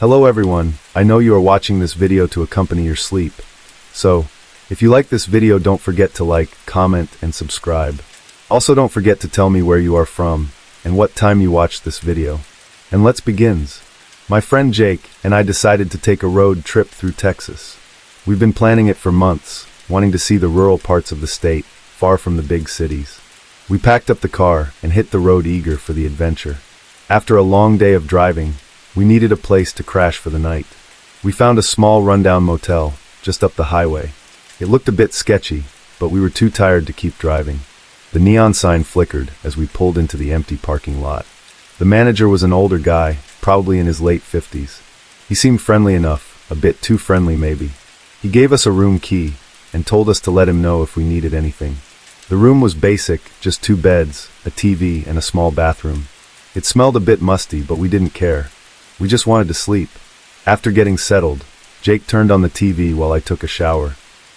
Hello everyone, I know you are watching this video to accompany your sleep. So, if you like this video, don't forget to like, comment, and subscribe. Also don't forget to tell me where you are from, and what time you watched this video. And let's begin. My friend Jake and I decided to take a road trip through Texas. We've been planning it for months, wanting to see the rural parts of the state, far from the big cities. We packed up the car and hit the road eager for the adventure. After a long day of driving, we needed a place to crash for the night. We found a small rundown motel, just up the highway. It looked a bit sketchy, but we were too tired to keep driving. The neon sign flickered as we pulled into the empty parking lot. The manager was an older guy, probably in his late 50s. He seemed friendly enough, a bit too friendly maybe. He gave us a room key and told us to let him know if we needed anything. The room was basic, just 2 beds, a TV, and a small bathroom. It smelled a bit musty, but we didn't care. We just wanted to sleep. After getting settled, Jake turned on the TV while I took a shower.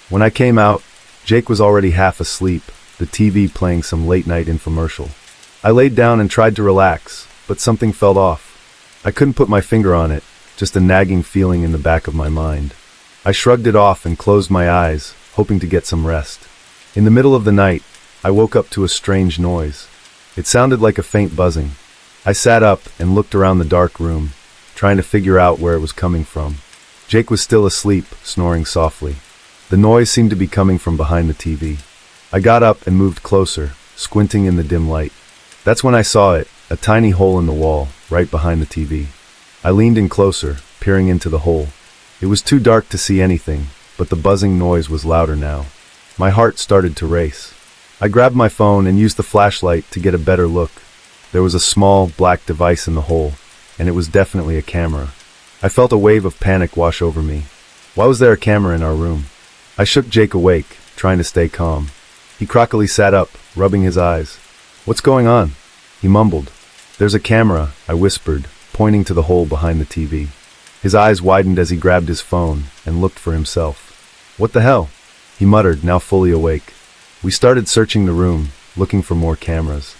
When I came out, Jake was already half asleep, the TV playing some late-night infomercial. I laid down and tried to relax, but something felt off. I couldn't put my finger on it, just a nagging feeling in the back of my mind. I shrugged it off and closed my eyes, hoping to get some rest. In the middle of the night, I woke up to a strange noise. It sounded like a faint buzzing. I sat up and looked around the dark room, trying to figure out where it was coming from. Jake was still asleep, snoring softly. The noise seemed to be coming from behind the TV. I got up and moved closer, squinting in the dim light. That's when I saw it, a tiny hole in the wall, right behind the TV. I leaned in closer, peering into the hole. It was too dark to see anything, but the buzzing noise was louder now. My heart started to race. I grabbed my phone and used the flashlight to get a better look. There was a small, black device in the hole, and it was definitely a camera. I felt a wave of panic wash over me. Why was there a camera in our room? I shook Jake awake, trying to stay calm. He crockily sat up, rubbing his eyes. "What's going on?" He mumbled. "There's a camera," I whispered, pointing to the hole behind the TV. His eyes widened as he grabbed his phone and looked for himself. "What the hell?" he muttered, now fully awake. We started searching the room, looking for more cameras.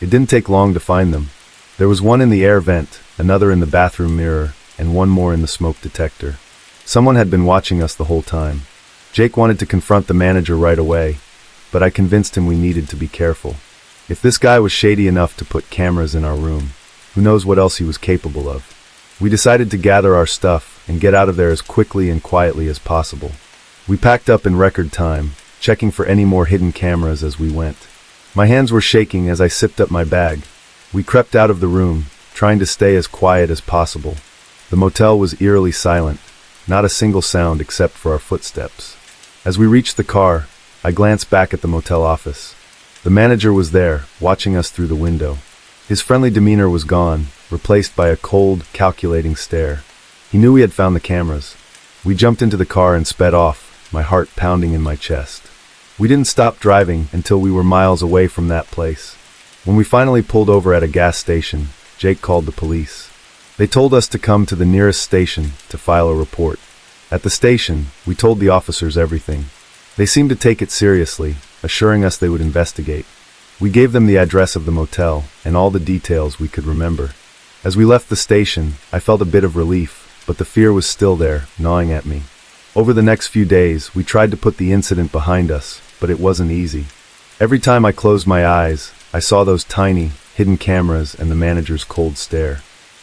It didn't take long to find them. There was one in the air vent, another in the bathroom mirror, and one more in the smoke detector. Someone had been watching us the whole time. Jake wanted to confront the manager right away, but I convinced him we needed to be careful. If this guy was shady enough to put cameras in our room, who knows what else he was capable of. We decided to gather our stuff and get out of there as quickly and quietly as possible. We packed up in record time, checking for any more hidden cameras as we went. My hands were shaking as I zipped up my bag. We crept out of the room, trying to stay as quiet as possible. The motel was eerily silent, not a single sound except for our footsteps. As we reached the car, I glanced back at the motel office. The manager was there, watching us through the window. His friendly demeanor was gone, replaced by a cold, calculating stare. He knew we had found the cameras. We jumped into the car and sped off, my heart pounding in my chest. We didn't stop driving until we were miles away from that place. When we finally pulled over at a gas station, Jake called the police. They told us to come to the nearest station to file a report. At the station, we told the officers everything. They seemed to take it seriously, assuring us they would investigate. We gave them the address of the motel and all the details we could remember. As we left the station, I felt a bit of relief, but the fear was still there, gnawing at me. Over the next few days, we tried to put the incident behind us, but it wasn't easy. Every time I closed my eyes, I saw those tiny, hidden cameras and the manager's cold stare.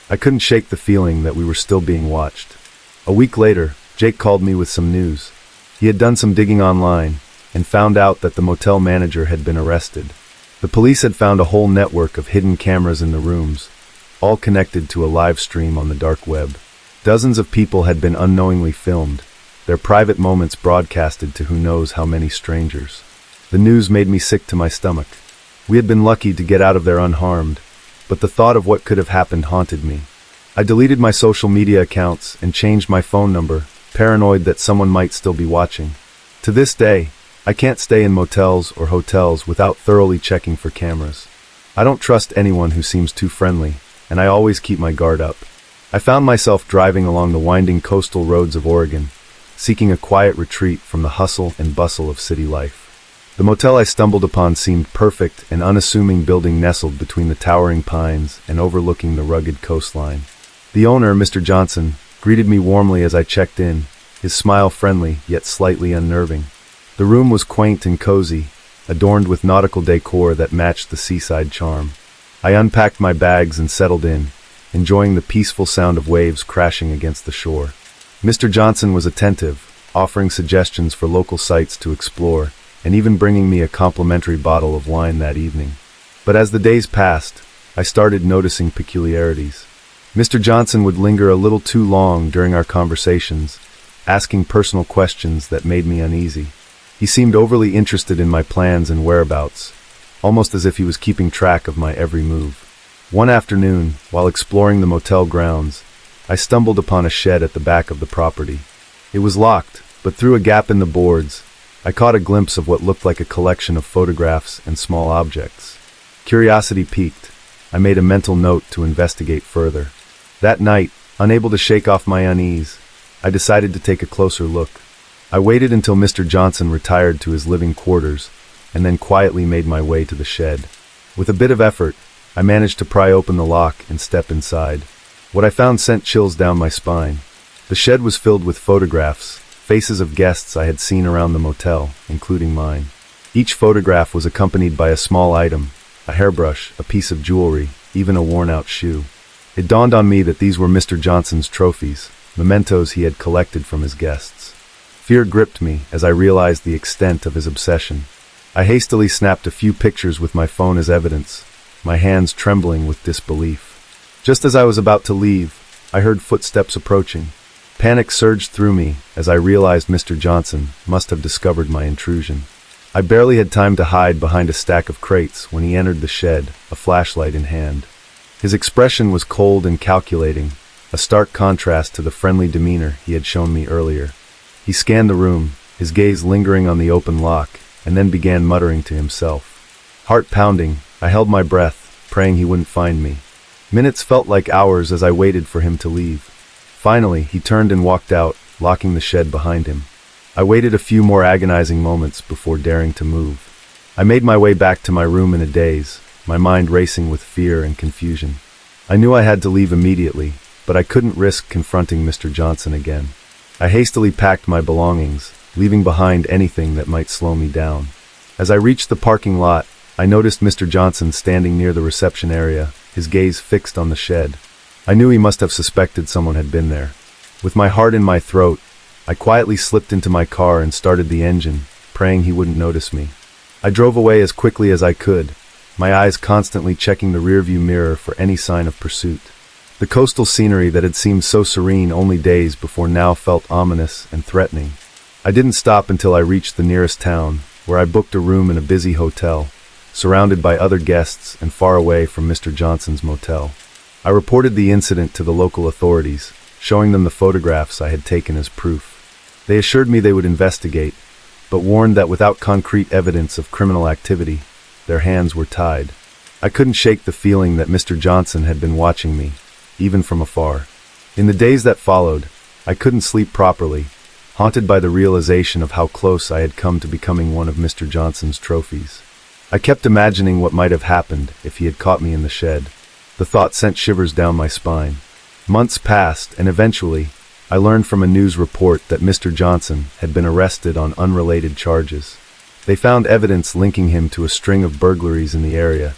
I couldn't shake the feeling that we were still being watched. A week later, Jake called me with some news. He had done some digging online and found out that the motel manager had been arrested. The police had found a whole network of hidden cameras in the rooms, all connected to a live stream on the dark web. Dozens of people had been unknowingly filmed, their private moments broadcasted to who knows how many strangers. The news made me sick to my stomach. We had been lucky to get out of there unharmed, but the thought of what could have happened haunted me. I deleted my social media accounts and changed my phone number, paranoid that someone might still be watching. To this day, I can't stay in motels or hotels without thoroughly checking for cameras. I don't trust anyone who seems too friendly, and I always keep my guard up. I found myself driving along the winding coastal roads of Oregon, seeking a quiet retreat from the hustle and bustle of city life. The motel I stumbled upon seemed perfect, an unassuming building nestled between the towering pines and overlooking the rugged coastline. The owner, Mr. Johnson, greeted me warmly as I checked in, his smile friendly yet slightly unnerving. The room was quaint and cozy, adorned with nautical decor that matched the seaside charm. I unpacked my bags and settled in, enjoying the peaceful sound of waves crashing against the shore. Mr. Johnson was attentive, offering suggestions for local sites to explore, and even bringing me a complimentary bottle of wine that evening. But as the days passed, I started noticing peculiarities. Mr. Johnson would linger a little too long during our conversations, asking personal questions that made me uneasy. He seemed overly interested in my plans and whereabouts, almost as if he was keeping track of my every move. One afternoon, while exploring the motel grounds, I stumbled upon a shed at the back of the property. It was locked, but through a gap in the boards, I caught a glimpse of what looked like a collection of photographs and small objects. Curiosity piqued. I made a mental note to investigate further. That night, unable to shake off my unease, I decided to take a closer look. I waited until Mr. Johnson retired to his living quarters, and then quietly made my way to the shed. With a bit of effort, I managed to pry open the lock and step inside. What I found sent chills down my spine. The shed was filled with photographs, faces of guests I had seen around the motel, including mine. Each photograph was accompanied by a small item, a hairbrush, a piece of jewelry, even a worn-out shoe. It dawned on me that these were Mr. Johnson's trophies, mementos he had collected from his guests. Fear gripped me as I realized the extent of his obsession. I hastily snapped a few pictures with my phone as evidence, my hands trembling with disbelief. Just as I was about to leave, I heard footsteps approaching. Panic surged through me as I realized Mr. Johnson must have discovered my intrusion. I barely had time to hide behind a stack of crates when he entered the shed, a flashlight in hand. His expression was cold and calculating, a stark contrast to the friendly demeanor he had shown me earlier. He scanned the room, his gaze lingering on the open lock, and then began muttering to himself. Heart pounding, I held my breath, praying he wouldn't find me. Minutes felt like hours as I waited for him to leave. Finally, he turned and walked out, locking the shed behind him. I waited a few more agonizing moments before daring to move. I made my way back to my room in a daze, my mind racing with fear and confusion. I knew I had to leave immediately, but I couldn't risk confronting Mr. Johnson again. I hastily packed my belongings, leaving behind anything that might slow me down. As I reached the parking lot, I noticed Mr. Johnson standing near the reception area, his gaze fixed on the shed. I knew he must have suspected someone had been there. With my heart in my throat, I quietly slipped into my car and started the engine, praying he wouldn't notice me. I drove away as quickly as I could, my eyes constantly checking the rearview mirror for any sign of pursuit. The coastal scenery that had seemed so serene only days before now felt ominous and threatening. I didn't stop until I reached the nearest town, where I booked a room in a busy hotel, surrounded by other guests and far away from Mr. Johnson's motel. I reported the incident to the local authorities, showing them the photographs I had taken as proof. They assured me they would investigate, but warned that without concrete evidence of criminal activity, their hands were tied. I couldn't shake the feeling that Mr. Johnson had been watching me, even from afar. In the days that followed, I couldn't sleep properly, haunted by the realization of how close I had come to becoming one of Mr. Johnson's trophies. I kept imagining what might have happened if he had caught me in the shed. The thought sent shivers down my spine. Months passed, and eventually, I learned from a news report that Mr. Johnson had been arrested on unrelated charges. They found evidence linking him to a string of burglaries in the area,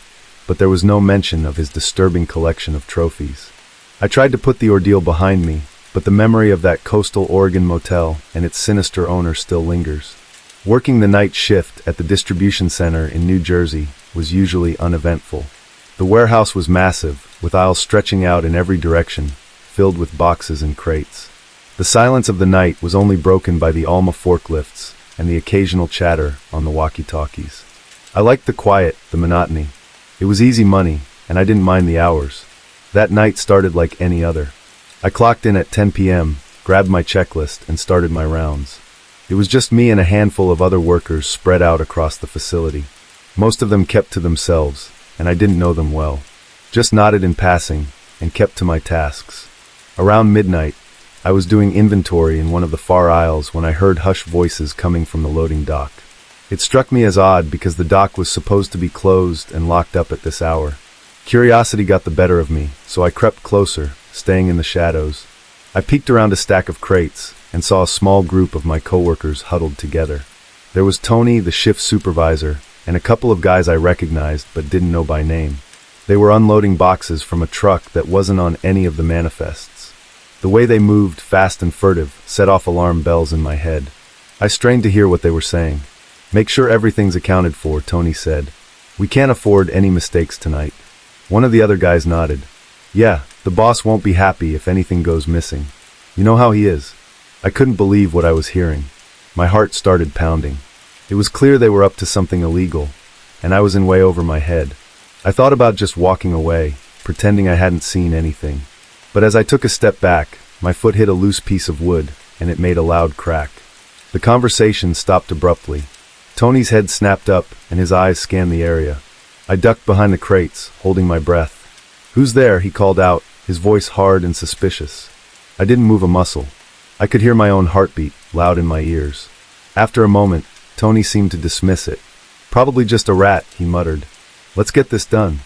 but there was no mention of his disturbing collection of trophies. I tried to put the ordeal behind me, but the memory of that coastal Oregon motel and its sinister owner still lingers. Working the night shift at the distribution center in New Jersey was usually uneventful. The warehouse was massive, with aisles stretching out in every direction, filled with boxes and crates. The silence of the night was only broken by the Alma forklifts and the occasional chatter on the walkie-talkies. I liked the quiet, the monotony. It was easy money, and I didn't mind the hours. That night started like any other. I clocked in at 10 p.m., grabbed my checklist, and started my rounds. It was just me and a handful of other workers spread out across the facility. Most of them kept to themselves, and I didn't know them well. Just nodded in passing, and kept to my tasks. Around midnight, I was doing inventory in one of the far aisles when I heard hushed voices coming from the loading dock. It struck me as odd because the dock was supposed to be closed and locked up at this hour. Curiosity got the better of me, so I crept closer, staying in the shadows. I peeked around a stack of crates and saw a small group of my coworkers huddled together. There was Tony, the shift supervisor, and a couple of guys I recognized but didn't know by name. They were unloading boxes from a truck that wasn't on any of the manifests. The way they moved, fast and furtive, set off alarm bells in my head. I strained to hear what they were saying. "Make sure everything's accounted for," Tony said. "We can't afford any mistakes tonight." One of the other guys nodded. "Yeah, the boss won't be happy if anything goes missing. You know how he is." I couldn't believe what I was hearing. My heart started pounding. It was clear they were up to something illegal, and I was in way over my head. I thought about just walking away, pretending I hadn't seen anything. But as I took a step back, my foot hit a loose piece of wood, and it made a loud crack. The conversation stopped abruptly. Tony's head snapped up, and his eyes scanned the area. I ducked behind the crates, holding my breath. "Who's there?" he called out, his voice hard and suspicious. I didn't move a muscle. I could hear my own heartbeat, loud in my ears. After a moment, Tony seemed to dismiss it. "Probably just a rat," he muttered. "Let's get this done."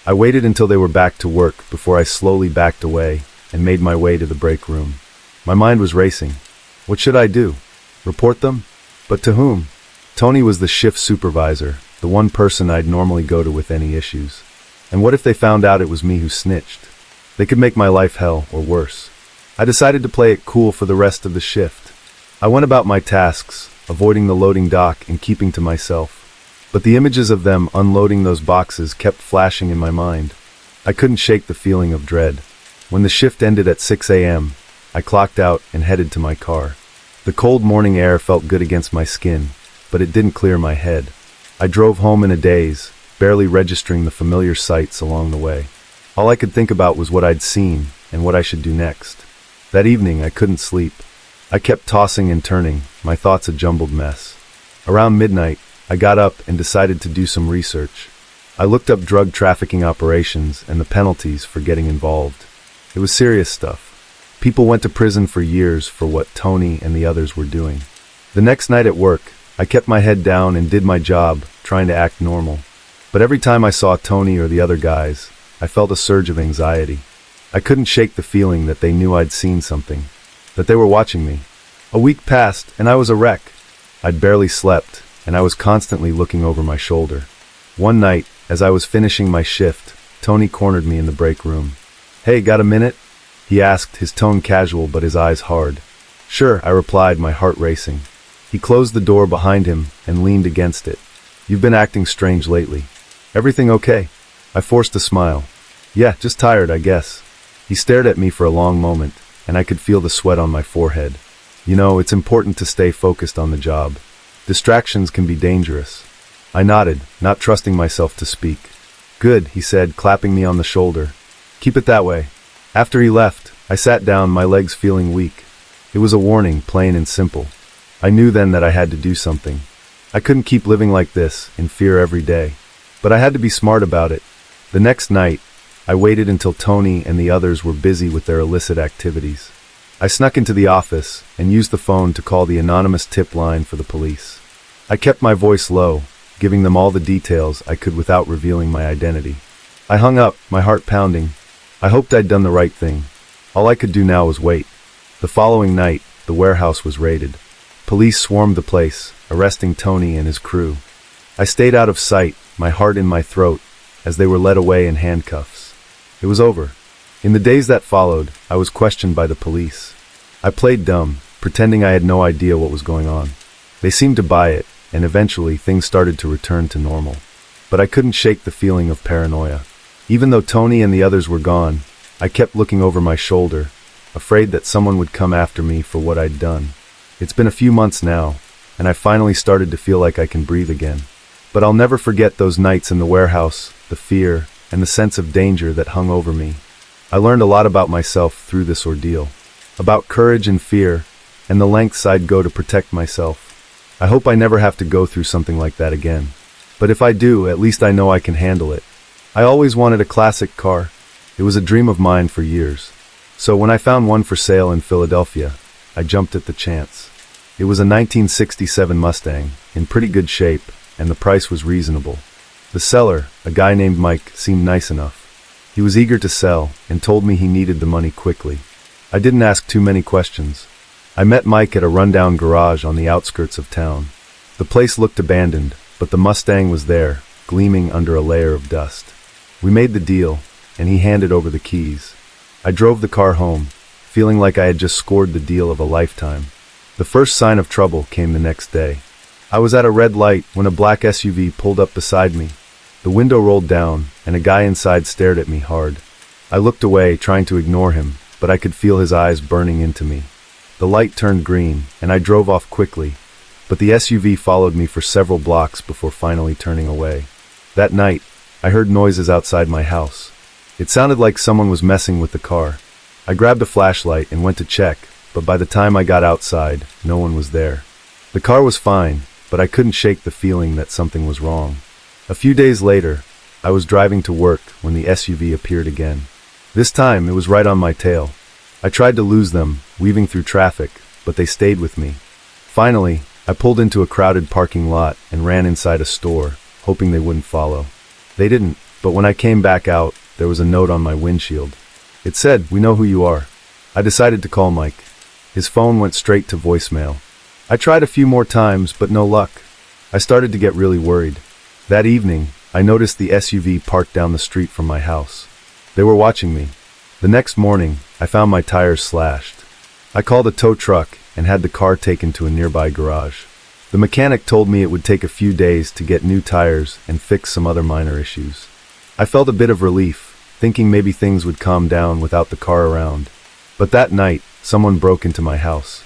I waited until they were back to work before I slowly backed away and made my way to the break room. My mind was racing. What should I do? Report them? But to whom? Tony was the shift supervisor, the one person I'd normally go to with any issues. And what if they found out it was me who snitched? They could make my life hell, or worse. I decided to play it cool for the rest of the shift. I went about my tasks, avoiding the loading dock and keeping to myself. But the images of them unloading those boxes kept flashing in my mind. I couldn't shake the feeling of dread. When the shift ended at 6 a.m., I clocked out and headed to my car. The cold morning air felt good against my skin, but it didn't clear my head. I drove home in a daze, barely registering the familiar sights along the way. All I could think about was what I'd seen and what I should do next. That evening, I couldn't sleep. I kept tossing and turning, my thoughts a jumbled mess. Around midnight, I got up and decided to do some research. I looked up drug trafficking operations and the penalties for getting involved. It was serious stuff. People went to prison for years for what Tony and the others were doing. The next night at work, I kept my head down and did my job, trying to act normal. But every time I saw Tony or the other guys, I felt a surge of anxiety. I couldn't shake the feeling that they knew I'd seen something, that they were watching me. A week passed, and I was a wreck. I'd barely slept, and I was constantly looking over my shoulder. One night, as I was finishing my shift, Tony cornered me in the break room. "Hey, got a minute?" he asked, his tone casual but his eyes hard. "Sure," I replied, my heart racing. He closed the door behind him and leaned against it. "You've been acting strange lately. Everything okay?" I forced a smile. "Yeah, just tired, I guess." He stared at me for a long moment, and I could feel the sweat on my forehead. "You know, it's important to stay focused on the job. Distractions can be dangerous." I nodded, not trusting myself to speak. "Good," he said, clapping me on the shoulder. "Keep it that way." After he left, I sat down, my legs feeling weak. It was a warning, plain and simple. I knew then that I had to do something. I couldn't keep living like this, in fear every day. But I had to be smart about it. The next night, I waited until Tony and the others were busy with their illicit activities. I snuck into the office and used the phone to call the anonymous tip line for the police. I kept my voice low, giving them all the details I could without revealing my identity. I hung up, my heart pounding. I hoped I'd done the right thing. All I could do now was wait. The following night, the warehouse was raided. Police swarmed the place, arresting Tony and his crew. I stayed out of sight, my heart in my throat, as they were led away in handcuffs. It was over. In the days that followed, I was questioned by the police. I played dumb, pretending I had no idea what was going on. They seemed to buy it, and eventually things started to return to normal. But I couldn't shake the feeling of paranoia. Even though Tony and the others were gone, I kept looking over my shoulder, afraid that someone would come after me for what I'd done. It's been a few months now, and I finally started to feel like I can breathe again. But I'll never forget those nights in the warehouse, the fear, and the sense of danger that hung over me. I learned a lot about myself through this ordeal, about courage and fear, and the lengths I'd go to protect myself. I hope I never have to go through something like that again. But if I do, at least I know I can handle it. I always wanted a classic car. It was a dream of mine for years. So when I found one for sale in Philadelphia, I jumped at the chance. It was a 1967 Mustang, in pretty good shape, and the price was reasonable. The seller, a guy named Mike, seemed nice enough. He was eager to sell and told me he needed the money quickly. I didn't ask too many questions. I met Mike at a rundown garage on the outskirts of town. The place looked abandoned, but the Mustang was there, gleaming under a layer of dust. We made the deal, and he handed over the keys. I drove the car home, feeling like I had just scored the deal of a lifetime. The first sign of trouble came the next day. I was at a red light when a black SUV pulled up beside me. The window rolled down, and a guy inside stared at me hard. I looked away, trying to ignore him, but I could feel his eyes burning into me. The light turned green, and I drove off quickly, but the SUV followed me for several blocks before finally turning away. That night, I heard noises outside my house. It sounded like someone was messing with the car. I grabbed a flashlight and went to check, but by the time I got outside, no one was there. The car was fine, but I couldn't shake the feeling that something was wrong. A few days later, I was driving to work when the SUV appeared again. This time, it was right on my tail. I tried to lose them, weaving through traffic, but they stayed with me. Finally, I pulled into a crowded parking lot and ran inside a store, hoping they wouldn't follow. They didn't, but when I came back out, there was a note on my windshield. It said, "We know who you are." I decided to call Mike. His phone went straight to voicemail. I tried a few more times, but no luck. I started to get really worried. That evening, I noticed the SUV parked down the street from my house. They were watching me. The next morning, I found my tires slashed. I called a tow truck and had the car taken to a nearby garage. The mechanic told me it would take a few days to get new tires and fix some other minor issues. I felt a bit of relief, thinking maybe things would calm down without the car around. But that night, someone broke into my house.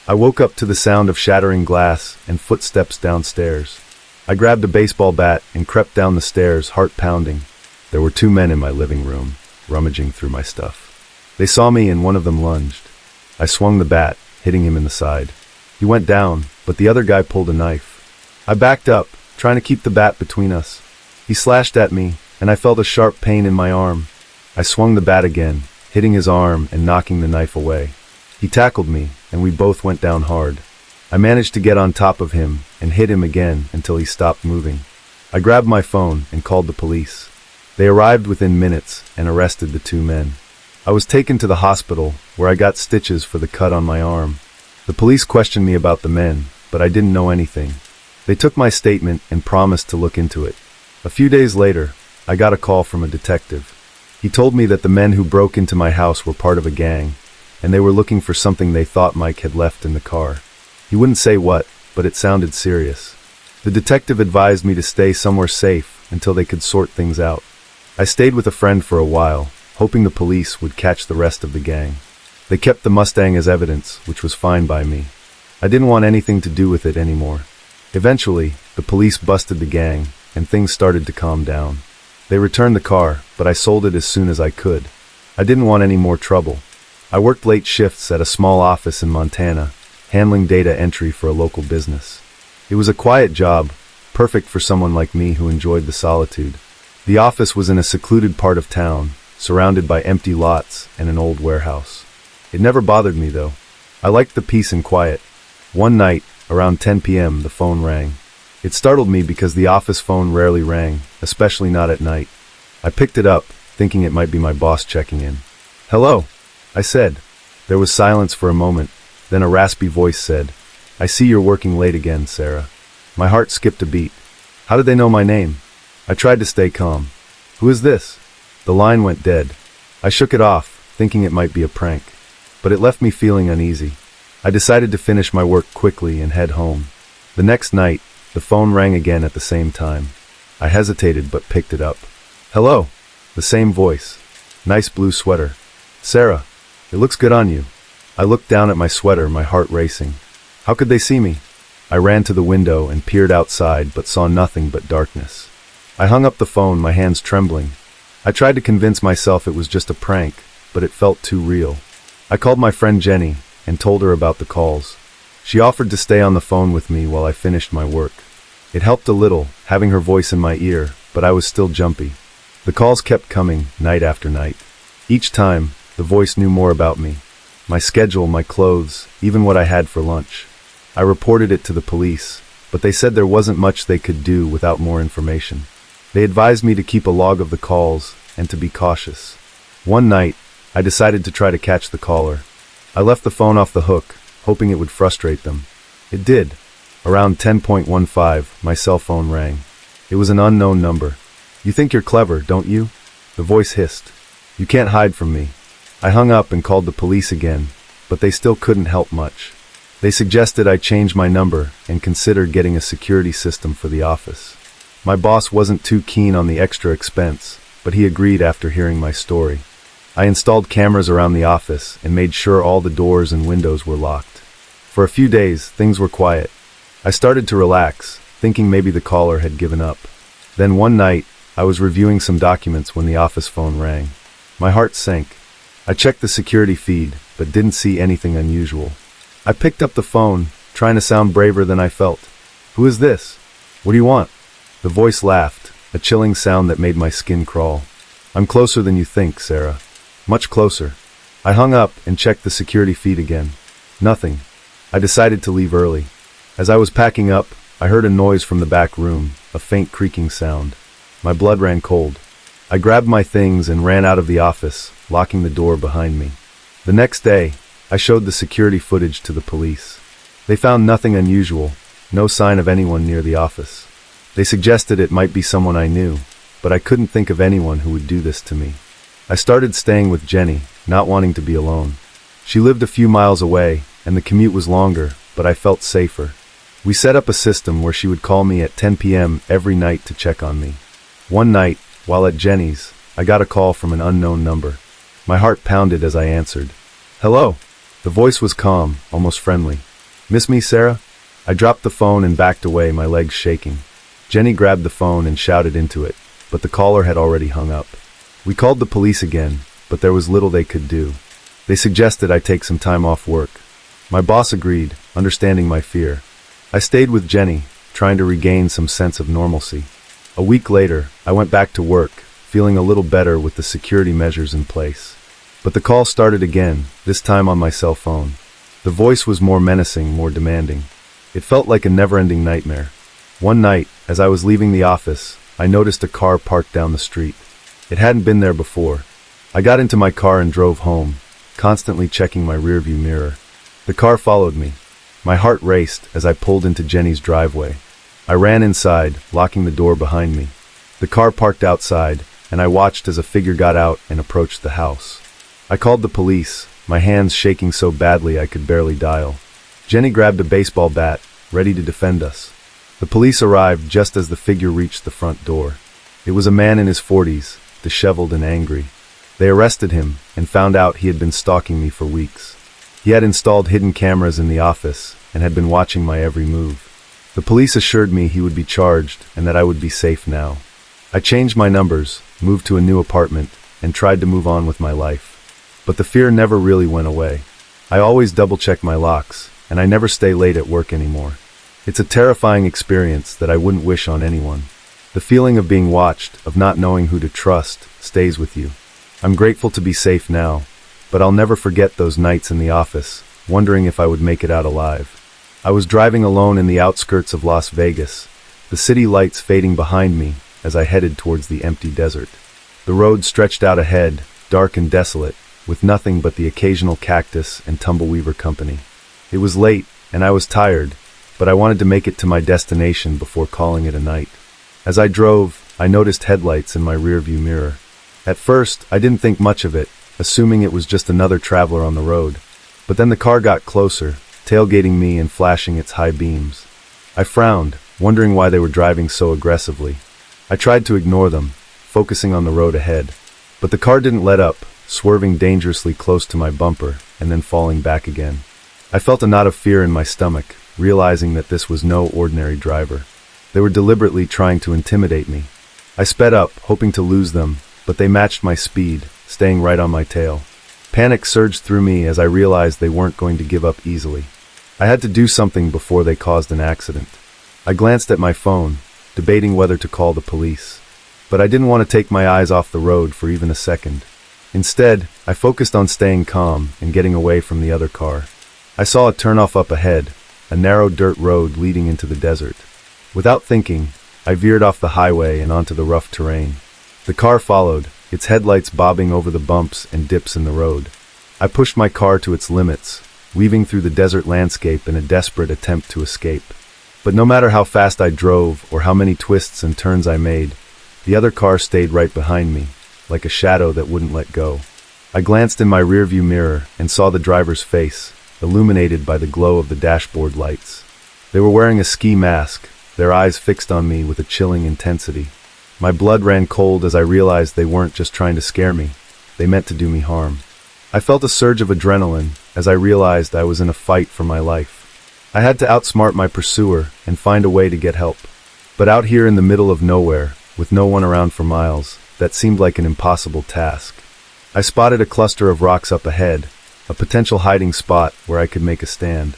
I woke up to the sound of shattering glass and footsteps downstairs. I grabbed a baseball bat and crept down the stairs, heart pounding. There were two men in my living room, rummaging through my stuff. They saw me and one of them lunged. I swung the bat, hitting him in the side. He went down, but the other guy pulled a knife. I backed up, trying to keep the bat between us. He slashed at me, and I felt a sharp pain in my arm. I swung the bat again, hitting his arm and knocking the knife away. He tackled me, and we both went down hard. I managed to get on top of him and hit him again until he stopped moving. I grabbed my phone and called the police. They arrived within minutes and arrested the two men. I was taken to the hospital, where I got stitches for the cut on my arm. The police questioned me about the men, but I didn't know anything. They took my statement and promised to look into it. A few days later, I got a call from a detective. He told me that the men who broke into my house were part of a gang, and they were looking for something they thought Mike had left in the car. He wouldn't say what, but it sounded serious. The detective advised me to stay somewhere safe until they could sort things out. I stayed with a friend for a while, hoping the police would catch the rest of the gang. They kept the Mustang as evidence, which was fine by me. I didn't want anything to do with it anymore. Eventually, the police busted the gang, and things started to calm down. They returned the car, but I sold it as soon as I could. I didn't want any more trouble. I worked late shifts at a small office in Montana, handling data entry for a local business. It was a quiet job, perfect for someone like me who enjoyed the solitude. The office was in a secluded part of town, surrounded by empty lots and an old warehouse. It never bothered me, though. I liked the peace and quiet. One night, around 10 p.m., the phone rang. It startled me because the office phone rarely rang, especially not at night. I picked it up, thinking it might be my boss checking in. "Hello," I said. There was silence for a moment, then a raspy voice said, "I see you're working late again, Sarah." My heart skipped a beat. How did they know my name? I tried to stay calm. "Who is this?" The line went dead. I shook it off, thinking it might be a prank. But it left me feeling uneasy. I decided to finish my work quickly and head home. The next night, the phone rang again at the same time. I hesitated but picked it up. "Hello." The same voice. "Nice blue sweater." "Sarah, it looks good on you." I looked down at my sweater, my heart racing. How could they see me? I ran to the window and peered outside but saw nothing but darkness. I hung up the phone, my hands trembling. I tried to convince myself it was just a prank, but it felt too real. I called my friend Jenny and told her about the calls. She offered to stay on the phone with me while I finished my work. It helped a little, having her voice in my ear, but I was still jumpy. The calls kept coming, night after night. Each time, the voice knew more about me. My schedule, my clothes, even what I had for lunch. I reported it to the police, but they said there wasn't much they could do without more information. They advised me to keep a log of the calls and to be cautious. One night, I decided to try to catch the caller. I left the phone off the hook, hoping it would frustrate them. It did. Around 10:15, my cell phone rang. It was an unknown number. "You think you're clever, don't you?" The voice hissed. "You can't hide from me." I hung up and called the police again, but they still couldn't help much. They suggested I change my number and consider getting a security system for the office. My boss wasn't too keen on the extra expense, but he agreed after hearing my story. I installed cameras around the office and made sure all the doors and windows were locked. For a few days, things were quiet. I started to relax, thinking maybe the caller had given up. Then one night, I was reviewing some documents when the office phone rang. My heart sank. I checked the security feed, but didn't see anything unusual. I picked up the phone, trying to sound braver than I felt. "Who is this? What do you want?" The voice laughed, a chilling sound that made my skin crawl. "I'm closer than you think, Sarah. Much closer." I hung up and checked the security feed again. Nothing. I decided to leave early. As I was packing up, I heard a noise from the back room, a faint creaking sound. My blood ran cold. I grabbed my things and ran out of the office, locking the door behind me. The next day, I showed the security footage to the police. They found nothing unusual, no sign of anyone near the office. They suggested it might be someone I knew, but I couldn't think of anyone who would do this to me. I started staying with Jenny, not wanting to be alone. She lived a few miles away, and the commute was longer, but I felt safer. We set up a system where she would call me at 10 p.m. every night to check on me. One night, while at Jenny's, I got a call from an unknown number. My heart pounded as I answered. "Hello." The voice was calm, almost friendly. "Miss me, Sarah?" I dropped the phone and backed away, my legs shaking. Jenny grabbed the phone and shouted into it, but the caller had already hung up. We called the police again, but there was little they could do. They suggested I take some time off work. My boss agreed, understanding my fear. I stayed with Jenny, trying to regain some sense of normalcy. A week later, I went back to work, feeling a little better with the security measures in place. But the call started again, this time on my cell phone. The voice was more menacing, more demanding. It felt like a never-ending nightmare. One night, as I was leaving the office, I noticed a car parked down the street. It hadn't been there before. I got into my car and drove home, constantly checking my rearview mirror. The car followed me. My heart raced as I pulled into Jenny's driveway. I ran inside, locking the door behind me. The car parked outside, and I watched as a figure got out and approached the house. I called the police, my hands shaking so badly I could barely dial. Jenny grabbed a baseball bat, ready to defend us. The police arrived just as the figure reached the front door. It was a man in his 40s, disheveled and angry. They arrested him and found out he had been stalking me for weeks. He had installed hidden cameras in the office and had been watching my every move. The police assured me he would be charged and that I would be safe now. I changed my numbers, moved to a new apartment, and tried to move on with my life. But the fear never really went away. I always double-check my locks, and I never stay late at work anymore. It's a terrifying experience that I wouldn't wish on anyone. The feeling of being watched, of not knowing who to trust, stays with you. I'm grateful to be safe now, but I'll never forget those nights in the office, wondering if I would make it out alive. I was driving alone in the outskirts of Las Vegas, the city lights fading behind me as I headed towards the empty desert. The road stretched out ahead, dark and desolate, with nothing but the occasional cactus and tumbleweaver company. It was late, and I was tired, but I wanted to make it to my destination before calling it a night. As I drove, I noticed headlights in my rearview mirror. At first, I didn't think much of it, assuming it was just another traveler on the road. But then the car got closer, tailgating me and flashing its high beams. I frowned, wondering why they were driving so aggressively. I tried to ignore them, focusing on the road ahead. But the car didn't let up, swerving dangerously close to my bumper and then falling back again. I felt a knot of fear in my stomach, realizing that this was no ordinary driver. They were deliberately trying to intimidate me. I sped up, hoping to lose them, but they matched my speed, staying right on my tail. Panic surged through me as I realized they weren't going to give up easily. I had to do something before they caused an accident. I glanced at my phone, debating whether to call the police. But I didn't want to take my eyes off the road for even a second. Instead, I focused on staying calm and getting away from the other car. I saw a turnoff up ahead, a narrow dirt road leading into the desert. Without thinking, I veered off the highway and onto the rough terrain. The car followed, its headlights bobbing over the bumps and dips in the road. I pushed my car to its limits, weaving through the desert landscape in a desperate attempt to escape. But no matter how fast I drove or how many twists and turns I made, the other car stayed right behind me, like a shadow that wouldn't let go. I glanced in my rearview mirror and saw the driver's face, illuminated by the glow of the dashboard lights. They were wearing a ski mask, their eyes fixed on me with a chilling intensity. My blood ran cold as I realized they weren't just trying to scare me, they meant to do me harm. I felt a surge of adrenaline as I realized I was in a fight for my life. I had to outsmart my pursuer and find a way to get help. But out here in the middle of nowhere, with no one around for miles, that seemed like an impossible task. I spotted a cluster of rocks up ahead, a potential hiding spot where I could make a stand.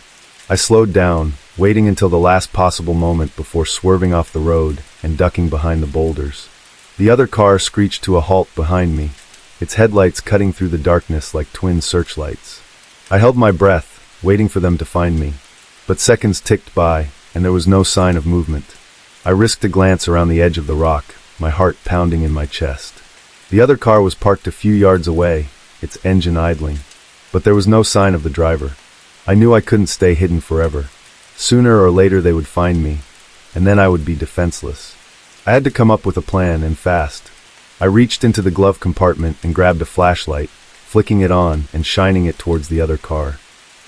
I slowed down, waiting until the last possible moment before swerving off the road and ducking behind the boulders. The other car screeched to a halt behind me, its headlights cutting through the darkness like twin searchlights. I held my breath, waiting for them to find me. But seconds ticked by, and there was no sign of movement. I risked a glance around the edge of the rock, my heart pounding in my chest. The other car was parked a few yards away, its engine idling. But there was no sign of the driver. I knew I couldn't stay hidden forever. Sooner or later they would find me, and then I would be defenseless. I had to come up with a plan, and fast. I reached into the glove compartment and grabbed a flashlight, flicking it on and shining it towards the other car.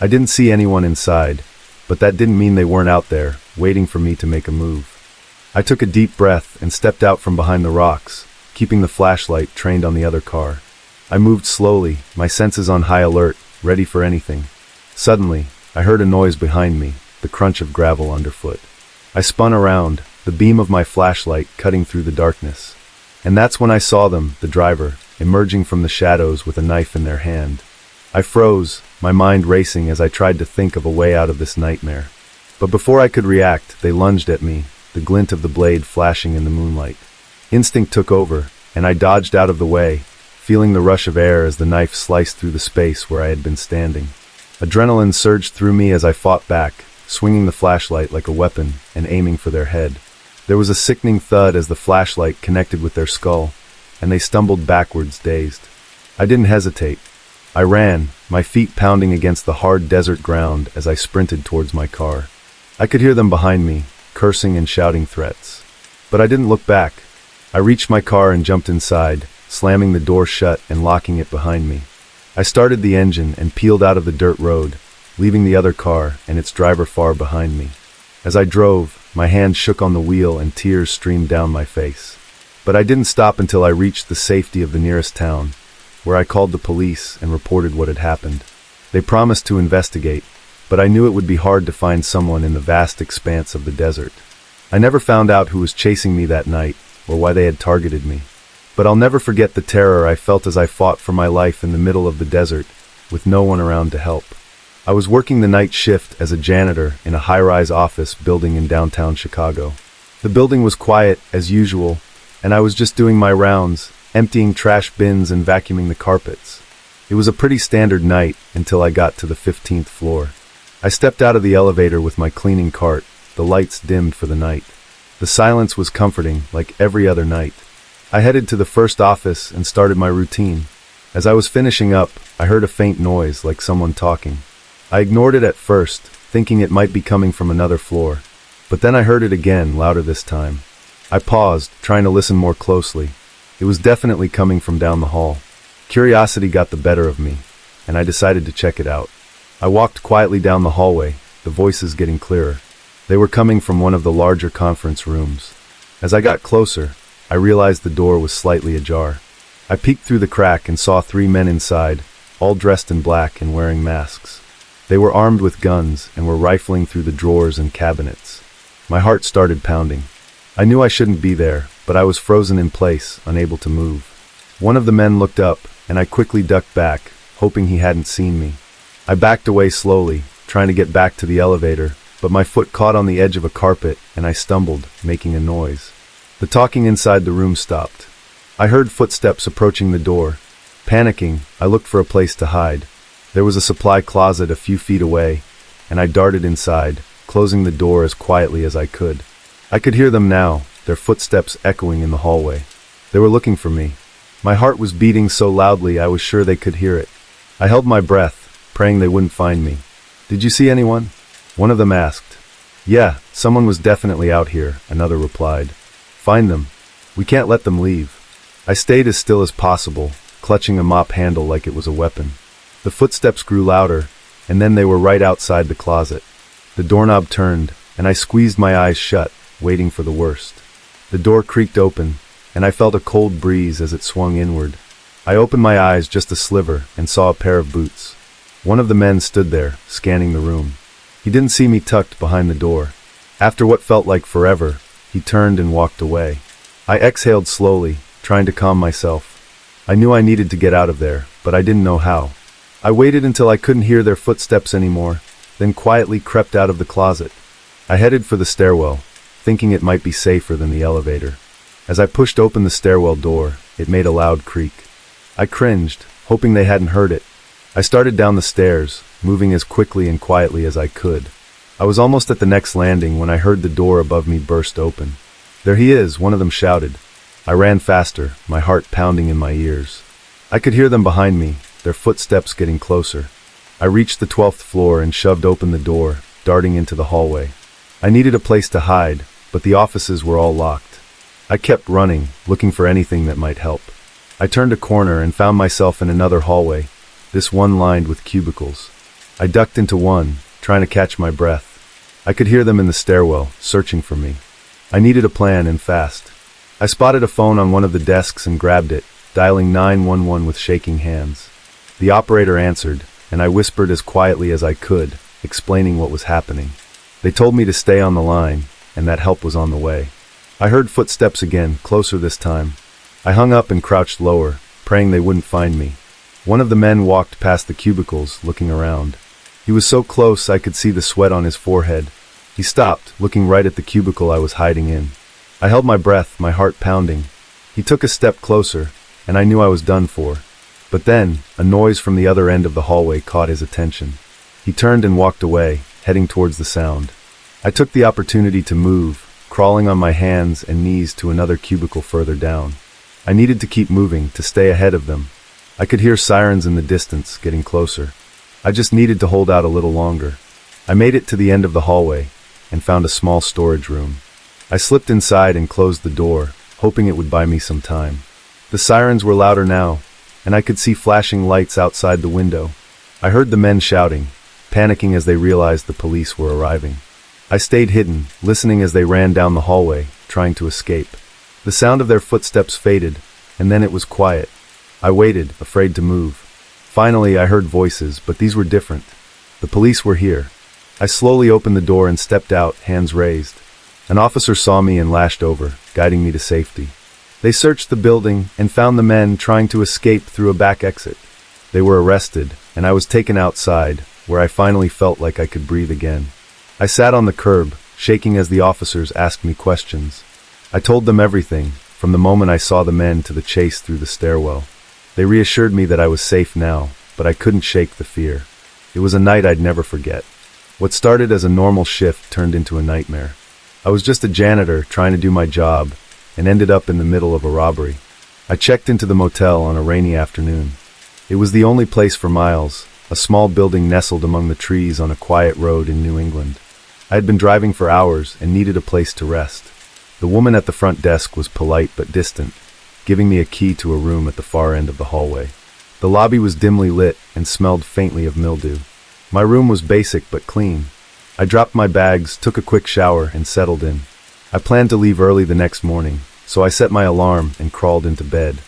I didn't see anyone inside, but that didn't mean they weren't out there, waiting for me to make a move. I took a deep breath and stepped out from behind the rocks, keeping the flashlight trained on the other car. I moved slowly, my senses on high alert, ready for anything. Suddenly, I heard a noise behind me, the crunch of gravel underfoot. I spun around, the beam of my flashlight cutting through the darkness. And that's when I saw them, the driver, emerging from the shadows with a knife in their hand. I froze, my mind racing as I tried to think of a way out of this nightmare. But before I could react, they lunged at me, the glint of the blade flashing in the moonlight. Instinct took over, and I dodged out of the way, feeling the rush of air as the knife sliced through the space where I had been standing. Adrenaline surged through me as I fought back, swinging the flashlight like a weapon and aiming for their head. There was a sickening thud as the flashlight connected with their skull, and they stumbled backwards, dazed. I didn't hesitate. I ran, my feet pounding against the hard desert ground as I sprinted towards my car. I could hear them behind me, cursing and shouting threats. But I didn't look back. I reached my car and jumped inside, slamming the door shut and locking it behind me. I started the engine and peeled out of the dirt road, leaving the other car and its driver far behind me. As I drove, my hand shook on the wheel and tears streamed down my face. But I didn't stop until I reached the safety of the nearest town, where I called the police and reported what had happened. They promised to investigate, but I knew it would be hard to find someone in the vast expanse of the desert. I never found out who was chasing me that night, or why they had targeted me. But I'll never forget the terror I felt as I fought for my life in the middle of the desert, with no one around to help. I was working the night shift as a janitor in a high-rise office building in downtown Chicago. The building was quiet, as usual, and I was just doing my rounds, emptying trash bins and vacuuming the carpets. It was a pretty standard night until I got to the 15th floor. I stepped out of the elevator with my cleaning cart, the lights dimmed for the night. The silence was comforting, like every other night. I headed to the first office and started my routine. As I was finishing up, I heard a faint noise like someone talking. I ignored it at first, thinking it might be coming from another floor. But then I heard it again, louder this time. I paused, trying to listen more closely. It was definitely coming from down the hall. Curiosity got the better of me, and I decided to check it out. I walked quietly down the hallway, the voices getting clearer. They were coming from one of the larger conference rooms. As I got closer, I realized the door was slightly ajar. I peeked through the crack and saw 3 men inside, all dressed in black and wearing masks. They were armed with guns and were rifling through the drawers and cabinets. My heart started pounding. I knew I shouldn't be there, but I was frozen in place, unable to move. One of the men looked up, and I quickly ducked back, hoping he hadn't seen me. I backed away slowly, trying to get back to the elevator, but my foot caught on the edge of a carpet, and I stumbled, making a noise. The talking inside the room stopped. I heard footsteps approaching the door. Panicking, I looked for a place to hide. There was a supply closet a few feet away, and I darted inside, closing the door as quietly as I could. I could hear them now, their footsteps echoing in the hallway. They were looking for me. My heart was beating so loudly I was sure they could hear it. I held my breath, praying they wouldn't find me. "Did you see anyone?" One of them asked. "Yeah, someone was definitely out here," another replied. "Find them. We can't let them leave." I stayed as still as possible, clutching a mop handle like it was a weapon. The footsteps grew louder, and then they were right outside the closet. The doorknob turned, and I squeezed my eyes shut, waiting for the worst. The door creaked open, and I felt a cold breeze as it swung inward. I opened my eyes just a sliver and saw a pair of boots. One of the men stood there, scanning the room. He didn't see me tucked behind the door. After what felt like forever, he turned and walked away. I exhaled slowly, trying to calm myself. I knew I needed to get out of there, but I didn't know how. I waited until I couldn't hear their footsteps anymore, then quietly crept out of the closet. I headed for the stairwell, thinking it might be safer than the elevator. As I pushed open the stairwell door, it made a loud creak. I cringed, hoping they hadn't heard it. I started down the stairs, moving as quickly and quietly as I could. I was almost at the next landing when I heard the door above me burst open. "There he is," one of them shouted. I ran faster, my heart pounding in my ears. I could hear them behind me, their footsteps getting closer. I reached the 12th floor and shoved open the door, darting into the hallway. I needed a place to hide, but the offices were all locked. I kept running, looking for anything that might help. I turned a corner and found myself in another hallway, this one lined with cubicles. I ducked into one, trying to catch my breath. I could hear them in the stairwell, searching for me. I needed a plan, and fast. I spotted a phone on one of the desks and grabbed it, dialing 911 with shaking hands. The operator answered, and I whispered as quietly as I could, explaining what was happening. They told me to stay on the line, and that help was on the way. I heard footsteps again, closer this time. I hung up and crouched lower, praying they wouldn't find me. One of the men walked past the cubicles, looking around. He was so close I could see the sweat on his forehead. He stopped, looking right at the cubicle I was hiding in. I held my breath, my heart pounding. He took a step closer, and I knew I was done for. But then, a noise from the other end of the hallway caught his attention. He turned and walked away, heading towards the sound. I took the opportunity to move, crawling on my hands and knees to another cubicle further down. I needed to keep moving, to stay ahead of them. I could hear sirens in the distance, getting closer. I just needed to hold out a little longer. I made it to the end of the hallway, and found a small storage room. I slipped inside and closed the door, hoping it would buy me some time. The sirens were louder now, and I could see flashing lights outside the window. I heard the men shouting, panicking as they realized the police were arriving. I stayed hidden, listening as they ran down the hallway, trying to escape. The sound of their footsteps faded, and then it was quiet. I waited, afraid to move. Finally, I heard voices, but these were different. The police were here. I slowly opened the door and stepped out, hands raised. An officer saw me and lashed over, guiding me to safety. They searched the building and found the men trying to escape through a back exit. They were arrested, and I was taken outside, where I finally felt like I could breathe again. I sat on the curb, shaking as the officers asked me questions. I told them everything, from the moment I saw the men to the chase through the stairwell. They reassured me that I was safe now, but I couldn't shake the fear. It was a night I'd never forget. What started as a normal shift turned into a nightmare. I was just a janitor trying to do my job, and ended up in the middle of a robbery. I checked into the motel on a rainy afternoon. It was the only place for miles, a small building nestled among the trees on a quiet road in New England. I had been driving for hours and needed a place to rest. The woman at the front desk was polite but distant, giving me a key to a room at the far end of the hallway. The lobby was dimly lit and smelled faintly of mildew. My room was basic but clean. I dropped my bags, took a quick shower, and settled in. I planned to leave early the next morning, so I set my alarm and crawled into bed.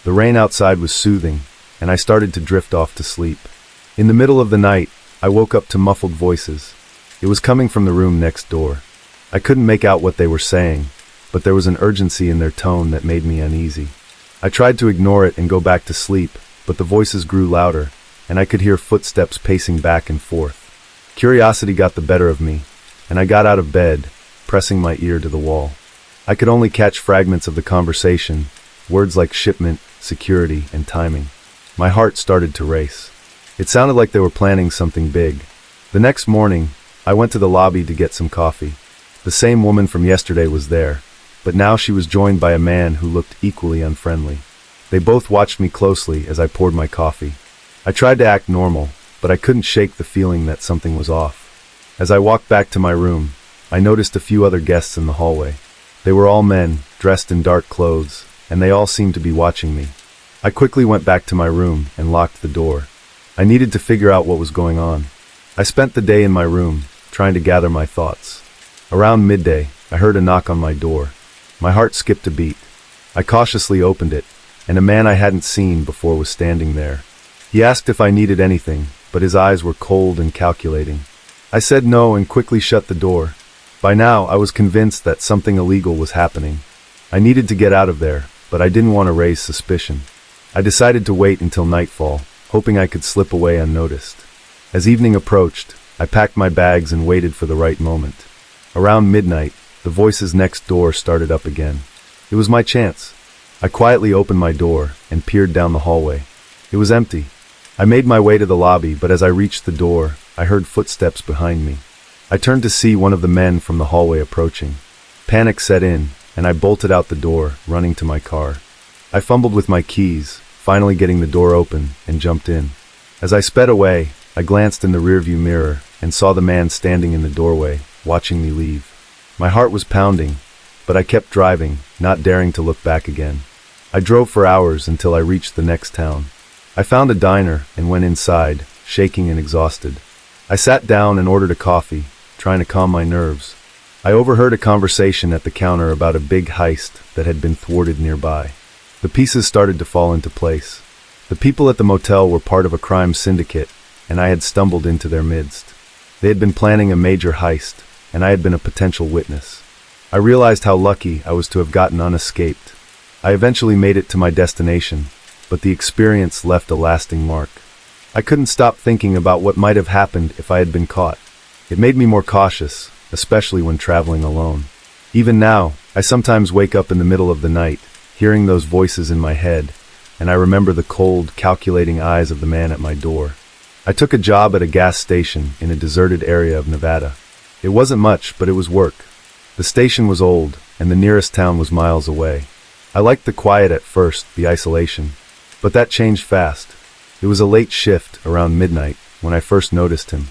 The rain outside was soothing, and I started to drift off to sleep. In the middle of the night, I woke up to muffled voices. It was coming from the room next door. I couldn't make out what they were saying, but there was an urgency in their tone that made me uneasy. I tried to ignore it and go back to sleep, but the voices grew louder, and I could hear footsteps pacing back and forth. Curiosity got the better of me, and I got out of bed, pressing my ear to the wall. I could only catch fragments of the conversation, words like shipment, security, and timing. My heart started to race. It sounded like they were planning something big. The next morning, I went to the lobby to get some coffee. The same woman from yesterday was there, but now she was joined by a man who looked equally unfriendly. They both watched me closely as I poured my coffee. I tried to act normal, but I couldn't shake the feeling that something was off. As I walked back to my room, I noticed a few other guests in the hallway. They were all men, dressed in dark clothes, and they all seemed to be watching me. I quickly went back to my room and locked the door. I needed to figure out what was going on. I spent the day in my room, trying to gather my thoughts. Around midday, I heard a knock on my door. My heart skipped a beat. I cautiously opened it, and a man I hadn't seen before was standing there. He asked if I needed anything, but his eyes were cold and calculating. I said no and quickly shut the door. By now, I was convinced that something illegal was happening. I needed to get out of there, but I didn't want to raise suspicion. I decided to wait until nightfall, hoping I could slip away unnoticed. As evening approached, I packed my bags and waited for the right moment. Around midnight, the voices next door started up again. It was my chance. I quietly opened my door and peered down the hallway. It was empty. I made my way to the lobby, but as I reached the door, I heard footsteps behind me. I turned to see one of the men from the hallway approaching. Panic set in, and I bolted out the door, running to my car. I fumbled with my keys, finally getting the door open, and jumped in. As I sped away, I glanced in the rearview mirror and saw the man standing in the doorway, watching me leave. My heart was pounding, but I kept driving, not daring to look back again. I drove for hours until I reached the next town. I found a diner and went inside, shaking and exhausted. I sat down and ordered a coffee, trying to calm my nerves. I overheard a conversation at the counter about a big heist that had been thwarted nearby. The pieces started to fall into place. The people at the motel were part of a crime syndicate, and I had stumbled into their midst. They had been planning a major heist, and I had been a potential witness. I realized how lucky I was to have gotten unescaped. I eventually made it to my destination, but the experience left a lasting mark. I couldn't stop thinking about what might have happened if I had been caught. It made me more cautious, especially when traveling alone. Even now, I sometimes wake up in the middle of the night, hearing those voices in my head, and I remember the cold, calculating eyes of the man at my door. I took a job at a gas station in a deserted area of Nevada. It wasn't much, but it was work. The station was old, and the nearest town was miles away. I liked the quiet at first, the isolation. But that changed fast. It was a late shift, around midnight, when I first noticed him.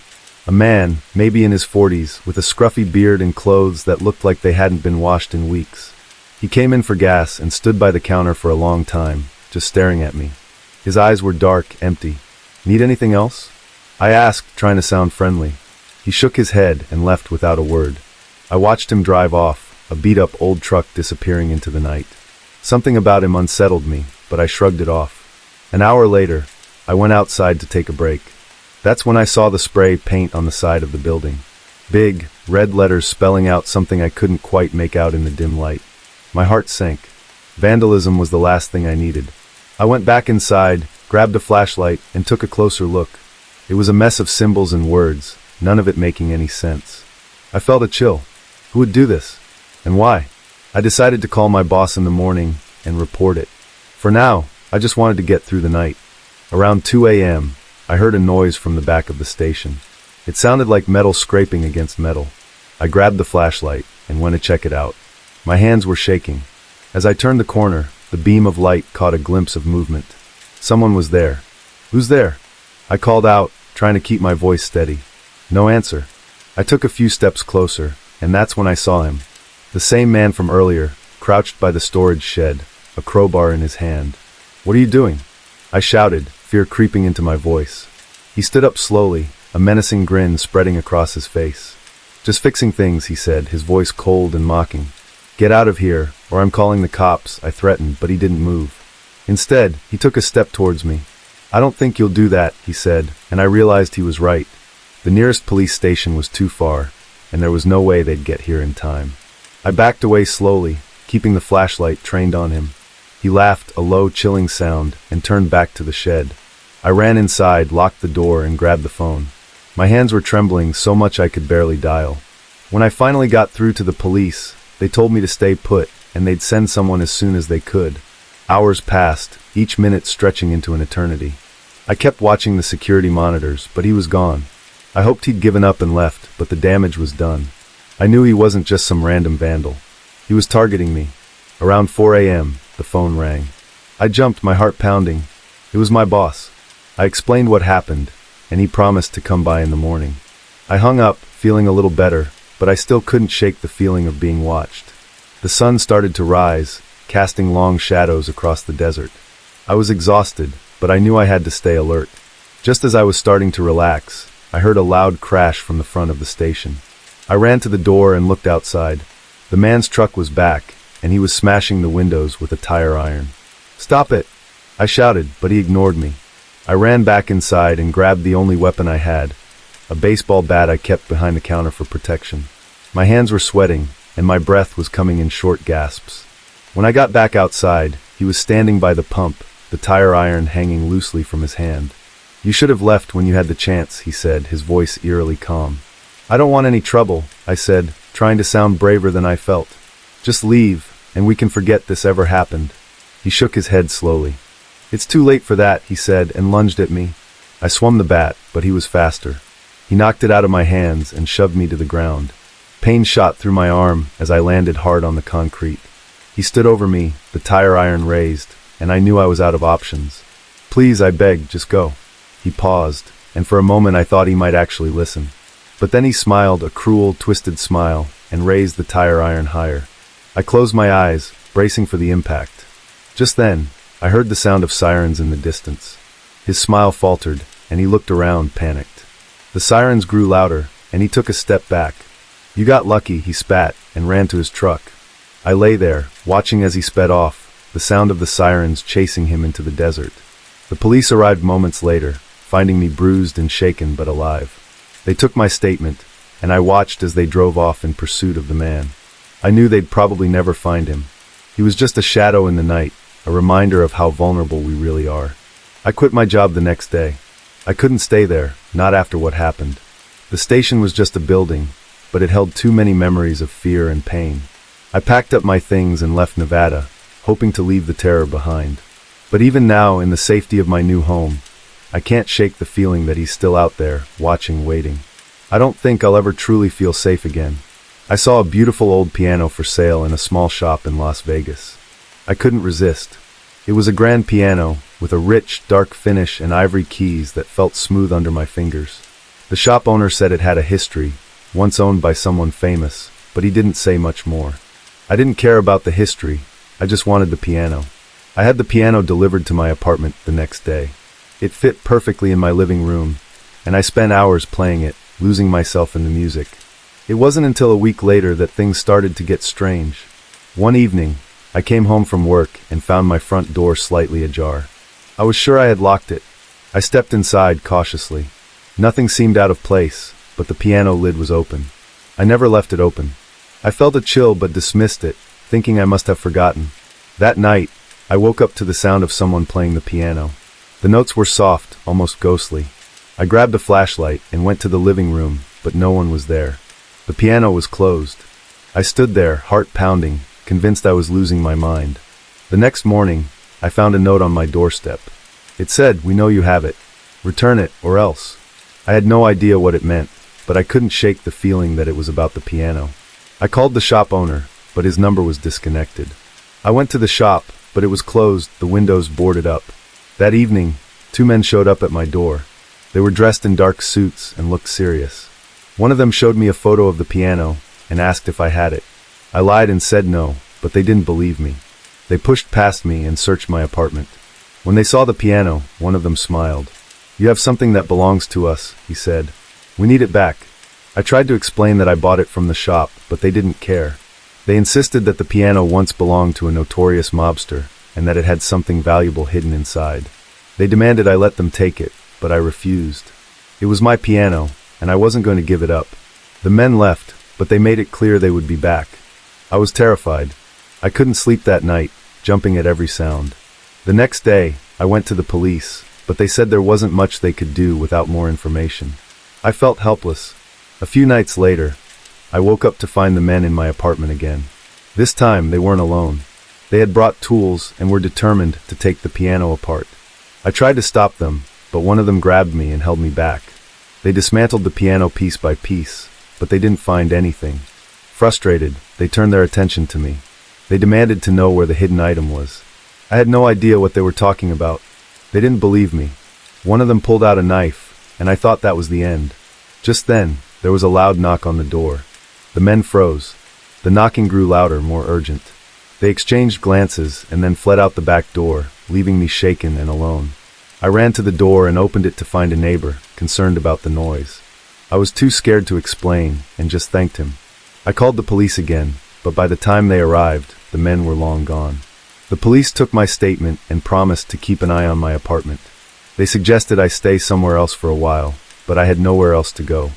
A man, maybe in his 40s, with a scruffy beard and clothes that looked like they hadn't been washed in weeks. He came in for gas and stood by the counter for a long time, just staring at me. His eyes were dark, empty. "Need anything else?" I asked, trying to sound friendly. He shook his head and left without a word. I watched him drive off, a beat-up old truck disappearing into the night. Something about him unsettled me, but I shrugged it off. An hour later, I went outside to take a break. That's when I saw the spray paint on the side of the building. Big, red letters spelling out something I couldn't quite make out in the dim light. My heart sank. Vandalism was the last thing I needed. I went back inside, grabbed a flashlight, and took a closer look. It was a mess of symbols and words, none of it making any sense. I felt a chill. Who would do this? And why? I decided to call my boss in the morning and report it. For now, I just wanted to get through the night. Around 2 a.m., I heard a noise from the back of the station. It sounded like metal scraping against metal. I grabbed the flashlight and went to check it out. My hands were shaking. As I turned the corner, the beam of light caught a glimpse of movement. Someone was there. "Who's there?" I called out, trying to keep my voice steady. No answer. I took a few steps closer, and that's when I saw him. The same man from earlier, crouched by the storage shed, a crowbar in his hand. "What are you doing?" I shouted, fear creeping into my voice. He stood up slowly, a menacing grin spreading across his face. "Just fixing things," he said, his voice cold and mocking. "Get out of here, or I'm calling the cops," I threatened, but he didn't move. Instead, he took a step towards me. "I don't think you'll do that," he said, and I realized he was right. The nearest police station was too far, and there was no way they'd get here in time. I backed away slowly, keeping the flashlight trained on him. He laughed, a low, chilling sound, and turned back to the shed. I ran inside, locked the door, and grabbed the phone. My hands were trembling so much I could barely dial. When I finally got through to the police, they told me to stay put, and they'd send someone as soon as they could. Hours passed, each minute stretching into an eternity. I kept watching the security monitors, but he was gone. I hoped he'd given up and left, but the damage was done. I knew he wasn't just some random vandal. He was targeting me. Around 4 a.m., the phone rang. I jumped, my heart pounding. It was my boss. I explained what happened, and he promised to come by in the morning. I hung up, feeling a little better, but I still couldn't shake the feeling of being watched. The sun started to rise, casting long shadows across the desert. I was exhausted, but I knew I had to stay alert. Just as I was starting to relax, I heard a loud crash from the front of the station. I ran to the door and looked outside. The man's truck was back, and he was smashing the windows with a tire iron. "Stop it!" I shouted, but he ignored me. I ran back inside and grabbed the only weapon I had, a baseball bat I kept behind the counter for protection. My hands were sweating, and my breath was coming in short gasps. When I got back outside, he was standing by the pump, the tire iron hanging loosely from his hand. "You should have left when you had the chance," he said, his voice eerily calm. "I don't want any trouble," I said, trying to sound braver than I felt. "Just leave, and we can forget this ever happened." He shook his head slowly. "It's too late for that," he said, and lunged at me. I swung the bat, but he was faster. He knocked it out of my hands and shoved me to the ground. Pain shot through my arm as I landed hard on the concrete. He stood over me, the tire iron raised, and I knew I was out of options. "Please," I begged, "just go." He paused, and for a moment I thought he might actually listen. But then he smiled, a cruel, twisted smile, and raised the tire iron higher. I closed my eyes, bracing for the impact. Just then, I heard the sound of sirens in the distance. His smile faltered, and he looked around, panicked. The sirens grew louder, and he took a step back. "You got lucky," he spat, and ran to his truck. I lay there, watching as he sped off, the sound of the sirens chasing him into the desert. The police arrived moments later, finding me bruised and shaken but alive. They took my statement, and I watched as they drove off in pursuit of the man. I knew they'd probably never find him. He was just a shadow in the night, a reminder of how vulnerable we really are. I quit my job the next day. I couldn't stay there, not after what happened. The station was just a building, but it held too many memories of fear and pain. I packed up my things and left Nevada, hoping to leave the terror behind. But even now, in the safety of my new home, I can't shake the feeling that he's still out there, watching, waiting. I don't think I'll ever truly feel safe again. I saw a beautiful old piano for sale in a small shop in Las Vegas. I couldn't resist. It was a grand piano, with a rich, dark finish and ivory keys that felt smooth under my fingers. The shop owner said it had a history, once owned by someone famous, but he didn't say much more. I didn't care about the history, I just wanted the piano. I had the piano delivered to my apartment the next day. It fit perfectly in my living room, and I spent hours playing it, losing myself in the music. It wasn't until a week later that things started to get strange. One evening, I came home from work and found my front door slightly ajar. I was sure I had locked it. I stepped inside cautiously. Nothing seemed out of place, but the piano lid was open. I never left it open. I felt a chill but dismissed it, thinking I must have forgotten. That night, I woke up to the sound of someone playing the piano. The notes were soft, almost ghostly. I grabbed a flashlight and went to the living room, but no one was there. The piano was closed. I stood there, heart pounding, convinced I was losing my mind. The next morning, I found a note on my doorstep. It said, "We know you have it. Return it, or else." I had no idea what it meant, but I couldn't shake the feeling that it was about the piano. I called the shop owner, but his number was disconnected. I went to the shop, but it was closed, the windows boarded up. That evening, 2 men showed up at my door. They were dressed in dark suits and looked serious. One of them showed me a photo of the piano and asked if I had it. I lied and said no, but they didn't believe me. They pushed past me and searched my apartment. When they saw the piano, one of them smiled. "You have something that belongs to us," he said. "We need it back." I tried to explain that I bought it from the shop, but they didn't care. They insisted that the piano once belonged to a notorious mobster, and that it had something valuable hidden inside. They demanded I let them take it, but I refused. It was my piano, and I wasn't going to give it up. The men left, but they made it clear they would be back. I was terrified. I couldn't sleep that night, jumping at every sound. The next day, I went to the police, but they said there wasn't much they could do without more information. I felt helpless. A few nights later, I woke up to find the men in my apartment again. This time, they weren't alone. They had brought tools and were determined to take the piano apart. I tried to stop them, but one of them grabbed me and held me back. They dismantled the piano piece by piece, but they didn't find anything. Frustrated, they turned their attention to me. They demanded to know where the hidden item was. I had no idea what they were talking about. They didn't believe me. One of them pulled out a knife, and I thought that was the end. Just then, there was a loud knock on the door. The men froze. The knocking grew louder, more urgent. They exchanged glances and then fled out the back door, leaving me shaken and alone. I ran to the door and opened it to find a neighbor, concerned about the noise. I was too scared to explain and just thanked him. I called the police again, but by the time they arrived, the men were long gone. The police took my statement and promised to keep an eye on my apartment. They suggested I stay somewhere else for a while, but I had nowhere else to go.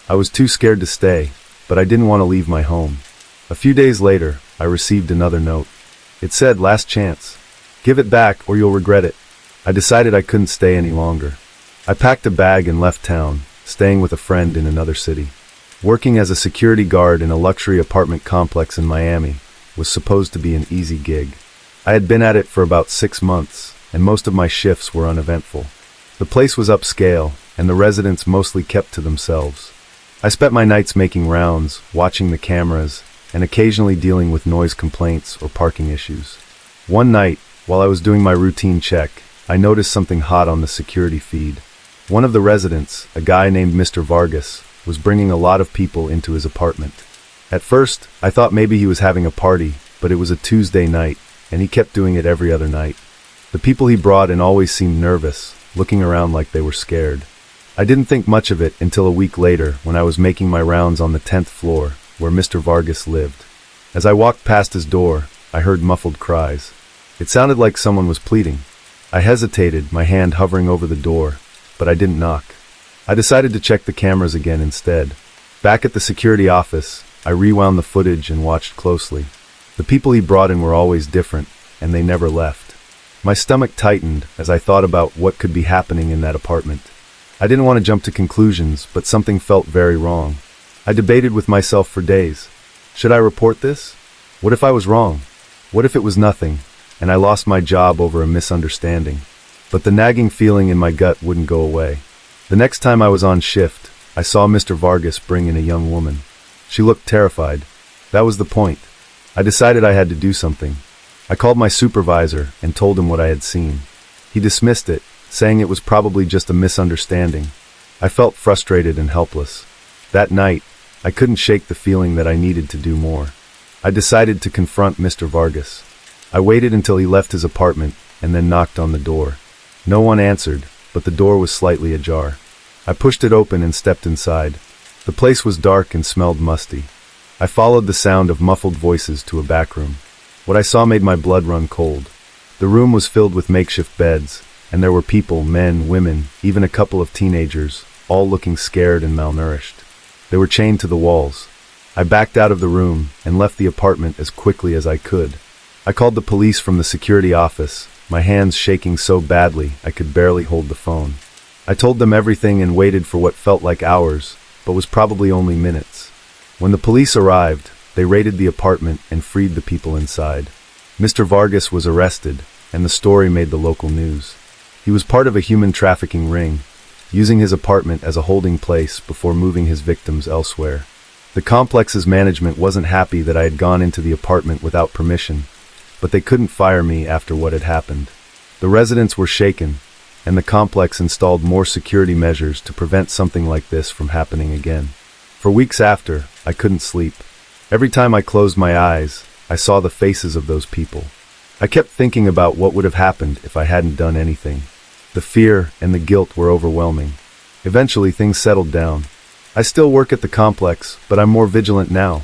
I was too scared to stay, but I didn't want to leave my home. A few days later, I received another note. It said, "Last chance. Give it back or you'll regret it." I decided I couldn't stay any longer. I packed a bag and left town, staying with a friend in another city. Working as a security guard in a luxury apartment complex in Miami was supposed to be an easy gig. I had been at it for about 6 months, and most of my shifts were uneventful. The place was upscale, and the residents mostly kept to themselves. I spent my nights making rounds, watching the cameras, and occasionally dealing with noise complaints or parking issues. One night, while I was doing my routine check, I noticed something hot on the security feed. One of the residents, a guy named Mr. Vargas, was bringing a lot of people into his apartment. At first, I thought maybe he was having a party, but it was a Tuesday night, and he kept doing it every other night. The people he brought in always seemed nervous, looking around like they were scared. I didn't think much of it until a week later when I was making my rounds on the 10th floor, where Mr. Vargas lived. As I walked past his door, I heard muffled cries. It sounded like someone was pleading. I hesitated, my hand hovering over the door, but I didn't knock. I decided to check the cameras again instead. Back at the security office, I rewound the footage and watched closely. The people he brought in were always different, and they never left. My stomach tightened as I thought about what could be happening in that apartment. I didn't want to jump to conclusions, but something felt very wrong. I debated with myself for days. Should I report this? What if I was wrong? What if it was nothing, and I lost my job over a misunderstanding? But the nagging feeling in my gut wouldn't go away. The next time I was on shift, I saw Mr. Vargas bring in a young woman. She looked terrified. That was the point. I decided I had to do something. I called my supervisor and told him what I had seen. He dismissed it, saying it was probably just a misunderstanding. I felt frustrated and helpless. That night, I couldn't shake the feeling that I needed to do more. I decided to confront Mr. Vargas. I waited until he left his apartment and then knocked on the door. No one answered, but the door was slightly ajar. I pushed it open and stepped inside. The place was dark and smelled musty. I followed the sound of muffled voices to a back room. What I saw made my blood run cold. The room was filled with makeshift beds, and there were people, men, women, even a couple of teenagers, all looking scared and malnourished. They were chained to the walls. I backed out of the room and left the apartment as quickly as I could. I called the police from the security office, my hands shaking so badly I could barely hold the phone. I told them everything and waited for what felt like hours, but was probably only minutes. When the police arrived, they raided the apartment and freed the people inside. Mr. Vargas was arrested, and the story made the local news. He was part of a human trafficking ring, using his apartment as a holding place before moving his victims elsewhere. The complex's management wasn't happy that I had gone into the apartment without permission, but they couldn't fire me after what had happened. The residents were shaken, and the complex installed more security measures to prevent something like this from happening again. For weeks after, I couldn't sleep. Every time I closed my eyes, I saw the faces of those people. I kept thinking about what would have happened if I hadn't done anything. The fear and the guilt were overwhelming. Eventually, things settled down. I still work at the complex, but I'm more vigilant now.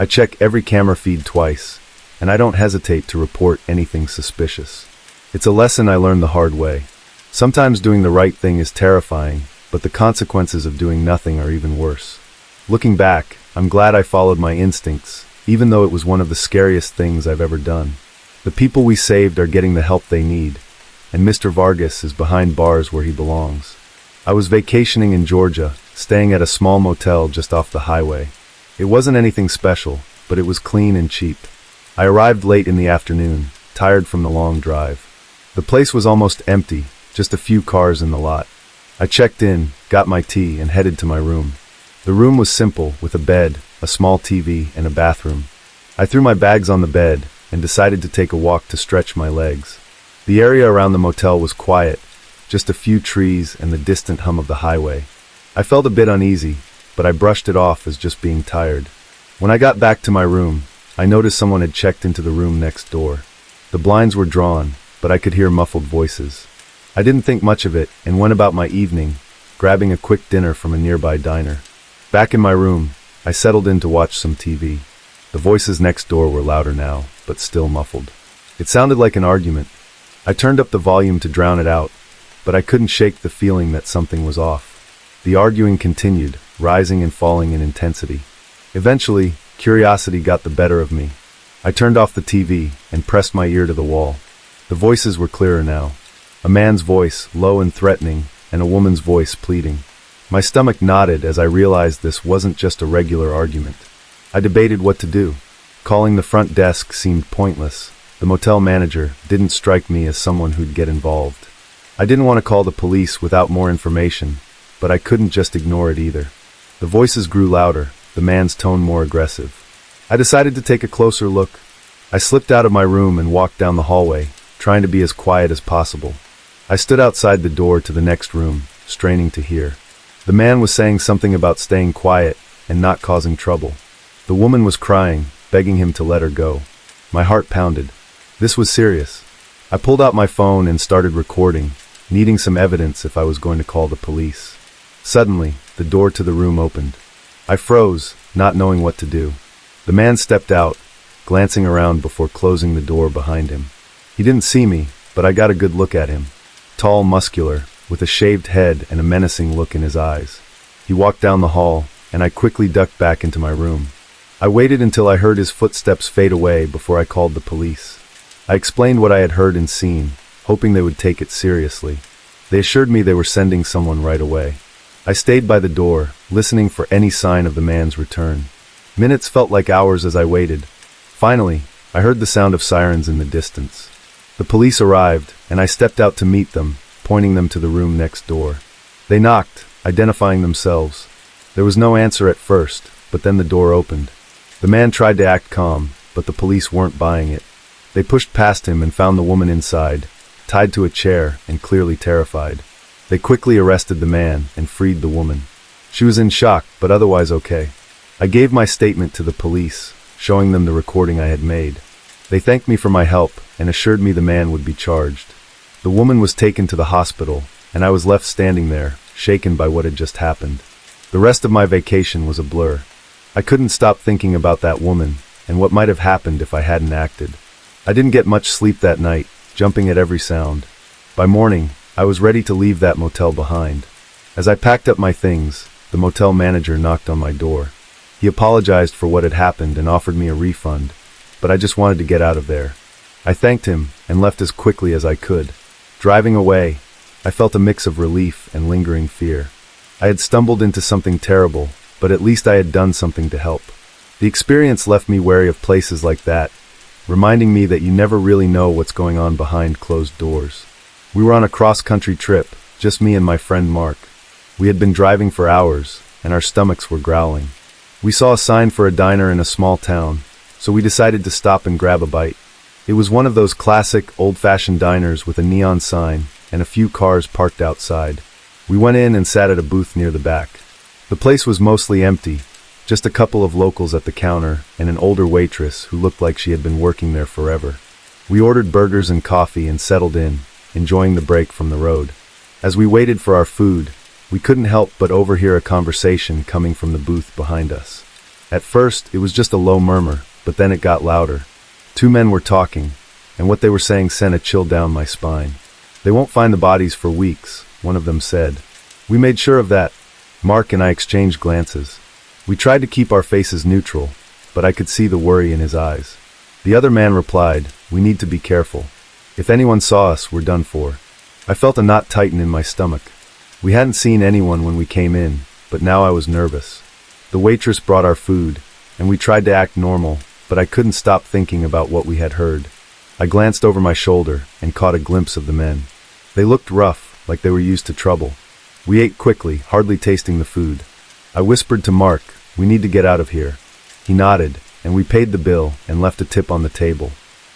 I check every camera feed twice, and I don't hesitate to report anything suspicious. It's a lesson I learned the hard way. Sometimes doing the right thing is terrifying, but the consequences of doing nothing are even worse. Looking back, I'm glad I followed my instincts, even though it was one of the scariest things I've ever done. The people we saved are getting the help they need, and Mr. Vargas is behind bars where he belongs. I was vacationing in Georgia, staying at a small motel just off the highway. It wasn't anything special, but it was clean and cheap. I arrived late in the afternoon, tired from the long drive. The place was almost empty, just a few cars in the lot. I checked in, got my tea, and headed to my room. The room was simple, with a bed, a small TV, and a bathroom. I threw my bags on the bed and decided to take a walk to stretch my legs. The area around the motel was quiet, just a few trees and the distant hum of the highway. I felt a bit uneasy, but I brushed it off as just being tired. When I got back to my room, I noticed someone had checked into the room next door. The blinds were drawn, but I could hear muffled voices. I didn't think much of it and went about my evening, grabbing a quick dinner from a nearby diner. Back in my room, I settled in to watch some TV. The voices next door were louder now, but still muffled. It sounded like an argument. I turned up the volume to drown it out, but I couldn't shake the feeling that something was off. The arguing continued, rising and falling in intensity. Eventually, curiosity got the better of me. I turned off the TV and pressed my ear to the wall. The voices were clearer now. A man's voice, low and threatening, and a woman's voice pleading. My stomach knotted as I realized this wasn't just a regular argument. I debated what to do. Calling the front desk seemed pointless. The motel manager didn't strike me as someone who'd get involved. I didn't want to call the police without more information, but I couldn't just ignore it either. The voices grew louder, the man's tone more aggressive. I decided to take a closer look. I slipped out of my room and walked down the hallway, trying to be as quiet as possible. I stood outside the door to the next room, straining to hear. The man was saying something about staying quiet and not causing trouble. The woman was crying, begging him to let her go. My heart pounded. This was serious. I pulled out my phone and started recording, needing some evidence if I was going to call the police. Suddenly, the door to the room opened. I froze, not knowing what to do. The man stepped out, glancing around before closing the door behind him. He didn't see me, but I got a good look at him. Tall, muscular, with a shaved head and a menacing look in his eyes. He walked down the hall, and I quickly ducked back into my room. I waited until I heard his footsteps fade away before I called the police. I explained what I had heard and seen, hoping they would take it seriously. They assured me they were sending someone right away. I stayed by the door, listening for any sign of the man's return. Minutes felt like hours as I waited. Finally, I heard the sound of sirens in the distance. The police arrived, and I stepped out to meet them, pointing them to the room next door. They knocked, identifying themselves. There was no answer at first, but then the door opened. The man tried to act calm, but the police weren't buying it. They pushed past him and found the woman inside, tied to a chair and clearly terrified. They quickly arrested the man and freed the woman. She was in shock, but otherwise okay. I gave my statement to the police, showing them the recording I had made. They thanked me for my help and assured me the man would be charged. The woman was taken to the hospital, and I was left standing there, shaken by what had just happened. The rest of my vacation was a blur. I couldn't stop thinking about that woman and what might have happened if I hadn't acted. I didn't get much sleep that night, jumping at every sound. By morning, I was ready to leave that motel behind. As I packed up my things, the motel manager knocked on my door. He apologized for what had happened and offered me a refund, but I just wanted to get out of there. I thanked him and left as quickly as I could. Driving away, I felt a mix of relief and lingering fear. I had stumbled into something terrible, but at least I had done something to help. The experience left me wary of places like that, reminding me that you never really know what's going on behind closed doors. We were on a cross-country trip, just me and my friend Mark. We had been driving for hours, and our stomachs were growling. We saw a sign for a diner in a small town, so we decided to stop and grab a bite. It was one of those classic, old-fashioned diners with a neon sign and a few cars parked outside. We went in and sat at a booth near the back. The place was mostly empty, just a couple of locals at the counter and an older waitress who looked like she had been working there forever. We ordered burgers and coffee and settled in, enjoying the break from the road. As we waited for our food, we couldn't help but overhear a conversation coming from the booth behind us. At first, it was just a low murmur, but then it got louder. Two men were talking, and what they were saying sent a chill down my spine. "They won't find the bodies for weeks," one of them said. We made sure of that. Mark and I exchanged glances. We tried to keep our faces neutral, but I could see the worry in his eyes. The other man replied, "We need to be careful. If anyone saw us, we're done for." I felt a knot tighten in my stomach. We hadn't seen anyone when we came in, but now I was nervous. The waitress brought our food, and we tried to act normal, but I couldn't stop thinking about what we had heard. I glanced over my shoulder and caught a glimpse of the men. They looked rough, like they were used to trouble. We ate quickly, hardly tasting the food. I whispered to Mark, "We need to get out of here." He nodded, and we paid the bill and left a tip on the table.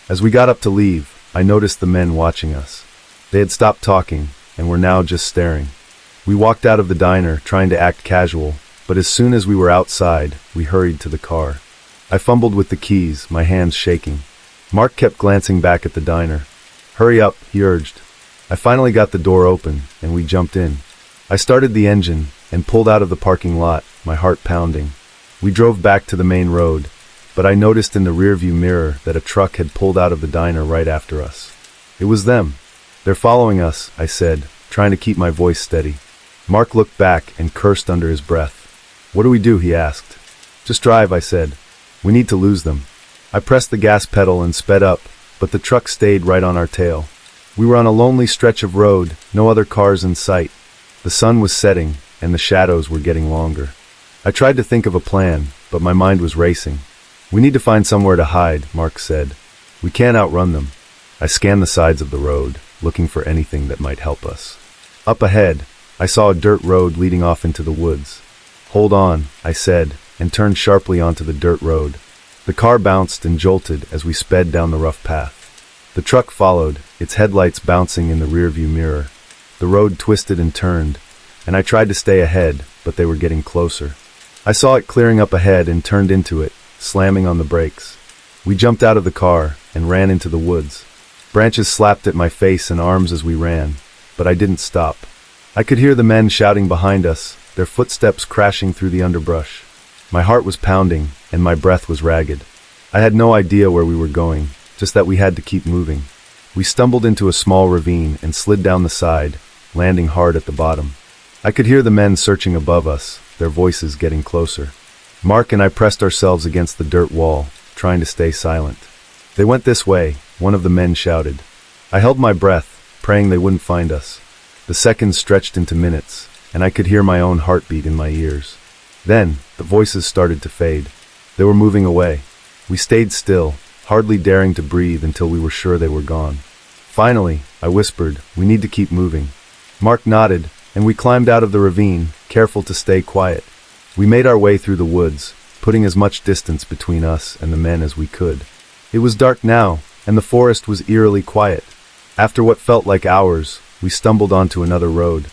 As we got up to leave, I noticed the men watching us. They had stopped talking, and were now just staring. We walked out of the diner, trying to act casual, but as soon as we were outside, we hurried to the car. I fumbled with the keys, my hands shaking. Mark kept glancing back at the diner. "Hurry up," he urged. I finally got the door open, and we jumped in. I started the engine and pulled out of the parking lot, my heart pounding. We drove back to the main road, but I noticed in the rearview mirror that a truck had pulled out of the diner right after us. It was them. "They're following us," I said, trying to keep my voice steady. Mark looked back and cursed under his breath. "What do we do?" he asked. "Just drive," I said. "We need to lose them." I pressed the gas pedal and sped up, but the truck stayed right on our tail. We were on a lonely stretch of road, no other cars in sight. The sun was setting, and the shadows were getting longer. I tried to think of a plan, but my mind was racing. "We need to find somewhere to hide," Mark said. "We can't outrun them." I scanned the sides of the road, looking for anything that might help us. Up ahead, I saw a dirt road leading off into the woods. "Hold on," I said, and turned sharply onto the dirt road. The car bounced and jolted as we sped down the rough path. The truck followed, its headlights bouncing in the rearview mirror. The road twisted and turned, and I tried to stay ahead, but they were getting closer. I saw it clearing up ahead and turned into it, slamming on the brakes. We jumped out of the car and ran into the woods. Branches slapped at my face and arms as we ran, but I didn't stop. I could hear the men shouting behind us, their footsteps crashing through the underbrush. My heart was pounding, and my breath was ragged. I had no idea where we were going, just that we had to keep moving. We stumbled into a small ravine and slid down the side, landing hard at the bottom. I could hear the men searching above us, their voices getting closer. Mark and I pressed ourselves against the dirt wall, trying to stay silent. "They went this way," one of the men shouted. I held my breath, praying they wouldn't find us. The seconds stretched into minutes, and I could hear my own heartbeat in my ears. Then, the voices started to fade. They were moving away. We stayed still, hardly daring to breathe until we were sure they were gone. Finally, I whispered, "We need to keep moving." Mark nodded, and we climbed out of the ravine, careful to stay quiet. We made our way through the woods, putting as much distance between us and the men as we could. It was dark now, and the forest was eerily quiet. After what felt like hours, we stumbled onto another road.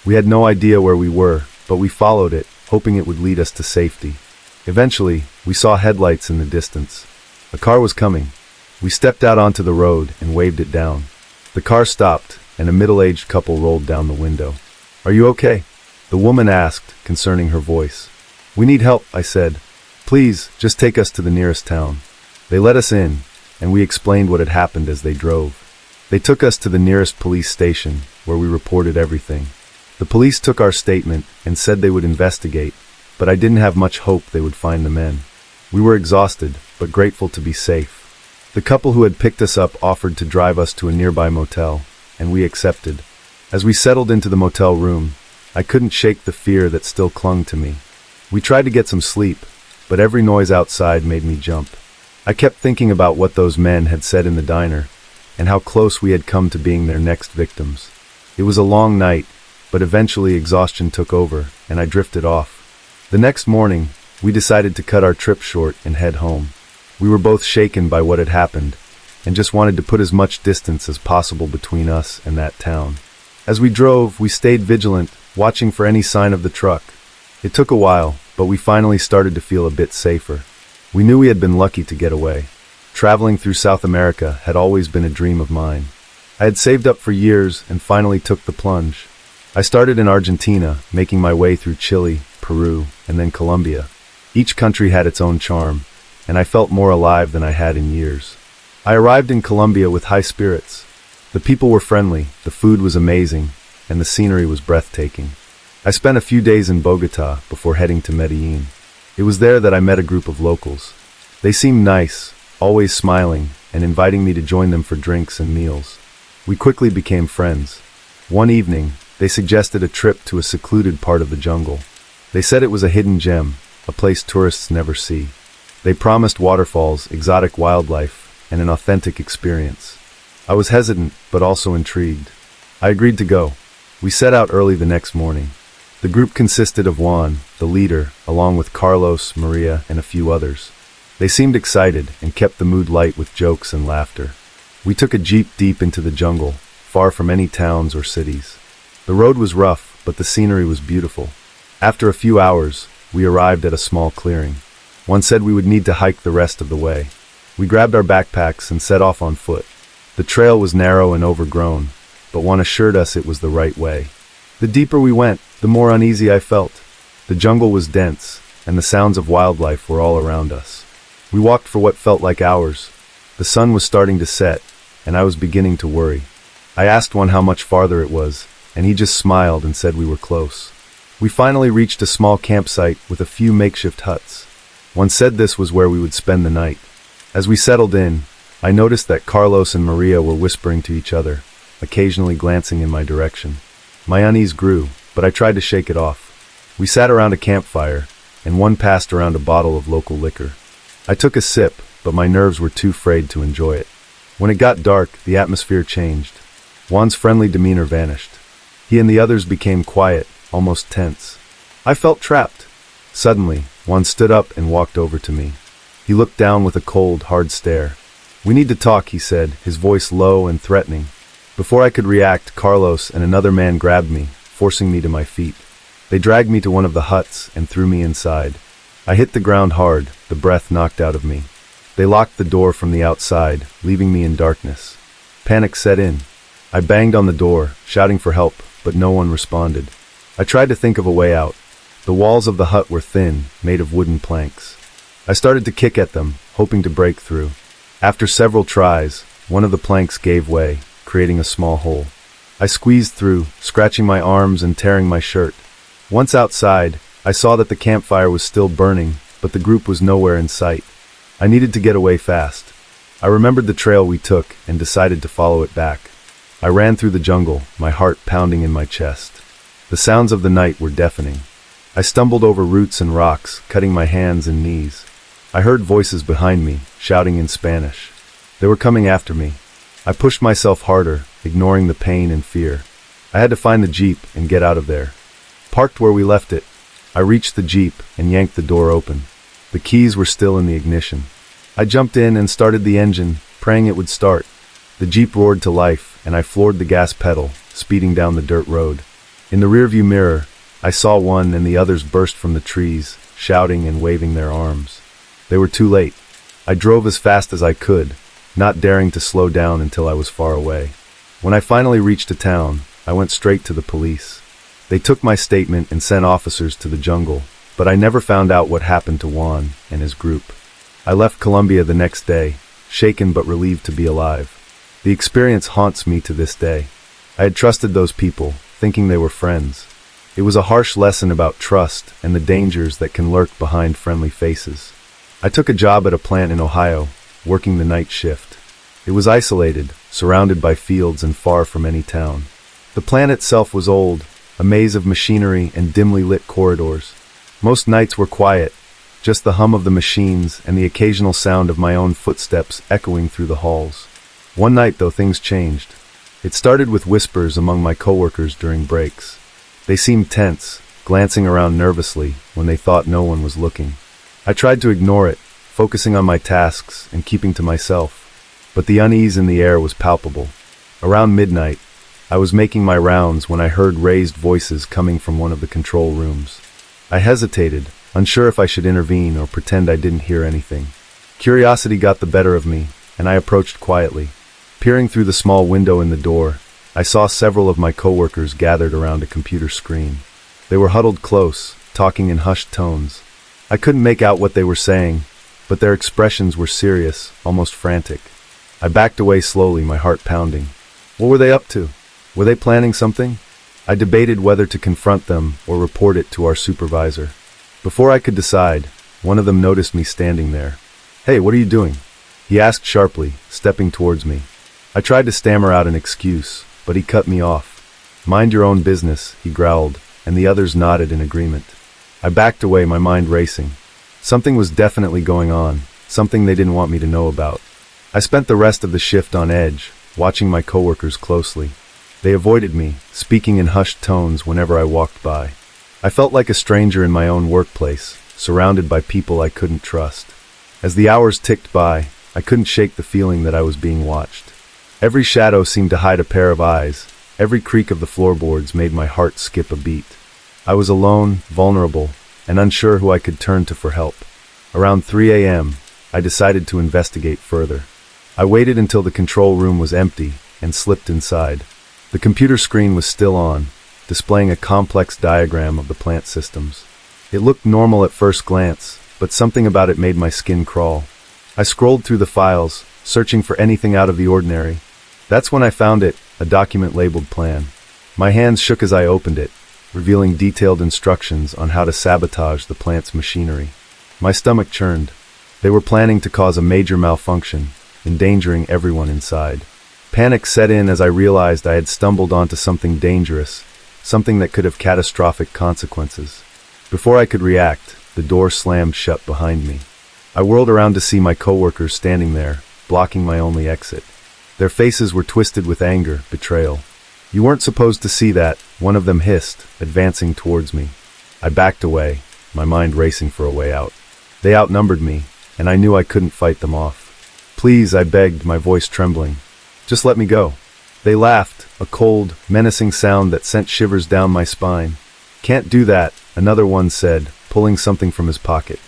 We had no idea where we were, but we followed it, hoping it would lead us to safety. Eventually, we saw headlights in the distance. A car was coming. We stepped out onto the road and waved it down. The car stopped, and a middle-aged couple rolled down the window. "Are you okay?" the woman asked, concerning her voice. "We need help," I said. "Please, just take us to the nearest town." They let us in, and we explained what had happened as they drove. They took us to the nearest police station, where we reported everything. The police took our statement and said they would investigate, but I didn't have much hope they would find the men. We were exhausted, but grateful to be safe. The couple who had picked us up offered to drive us to a nearby motel, and we accepted. As we settled into the motel room, I couldn't shake the fear that still clung to me. We tried to get some sleep, but every noise outside made me jump. I kept thinking about what those men had said in the diner, and how close we had come to being their next victims. It was a long night, but eventually exhaustion took over, and I drifted off. The next morning, we decided to cut our trip short and head home. We were both shaken by what had happened, and just wanted to put as much distance as possible between us and that town. As we drove, we stayed vigilant, watching for any sign of the truck. It took a while, but we finally started to feel a bit safer. We knew we had been lucky to get away. Traveling through South America had always been a dream of mine. I had saved up for years and finally took the plunge. I started in Argentina, making my way through Chile, Peru, and then Colombia. Each country had its own charm, and I felt more alive than I had in years. I arrived in Colombia with high spirits. The people were friendly, the food was amazing, and the scenery was breathtaking. I spent a few days in Bogota before heading to Medellin. It was there that I met a group of locals. They seemed nice, always smiling, and inviting me to join them for drinks and meals. We quickly became friends. One evening, they suggested a trip to a secluded part of the jungle. They said it was a hidden gem, a place tourists never see. They promised waterfalls, exotic wildlife, and an authentic experience. I was hesitant, but also intrigued. I agreed to go. We set out early the next morning. The group consisted of Juan, the leader, along with Carlos, Maria, and a few others. They seemed excited and kept the mood light with jokes and laughter. We took a jeep deep into the jungle, far from any towns or cities. The road was rough, but the scenery was beautiful. After a few hours, we arrived at a small clearing. One said we would need to hike the rest of the way. We grabbed our backpacks and set off on foot. The trail was narrow and overgrown, but one assured us it was the right way. The deeper we went, the more uneasy I felt. The jungle was dense, and the sounds of wildlife were all around us. We walked for what felt like hours. The sun was starting to set, and I was beginning to worry. I asked one how much farther it was, and he just smiled and said we were close. We finally reached a small campsite with a few makeshift huts. One said this was where we would spend the night. As we settled in, I noticed that Carlos and Maria were whispering to each other, occasionally glancing in my direction. My unease grew, but I tried to shake it off. We sat around a campfire, and one passed around a bottle of local liquor. I took a sip, but my nerves were too frayed to enjoy it. When it got dark, the atmosphere changed. Juan's friendly demeanor vanished. He and the others became quiet, almost tense. I felt trapped. Suddenly, Juan stood up and walked over to me. He looked down with a cold, hard stare. "We need to talk," he said, his voice low and threatening. Before I could react, Carlos and another man grabbed me, forcing me to my feet. They dragged me to one of the huts and threw me inside. I hit the ground hard, the breath knocked out of me. They locked the door from the outside, leaving me in darkness. Panic set in. I banged on the door, shouting for help, but no one responded. I tried to think of a way out. The walls of the hut were thin, made of wooden planks. I started to kick at them, hoping to break through. After several tries, one of the planks gave way, creating a small hole. I squeezed through, scratching my arms and tearing my shirt. Once outside, I saw that the campfire was still burning, but the group was nowhere in sight. I needed to get away fast. I remembered the trail we took and decided to follow it back. I ran through the jungle, my heart pounding in my chest. The sounds of the night were deafening. I stumbled over roots and rocks, cutting my hands and knees. I heard voices behind me, shouting in Spanish. They were coming after me. I pushed myself harder, ignoring the pain and fear. I had to find the Jeep and get out of there. Parked where we left it, I reached the Jeep and yanked the door open. The keys were still in the ignition. I jumped in and started the engine, praying it would start. The Jeep roared to life, and I floored the gas pedal, speeding down the dirt road. In the rearview mirror, I saw one and the others burst from the trees, shouting and waving their arms. They were too late. I drove as fast as I could, not daring to slow down until I was far away. When I finally reached a town, I went straight to the police. They took my statement and sent officers to the jungle, but I never found out what happened to Juan and his group. I left Colombia the next day, shaken but relieved to be alive. The experience haunts me to this day. I had trusted those people, thinking they were friends. It was a harsh lesson about trust and the dangers that can lurk behind friendly faces. I took a job at a plant in Ohio, working the night shift. It was isolated, surrounded by fields and far from any town. The plant itself was old, a maze of machinery and dimly lit corridors. Most nights were quiet, just the hum of the machines and the occasional sound of my own footsteps echoing through the halls. One night, though, things changed. It started with whispers among my coworkers during breaks. They seemed tense, glancing around nervously when they thought no one was looking. I tried to ignore it, focusing on my tasks and keeping to myself, but the unease in the air was palpable. Around midnight, I was making my rounds when I heard raised voices coming from one of the control rooms. I hesitated, unsure if I should intervene or pretend I didn't hear anything. Curiosity got the better of me, and I approached quietly. Peering through the small window in the door, I saw several of my coworkers gathered around a computer screen. They were huddled close, talking in hushed tones. I couldn't make out what they were saying, but their expressions were serious, almost frantic. I backed away slowly, my heart pounding. What were they up to? Were they planning something? I debated whether to confront them or report it to our supervisor. Before I could decide, one of them noticed me standing there. "Hey, what are you doing?" he asked sharply, stepping towards me. I tried to stammer out an excuse, but he cut me off. "Mind your own business," he growled, and the others nodded in agreement. I backed away, my mind racing. Something was definitely going on, something they didn't want me to know about. I spent the rest of the shift on edge, watching my coworkers closely. They avoided me, speaking in hushed tones whenever I walked by. I felt like a stranger in my own workplace, surrounded by people I couldn't trust. As the hours ticked by, I couldn't shake the feeling that I was being watched. Every shadow seemed to hide a pair of eyes, Every creak of the floorboards made my heart skip a beat. I was alone, vulnerable, and unsure who I could turn to for help. Around 3 a.m., I decided to investigate further. I waited until the control room was empty and slipped inside. The computer screen was still on, displaying a complex diagram of the plant systems. It looked normal at first glance, but something about it made my skin crawl. I scrolled through the files, searching for anything out of the ordinary. That's when I found it, a document labeled plan. My hands shook as I opened it, revealing detailed instructions on how to sabotage the plant's machinery. My stomach churned. They were planning to cause a major malfunction, endangering everyone inside. Panic set in as I realized I had stumbled onto something dangerous, something that could have catastrophic consequences. Before I could react, the door slammed shut behind me. I whirled around to see my coworkers standing there, blocking my only exit. Their faces were twisted with anger, betrayal. "You weren't supposed to see that," one of them hissed, advancing towards me. I backed away, my mind racing for a way out. They outnumbered me, and I knew I couldn't fight them off. "Please," I begged, my voice trembling. "Just let me go." They laughed, a cold, menacing sound that sent shivers down my spine. "Can't do that," another one said, pulling something from his pocket.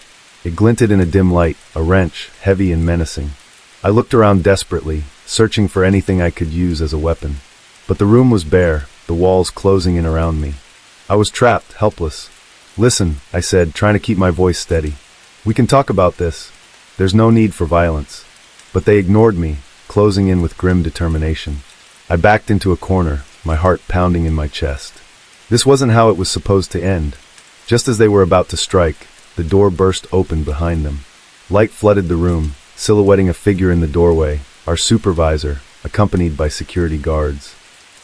It glinted in a dim light, a wrench, heavy and menacing. I looked around desperately, searching for anything I could use as a weapon. But the room was bare, the walls closing in around me. I was trapped, helpless. "Listen," I said, trying to keep my voice steady. "We can talk about this. There's no need for violence." But they ignored me, closing in with grim determination. I backed into a corner, my heart pounding in my chest. This wasn't how it was supposed to end. Just as they were about to strike, the door burst open behind them. Light flooded the room, silhouetting a figure in the doorway, our supervisor, accompanied by security guards.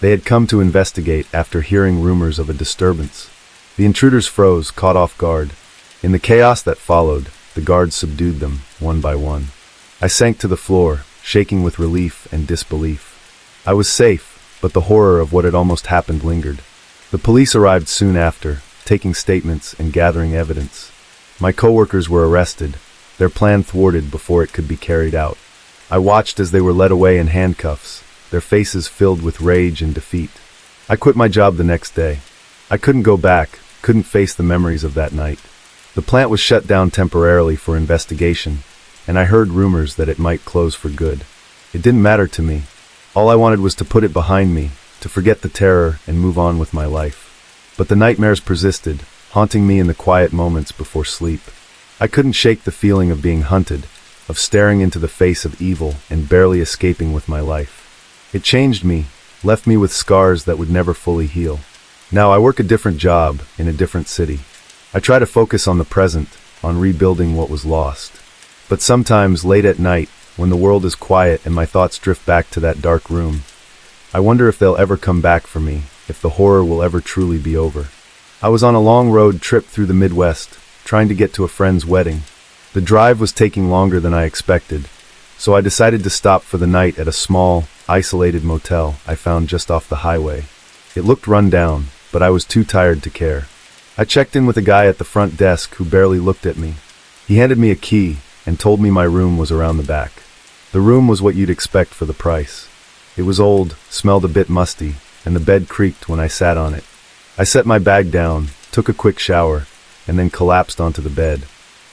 They had come to investigate after hearing rumors of a disturbance. The intruders froze, caught off guard. In the chaos that followed, the guards subdued them, one by one. I sank to the floor, shaking with relief and disbelief. I was safe, but the horror of what had almost happened lingered. The police arrived soon after, taking statements and gathering evidence. My coworkers were arrested, their plan thwarted before it could be carried out. I watched as they were led away in handcuffs, their faces filled with rage and defeat. I quit my job the next day. I couldn't go back, couldn't face the memories of that night. The plant was shut down temporarily for investigation, and I heard rumors that it might close for good. It didn't matter to me. All I wanted was to put it behind me, to forget the terror and move on with my life. But the nightmares persisted, haunting me in the quiet moments before sleep. I couldn't shake the feeling of being hunted, of staring into the face of evil and barely escaping with my life. It changed me, left me with scars that would never fully heal. Now I work a different job, in a different city. I try to focus on the present, on rebuilding what was lost. But sometimes, late at night, when the world is quiet and my thoughts drift back to that dark room, I wonder if they'll ever come back for me, if the horror will ever truly be over. I was on a long road trip through the Midwest, trying to get to a friend's wedding. The drive was taking longer than I expected, so I decided to stop for the night at a small, isolated motel I found just off the highway. It looked run down, but I was too tired to care. I checked in with a guy at the front desk who barely looked at me. He handed me a key and told me my room was around the back. The room was what you'd expect for the price. It was old, smelled a bit musty, and the bed creaked when I sat on it. I set my bag down, took a quick shower, and then collapsed onto the bed.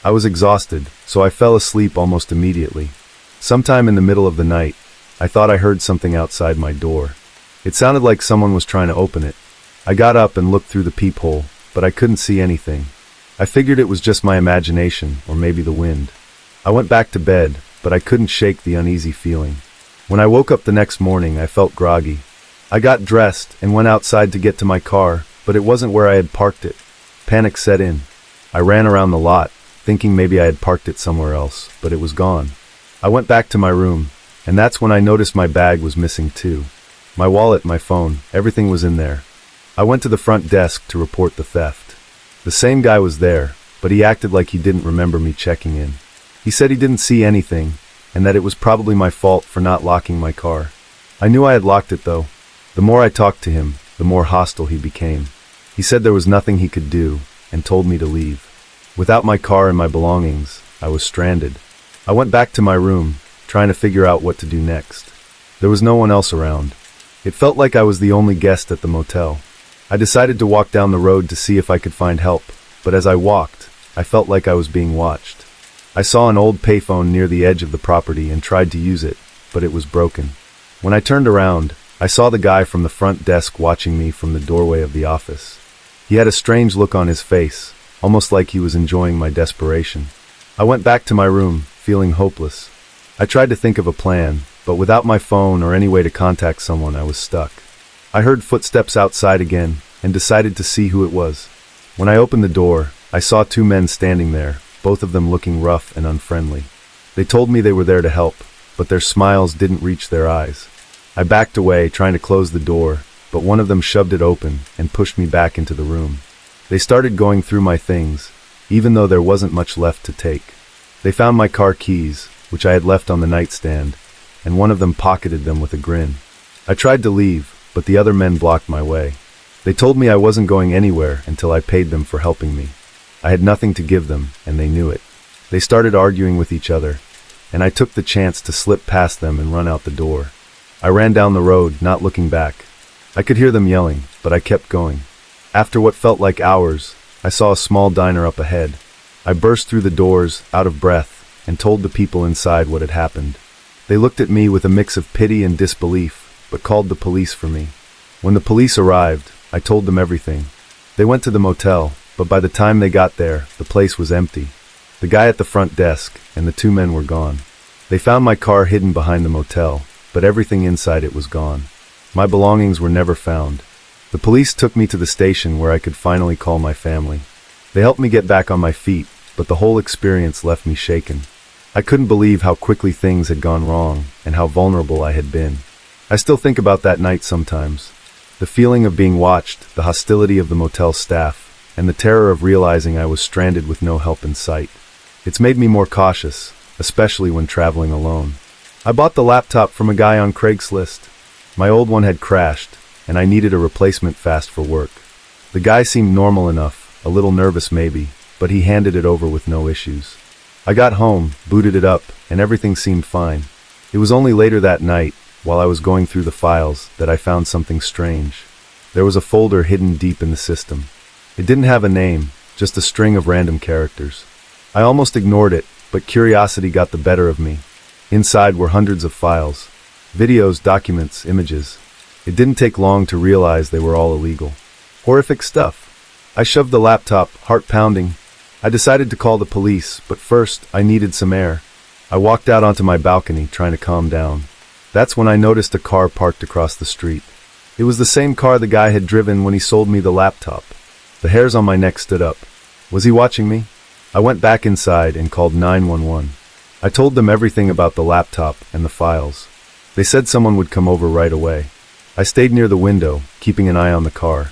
I was exhausted, so I fell asleep almost immediately. Sometime in the middle of the night, I thought I heard something outside my door. It sounded like someone was trying to open it. I got up and looked through the peephole, but I couldn't see anything. I figured it was just my imagination, or maybe the wind. I went back to bed, but I couldn't shake the uneasy feeling. When I woke up the next morning, I felt groggy. I got dressed and went outside to get to my car, but it wasn't where I had parked it. Panic set in. I ran around the lot, thinking maybe I had parked it somewhere else, but it was gone. I went back to my room, and that's when I noticed my bag was missing too. My wallet, my phone, everything was in there. I went to the front desk to report the theft. The same guy was there, but he acted like he didn't remember me checking in. He said he didn't see anything, and that it was probably my fault for not locking my car. I knew I had locked it though. The more I talked to him, the more hostile he became. He said there was nothing he could do, and told me to leave. Without my car and my belongings, I was stranded. I went back to my room, trying to figure out what to do next. There was no one else around. It felt like I was the only guest at the motel. I decided to walk down the road to see if I could find help, but as I walked, I felt like I was being watched. I saw an old payphone near the edge of the property and tried to use it, but it was broken. When I turned around, I saw the guy from the front desk watching me from the doorway of the office. He had a strange look on his face, almost like he was enjoying my desperation. I went back to my room, feeling hopeless. I tried to think of a plan, but without my phone or any way to contact someone, I was stuck. I heard footsteps outside again and decided to see who it was. When I opened the door, I saw two men standing there, both of them looking rough and unfriendly. They told me they were there to help, but their smiles didn't reach their eyes. I backed away, trying to close the door, but one of them shoved it open and pushed me back into the room. They started going through my things, even though there wasn't much left to take. They found my car keys, which I had left on the nightstand, and one of them pocketed them with a grin. I tried to leave, but the other men blocked my way. They told me I wasn't going anywhere until I paid them for helping me. I had nothing to give them, and they knew it. They started arguing with each other, and I took the chance to slip past them and run out the door. I ran down the road, not looking back. I could hear them yelling, but I kept going. After what felt like hours, I saw a small diner up ahead. I burst through the doors, out of breath, and told the people inside what had happened. They looked at me with a mix of pity and disbelief, but called the police for me. When the police arrived, I told them everything. They went to the motel, but by the time they got there, the place was empty. The guy at the front desk and the two men were gone. They found my car hidden behind the motel, but everything inside it was gone. My belongings were never found. The police took me to the station where I could finally call my family. They helped me get back on my feet, but the whole experience left me shaken. I couldn't believe how quickly things had gone wrong and how vulnerable I had been. I still think about that night sometimes. The feeling of being watched, the hostility of the motel staff, and the terror of realizing I was stranded with no help in sight. It's made me more cautious, especially when traveling alone. I bought the laptop from a guy on Craigslist. My old one had crashed, and I needed a replacement fast for work. The guy seemed normal enough, a little nervous maybe, but he handed it over with no issues. I got home, booted it up, and everything seemed fine. It was only later that night, while I was going through the files, that I found something strange. There was a folder hidden deep in the system. It didn't have a name, just a string of random characters. I almost ignored it, but curiosity got the better of me. Inside were hundreds of files. Videos, documents, images. It didn't take long to realize they were all illegal. Horrific stuff. I shoved the laptop, heart pounding. I decided to call the police, but first, I needed some air. I walked out onto my balcony, trying to calm down. That's when I noticed a car parked across the street. It was the same car the guy had driven when he sold me the laptop. The hairs on my neck stood up. Was he watching me? I went back inside and called 911. I told them everything about the laptop and the files. They said someone would come over right away. I stayed near the window, keeping an eye on the car.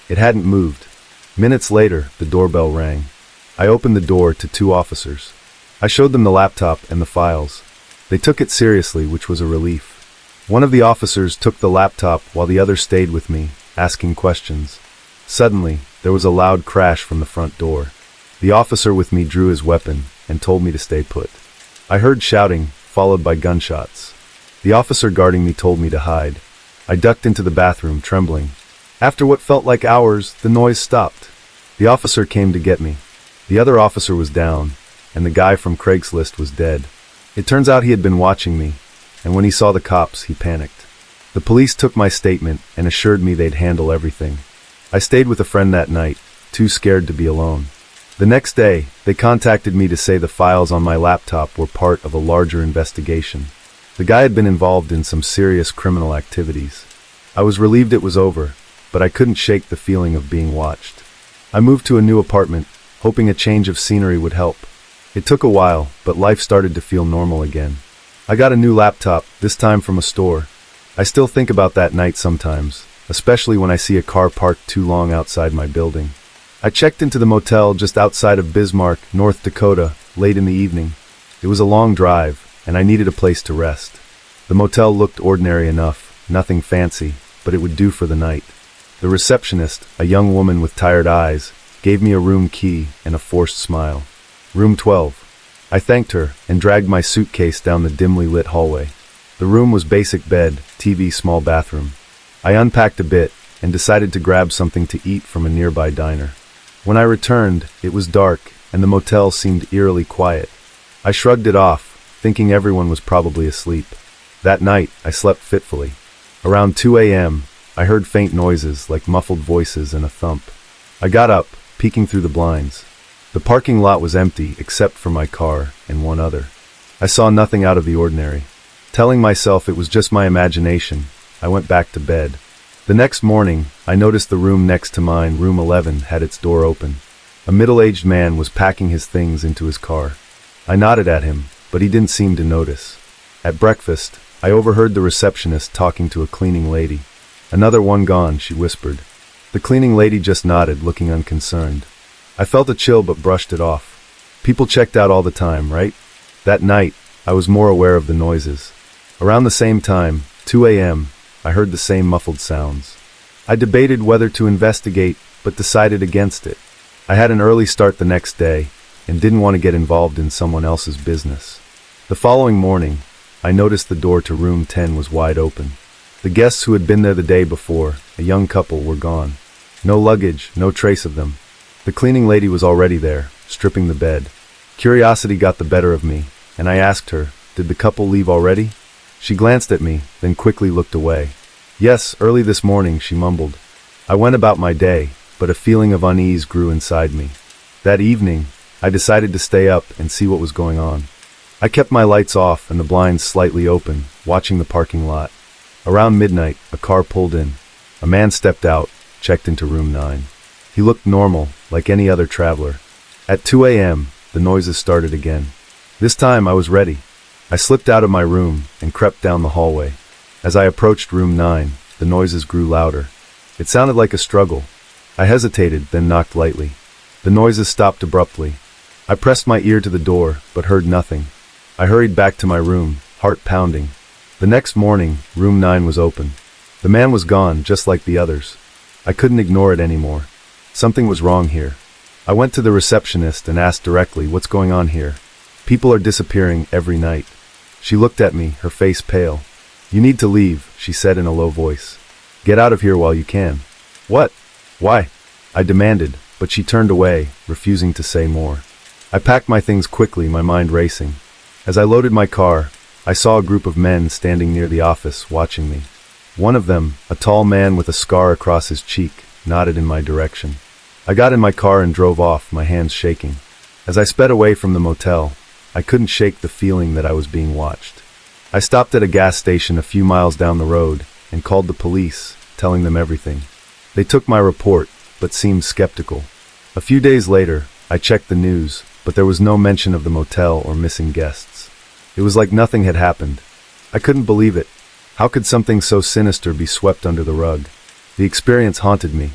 It hadn't moved. Minutes later, the doorbell rang. I opened the door to two officers. I showed them the laptop and the files. They took it seriously, which was a relief. One of the officers took the laptop while the other stayed with me, asking questions. Suddenly, there was a loud crash from the front door. The officer with me drew his weapon and told me to stay put. I heard shouting, followed by gunshots. The officer guarding me told me to hide. I ducked into the bathroom, trembling. After what felt like hours, the noise stopped. The officer came to get me. The other officer was down, and the guy from Craigslist was dead. It turns out he had been watching me, and when he saw the cops, he panicked. The police took my statement and assured me they'd handle everything. I stayed with a friend that night, too scared to be alone. The next day, they contacted me to say the files on my laptop were part of a larger investigation. The guy had been involved in some serious criminal activities. I was relieved it was over, but I couldn't shake the feeling of being watched. I moved to a new apartment, hoping a change of scenery would help. It took a while, but life started to feel normal again. I got a new laptop, this time from a store. I still think about that night sometimes, especially when I see a car parked too long outside my building. I checked into the motel just outside of Bismarck, North Dakota, late in the evening. It was a long drive, and I needed a place to rest. The motel looked ordinary enough, nothing fancy, but it would do for the night. The receptionist, a young woman with tired eyes, gave me a room key and a forced smile. Room 12. I thanked her and dragged my suitcase down the dimly lit hallway. The room was basic bed, TV, small bathroom. I unpacked a bit and decided to grab something to eat from a nearby diner. When I returned, it was dark and the motel seemed eerily quiet. I shrugged it off, thinking everyone was probably asleep. That night, I slept fitfully. Around 2 a.m., I heard faint noises like muffled voices and a thump. I got up, peeking through the blinds. The parking lot was empty except for my car and one other. I saw nothing out of the ordinary. Telling myself it was just my imagination, I went back to bed. The next morning, I noticed the room next to mine, room 11, had its door open. A middle-aged man was packing his things into his car. I nodded at him, but he didn't seem to notice. At breakfast, I overheard the receptionist talking to a cleaning lady. "Another one gone," she whispered. The cleaning lady just nodded, looking unconcerned. I felt a chill but brushed it off. People checked out all the time, right? That night, I was more aware of the noises. Around the same time, 2 a.m., I heard the same muffled sounds. I debated whether to investigate, but decided against it. I had an early start the next day, and didn't want to get involved in someone else's business. The following morning, I noticed the door to room 10 was wide open. The guests who had been there the day before, a young couple, were gone. No luggage, no trace of them. The cleaning lady was already there, stripping the bed. Curiosity got the better of me, and I asked her, "Did the couple leave already?" She glanced at me, then quickly looked away. "Yes, early this morning," she mumbled. I went about my day, but a feeling of unease grew inside me. That evening, I decided to stay up and see what was going on. I kept my lights off and the blinds slightly open, watching the parking lot. Around midnight, a car pulled in. A man stepped out, checked into room 9. He looked normal, like any other traveler. At 2 a.m., the noises started again. This time I was ready. I slipped out of my room and crept down the hallway. As I approached room 9, the noises grew louder. It sounded like a struggle. I hesitated, then knocked lightly. The noises stopped abruptly. I pressed my ear to the door, but heard nothing. I hurried back to my room, heart pounding. The next morning, room 9 was open. The man was gone, just like the others. I couldn't ignore it anymore. Something was wrong here. I went to the receptionist and asked directly, "What's going on here? People are disappearing every night." She looked at me, her face pale. "You need to leave," she said in a low voice. "Get out of here while you can." "What? Why?" I demanded, but she turned away, refusing to say more. I packed my things quickly, my mind racing. As I loaded my car, I saw a group of men standing near the office, watching me. One of them, a tall man with a scar across his cheek, nodded in my direction. I got in my car and drove off, my hands shaking. As I sped away from the motel, I couldn't shake the feeling that I was being watched. I stopped at a gas station a few miles down the road and called the police, telling them everything. They took my report, but seemed skeptical. A few days later, I checked the news, but there was no mention of the motel or missing guests. It was like nothing had happened. I couldn't believe it. How could something so sinister be swept under the rug? The experience haunted me.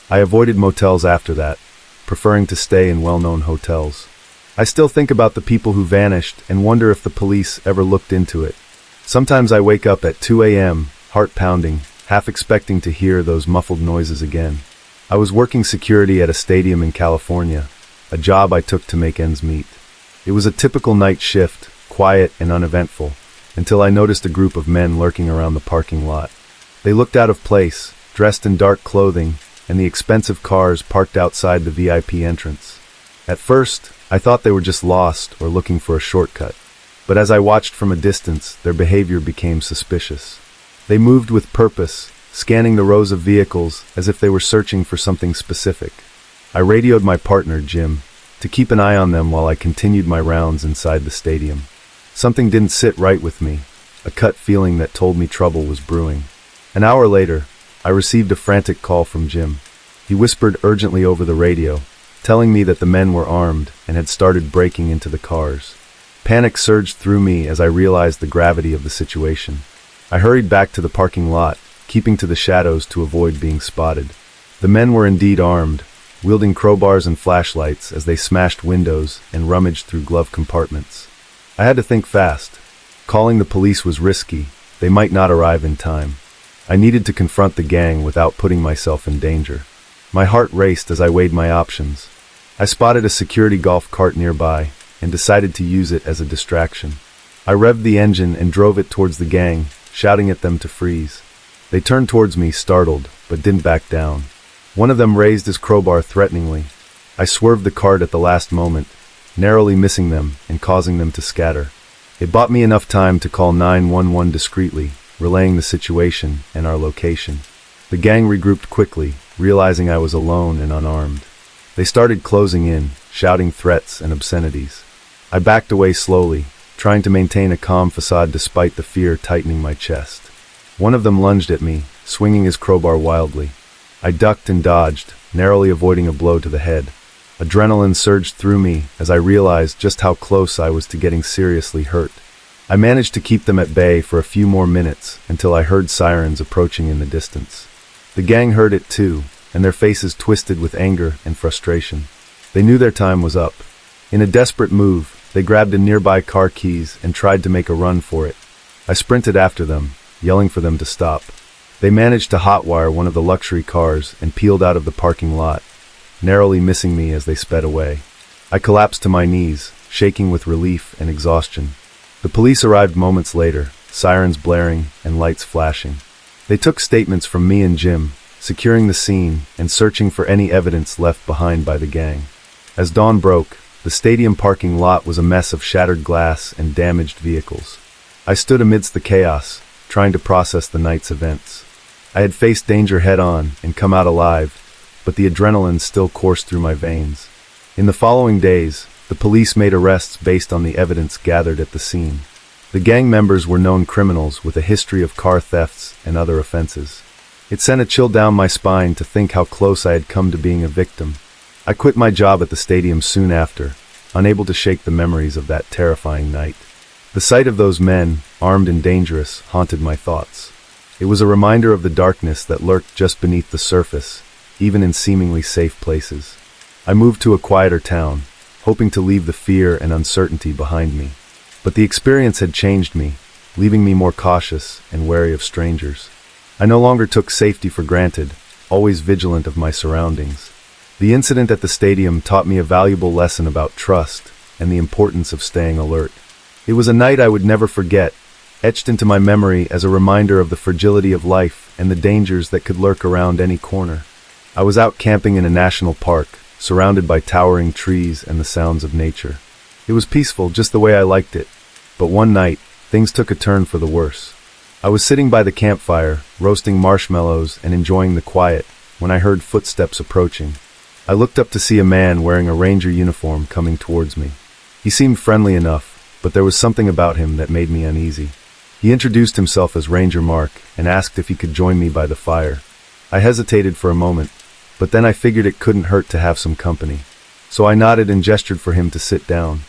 I avoided motels after that, preferring to stay in well-known hotels. I still think about the people who vanished and wonder if the police ever looked into it. Sometimes I wake up at 2 a.m., heart pounding, half expecting to hear those muffled noises again. I was working security at a stadium in California, a job I took to make ends meet. It was a typical night shift, quiet and uneventful, until I noticed a group of men lurking around the parking lot. They looked out of place, dressed in dark clothing, and the expensive cars parked outside the VIP entrance. At first, I thought they were just lost or looking for a shortcut. But as I watched from a distance, their behavior became suspicious. They moved with purpose, scanning the rows of vehicles as if they were searching for something specific. I radioed my partner, Jim, to keep an eye on them while I continued my rounds inside the stadium. Something didn't sit right with me, a gut feeling that told me trouble was brewing. An hour later, I received a frantic call from Jim. He whispered urgently over the radio, telling me that the men were armed and had started breaking into the cars. Panic surged through me as I realized the gravity of the situation. I hurried back to the parking lot, keeping to the shadows to avoid being spotted. The men were indeed armed, wielding crowbars and flashlights as they smashed windows and rummaged through glove compartments. I had to think fast. Calling the police was risky. They might not arrive in time. I needed to confront the gang without putting myself in danger. My heart raced as I weighed my options. I spotted a security golf cart nearby and decided to use it as a distraction. I revved the engine and drove it towards the gang, shouting at them to freeze. They turned towards me, startled, but didn't back down. One of them raised his crowbar threateningly. I swerved the cart at the last moment, narrowly missing them and causing them to scatter. It bought me enough time to call 911 discreetly, relaying the situation and our location. The gang regrouped quickly, realizing I was alone and unarmed. They started closing in, shouting threats and obscenities. I backed away slowly, trying to maintain a calm facade despite the fear tightening my chest. One of them lunged at me, swinging his crowbar wildly. I ducked and dodged, narrowly avoiding a blow to the head. Adrenaline surged through me as I realized just how close I was to getting seriously hurt. I managed to keep them at bay for a few more minutes until I heard sirens approaching in the distance. The gang heard it too, and their faces twisted with anger and frustration. They knew their time was up. In a desperate move, they grabbed a nearby car keys and tried to make a run for it. I sprinted after them, yelling for them to stop. They managed to hotwire one of the luxury cars and peeled out of the parking lot, narrowly missing me as they sped away. I collapsed to my knees, shaking with relief and exhaustion. The police arrived moments later, sirens blaring and lights flashing. They took statements from me and Jim, securing the scene and searching for any evidence left behind by the gang. As dawn broke, the stadium parking lot was a mess of shattered glass and damaged vehicles. I stood amidst the chaos, trying to process the night's events. I had faced danger head-on and come out alive, but the adrenaline still coursed through my veins. In the following days, the police made arrests based on the evidence gathered at the scene. The gang members were known criminals with a history of car thefts and other offenses. It sent a chill down my spine to think how close I had come to being a victim. I quit my job at the stadium soon after, unable to shake the memories of that terrifying night. The sight of those men, armed and dangerous, haunted my thoughts. It was a reminder of the darkness that lurked just beneath the surface, even in seemingly safe places. I moved to a quieter town, hoping to leave the fear and uncertainty behind me. But the experience had changed me, leaving me more cautious and wary of strangers. I no longer took safety for granted, always vigilant of my surroundings. The incident at the stadium taught me a valuable lesson about trust and the importance of staying alert. It was a night I would never forget, etched into my memory as a reminder of the fragility of life and the dangers that could lurk around any corner. I was out camping in a national park, surrounded by towering trees and the sounds of nature. It was peaceful, just the way I liked it. But one night, things took a turn for the worse. I was sitting by the campfire, roasting marshmallows and enjoying the quiet, when I heard footsteps approaching. I looked up to see a man wearing a ranger uniform coming towards me. He seemed friendly enough, but there was something about him that made me uneasy. He introduced himself as Ranger Mark and asked if he could join me by the fire. I hesitated for a moment, but then I figured it couldn't hurt to have some company. So I nodded and gestured for him to sit down.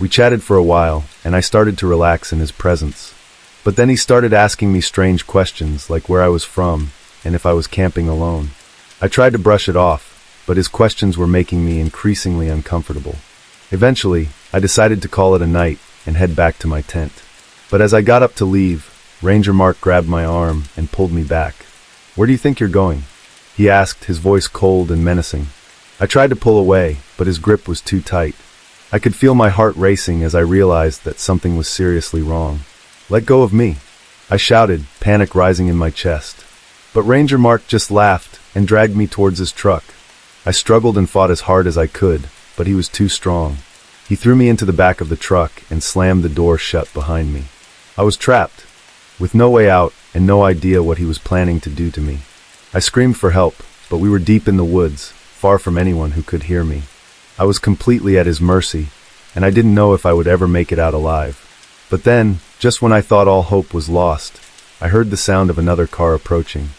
We chatted for a while, and I started to relax in his presence. But then he started asking me strange questions like where I was from and if I was camping alone. I tried to brush it off, but his questions were making me increasingly uncomfortable. Eventually, I decided to call it a night and head back to my tent. But as I got up to leave, Ranger Mark grabbed my arm and pulled me back. "Where do you think you're going?" he asked, his voice cold and menacing. I tried to pull away, but his grip was too tight. I could feel my heart racing as I realized that something was seriously wrong. "Let go of me," I shouted, panic rising in my chest. But Ranger Mark just laughed and dragged me towards his truck. I struggled and fought as hard as I could, but he was too strong. He threw me into the back of the truck and slammed the door shut behind me. I was trapped, with no way out and no idea what he was planning to do to me. I screamed for help, but we were deep in the woods, far from anyone who could hear me. I was completely at his mercy, and I didn't know if I would ever make it out alive. But then, just when I thought all hope was lost, I heard the sound of another car approaching.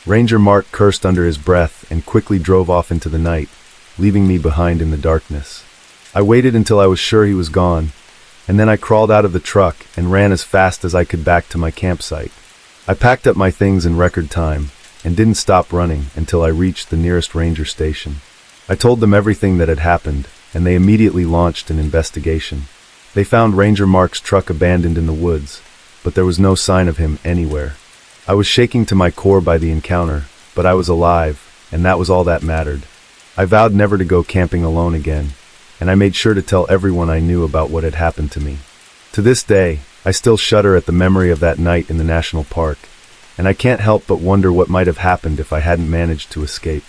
Ranger Mark cursed under his breath and quickly drove off into the night, leaving me behind in the darkness. I waited until I was sure he was gone, and then I crawled out of the truck and ran as fast as I could back to my campsite. I packed up my things in record time, and didn't stop running until I reached the nearest ranger station. I told them everything that had happened, and they immediately launched an investigation. They found Ranger Mark's truck abandoned in the woods, but there was no sign of him anywhere. I was shaking to my core by the encounter, but I was alive, and that was all that mattered. I vowed never to go camping alone again, and I made sure to tell everyone I knew about what had happened to me. To this day, I still shudder at the memory of that night in the national park, and I can't help but wonder what might have happened if I hadn't managed to escape.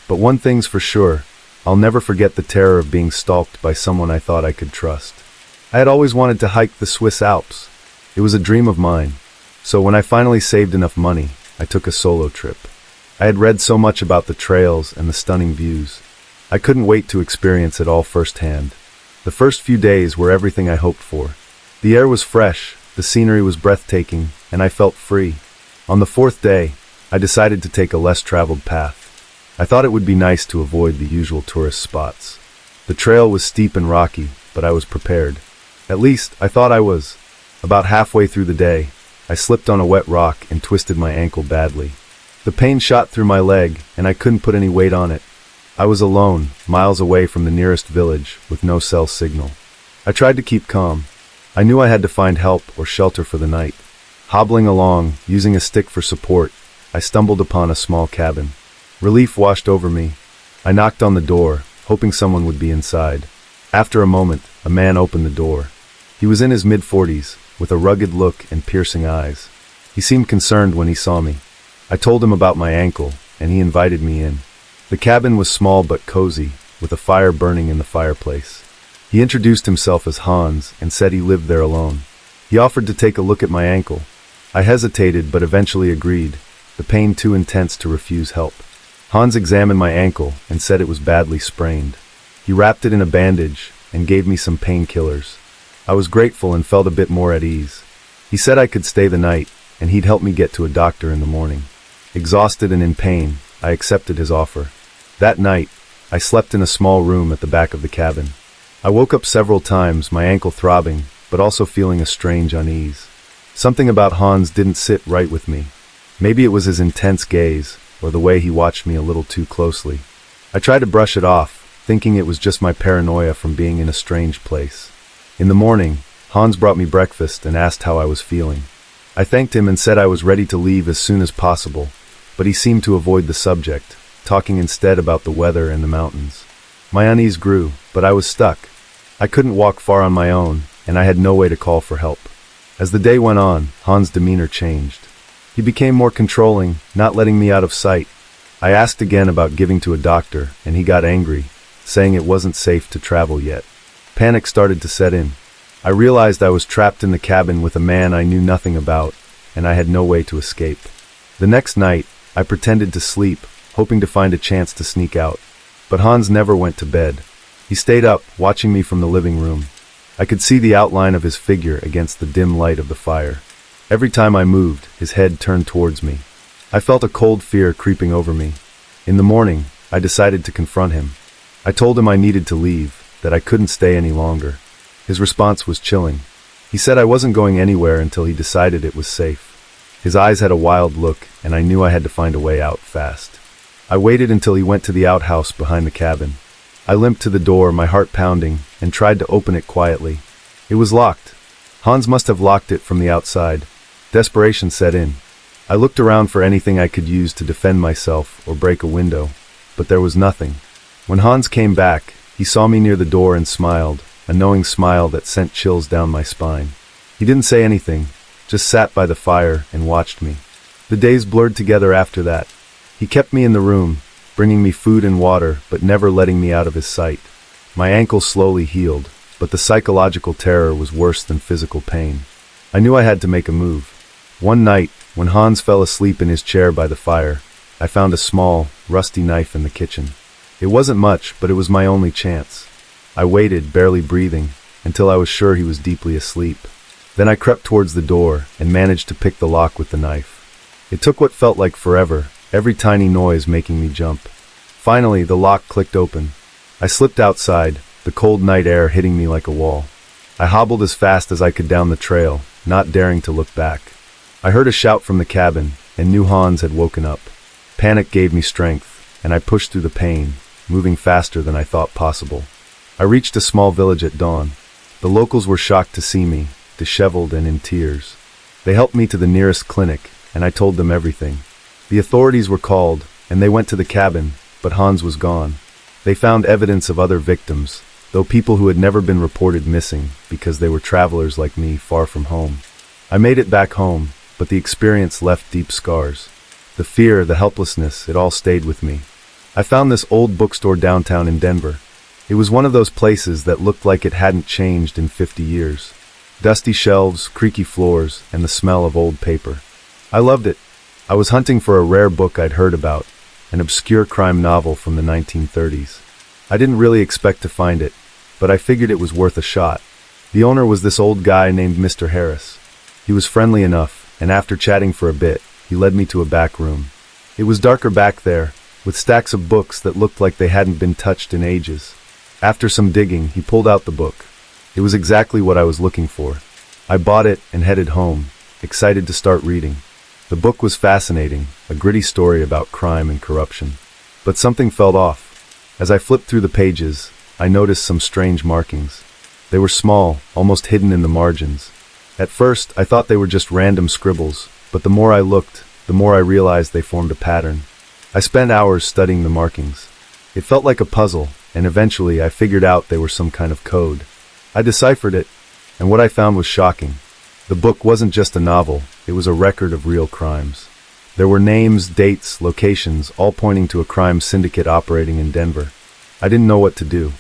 But one thing's for sure, I'll never forget the terror of being stalked by someone I thought I could trust. I had always wanted to hike the Swiss Alps. It was a dream of mine. So when I finally saved enough money, I took a solo trip. I had read so much about the trails and the stunning views. I couldn't wait to experience it all firsthand. The first few days were everything I hoped for. The air was fresh, the scenery was breathtaking, and I felt free. On the fourth day, I decided to take a less traveled path. I thought it would be nice to avoid the usual tourist spots. The trail was steep and rocky, but I was prepared. At least, I thought I was. About halfway through the day, I slipped on a wet rock and twisted my ankle badly. The pain shot through my leg, and I couldn't put any weight on it. I was alone, miles away from the nearest village, with no cell signal. I tried to keep calm. I knew I had to find help or shelter for the night. Hobbling along, using a stick for support, I stumbled upon a small cabin. Relief washed over me. I knocked on the door, hoping someone would be inside. After a moment, a man opened the door. He was in his mid-40s, with a rugged look and piercing eyes. He seemed concerned when he saw me. I told him about my ankle, and he invited me in. The cabin was small but cozy, with a fire burning in the fireplace. He introduced himself as Hans and said he lived there alone. He offered to take a look at my ankle. I hesitated but eventually agreed, the pain too intense to refuse help. Hans examined my ankle and said it was badly sprained. He wrapped it in a bandage and gave me some painkillers. I was grateful and felt a bit more at ease. He said I could stay the night, and he'd help me get to a doctor in the morning. Exhausted and in pain, I accepted his offer. That night, I slept in a small room at the back of the cabin. I woke up several times, my ankle throbbing, but also feeling a strange unease. Something about Hans didn't sit right with me. Maybe it was his intense gaze, or the way he watched me a little too closely. I tried to brush it off, thinking it was just my paranoia from being in a strange place. In the morning, Hans brought me breakfast and asked how I was feeling. I thanked him and said I was ready to leave as soon as possible, but he seemed to avoid the subject, talking instead about the weather and the mountains. My unease grew, but I was stuck. I couldn't walk far on my own, and I had no way to call for help. As the day went on, Hans' demeanor changed. He became more controlling, not letting me out of sight. I asked again about giving to a doctor, and he got angry, saying it wasn't safe to travel yet. Panic started to set in. I realized I was trapped in the cabin with a man I knew nothing about, and I had no way to escape. The next night, I pretended to sleep, hoping to find a chance to sneak out. But Hans never went to bed. He stayed up, watching me from the living room. I could see the outline of his figure against the dim light of the fire. Every time I moved, his head turned towards me. I felt a cold fear creeping over me. In the morning, I decided to confront him. I told him I needed to leave, that I couldn't stay any longer. His response was chilling. He said I wasn't going anywhere until he decided it was safe. His eyes had a wild look, and I knew I had to find a way out fast. I waited until he went to the outhouse behind the cabin. I limped to the door, my heart pounding, and tried to open it quietly. It was locked. Hans must have locked it from the outside. Desperation set in. I looked around for anything I could use to defend myself or break a window, but there was nothing. When Hans came back, he saw me near the door and smiled, a knowing smile that sent chills down my spine. He didn't say anything, just sat by the fire and watched me. The days blurred together after that. He kept me in the room, bringing me food and water, but never letting me out of his sight. My ankle slowly healed, but the psychological terror was worse than physical pain. I knew I had to make a move. One night, when Hans fell asleep in his chair by the fire, I found a small, rusty knife in the kitchen. It wasn't much, but it was my only chance. I waited, barely breathing, until I was sure he was deeply asleep. Then I crept towards the door and managed to pick the lock with the knife. It took what felt like forever, every tiny noise making me jump. Finally, the lock clicked open. I slipped outside, the cold night air hitting me like a wall. I hobbled as fast as I could down the trail, not daring to look back. I heard a shout from the cabin, and knew Hans had woken up. Panic gave me strength, and I pushed through the pain, moving faster than I thought possible. I reached a small village at dawn. The locals were shocked to see me, disheveled and in tears. They helped me to the nearest clinic, and I told them everything. The authorities were called, and they went to the cabin, but Hans was gone. They found evidence of other victims, though people who had never been reported missing because they were travelers like me far from home. I made it back home, but the experience left deep scars. The fear, the helplessness, it all stayed with me. I found this old bookstore downtown in Denver. It was one of those places that looked like it hadn't changed in 50 years. Dusty shelves, creaky floors, and the smell of old paper. I loved it. I was hunting for a rare book I'd heard about, an obscure crime novel from the 1930s. I didn't really expect to find it, but I figured it was worth a shot. The owner was this old guy named Mr. Harris. He was friendly enough, and after chatting for a bit, he led me to a back room. It was darker back there, with stacks of books that looked like they hadn't been touched in ages. After some digging, he pulled out the book. It was exactly what I was looking for. I bought it and headed home, excited to start reading. The book was fascinating, a gritty story about crime and corruption. But something felt off. As I flipped through the pages, I noticed some strange markings. They were small, almost hidden in the margins. At first, I thought they were just random scribbles, but the more I looked, the more I realized they formed a pattern. I spent hours studying the markings. It felt like a puzzle, and eventually I figured out they were some kind of code. I deciphered it, and what I found was shocking. The book wasn't just a novel, it was a record of real crimes. There were names, dates, locations, all pointing to a crime syndicate operating in Denver. I didn't know what to do.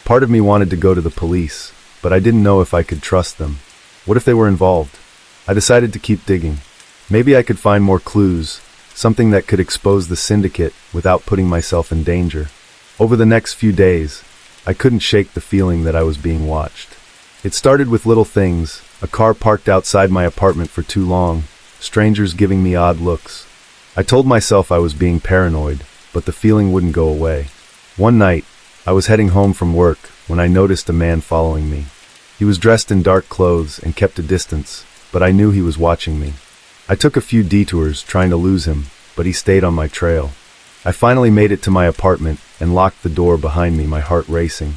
Part of me wanted to go to the police, but I didn't know if I could trust them. What if they were involved? I decided to keep digging. Maybe I could find more clues, something that could expose the syndicate without putting myself in danger. Over the next few days, I couldn't shake the feeling that I was being watched. It started with little things, a car parked outside my apartment for too long, strangers giving me odd looks. I told myself I was being paranoid, but the feeling wouldn't go away. One night, I was heading home from work when I noticed a man following me. He was dressed in dark clothes and kept a distance, but I knew he was watching me. I took a few detours trying to lose him, but he stayed on my trail. I finally made it to my apartment and locked the door behind me, my heart racing.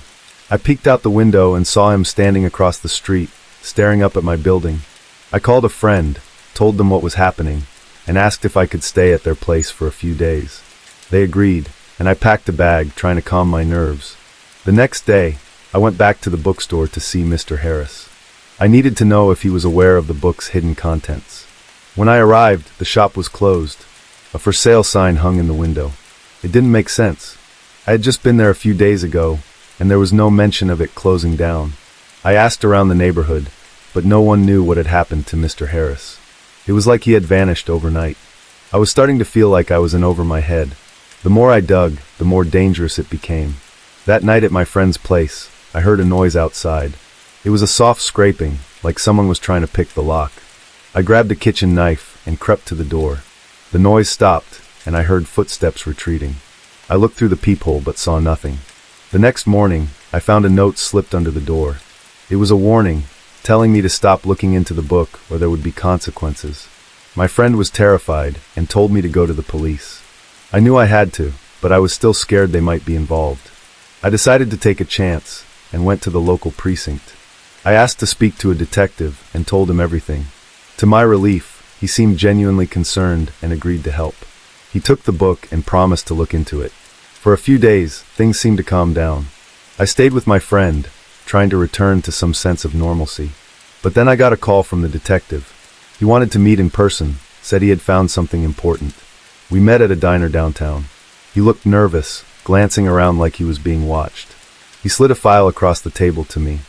I peeked out the window and saw him standing across the street, staring up at my building. I called a friend, told them what was happening, and asked if I could stay at their place for a few days. They agreed, and I packed a bag, trying to calm my nerves. The next day, I went back to the bookstore to see Mr. Harris. I needed to know if he was aware of the book's hidden contents. When I arrived, the shop was closed. A for sale sign hung in the window. It didn't make sense. I had just been there a few days ago, and there was no mention of it closing down. I asked around the neighborhood, but no one knew what had happened to Mr. Harris. It was like he had vanished overnight. I was starting to feel like I was in over my head. The more I dug, the more dangerous it became. That night at my friend's place, I heard a noise outside. It was a soft scraping, like someone was trying to pick the lock. I grabbed a kitchen knife and crept to the door. The noise stopped, and I heard footsteps retreating. I looked through the peephole but saw nothing. The next morning, I found a note slipped under the door. It was a warning, telling me to stop looking into the book or there would be consequences. My friend was terrified and told me to go to the police. I knew I had to, but I was still scared they might be involved. I decided to take a chance and went to the local precinct. I asked to speak to a detective and told him everything. To my relief, he seemed genuinely concerned and agreed to help. He took the book and promised to look into it. For a few days, things seemed to calm down. I stayed with my friend, trying to return to some sense of normalcy. But then I got a call from the detective. He wanted to meet in person, said he had found something important. We met at a diner downtown. He looked nervous, glancing around like he was being watched. He slid a file across the table to me.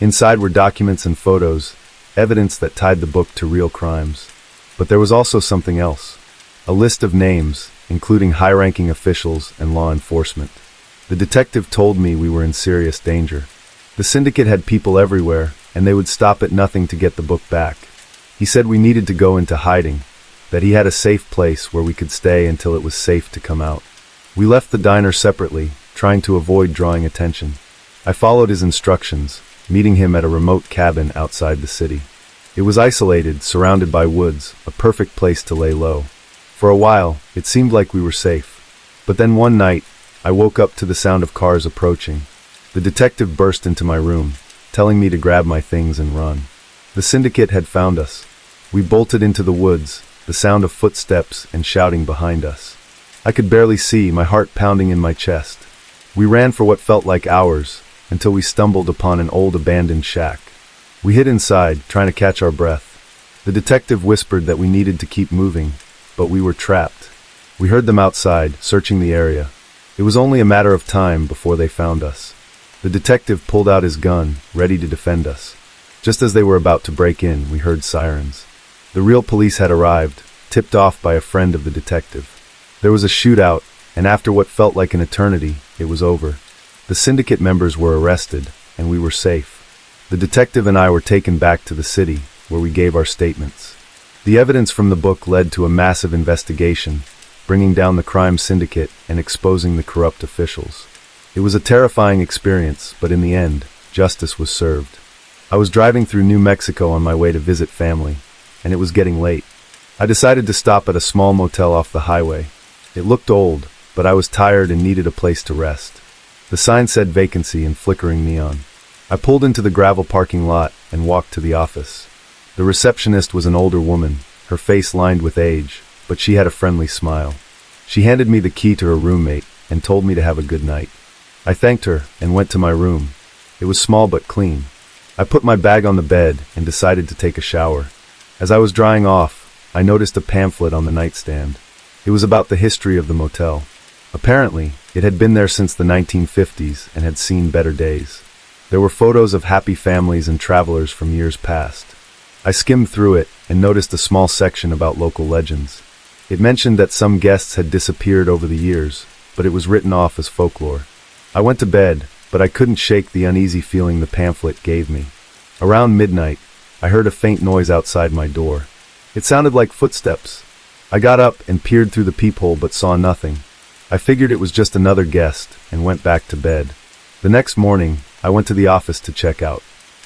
Inside were documents and photos, evidence that tied the book to real crimes. But there was also something else. A list of names, including high-ranking officials and law enforcement. The detective told me we were in serious danger. The syndicate had people everywhere, and they would stop at nothing to get the book back. He said we needed to go into hiding, that he had a safe place where we could stay until it was safe to come out. We left the diner separately, trying to avoid drawing attention. I followed his instructions, meeting him at a remote cabin outside the city. It was isolated, surrounded by woods, a perfect place to lay low. For a while, it seemed like we were safe. But then one night, I woke up to the sound of cars approaching. The detective burst into my room, telling me to grab my things and run. The syndicate had found us. We bolted into the woods, the sound of footsteps and shouting behind us. I could barely see, my heart pounding in my chest. We ran for what felt like hours, until we stumbled upon an old abandoned shack. We hid inside, trying to catch our breath. The detective whispered that we needed to keep moving, but we were trapped. We heard them outside, searching the area. It was only a matter of time before they found us. The detective pulled out his gun, ready to defend us. Just as they were about to break in, we heard sirens. The real police had arrived, tipped off by a friend of the detective. There was a shootout, and after what felt like an eternity, it was over. The syndicate members were arrested, and we were safe. The detective and I were taken back to the city, where we gave our statements. The evidence from the book led to a massive investigation, bringing down the crime syndicate and exposing the corrupt officials. It was a terrifying experience, but in the end, justice was served. I was driving through New Mexico on my way to visit family, and it was getting late. I decided to stop at a small motel off the highway. It looked old, but I was tired and needed a place to rest. The sign said vacancy in flickering neon. I pulled into the gravel parking lot and walked to the office. The receptionist was an older woman, her face lined with age, but she had a friendly smile. She handed me the key to her roommate and told me to have a good night. I thanked her and went to my room. It was small but clean. I put my bag on the bed and decided to take a shower. As I was drying off, I noticed a pamphlet on the nightstand. It was about the history of the motel. Apparently, it had been there since the 1950s and had seen better days. There were photos of happy families and travelers from years past. I skimmed through it and noticed a small section about local legends. It mentioned that some guests had disappeared over the years, but it was written off as folklore. I went to bed, but I couldn't shake the uneasy feeling the pamphlet gave me. Around midnight, I heard a faint noise outside my door. It sounded like footsteps. I got up and peered through the peephole but saw nothing. I figured it was just another guest and went back to bed. The next morning, I went to the office to check out.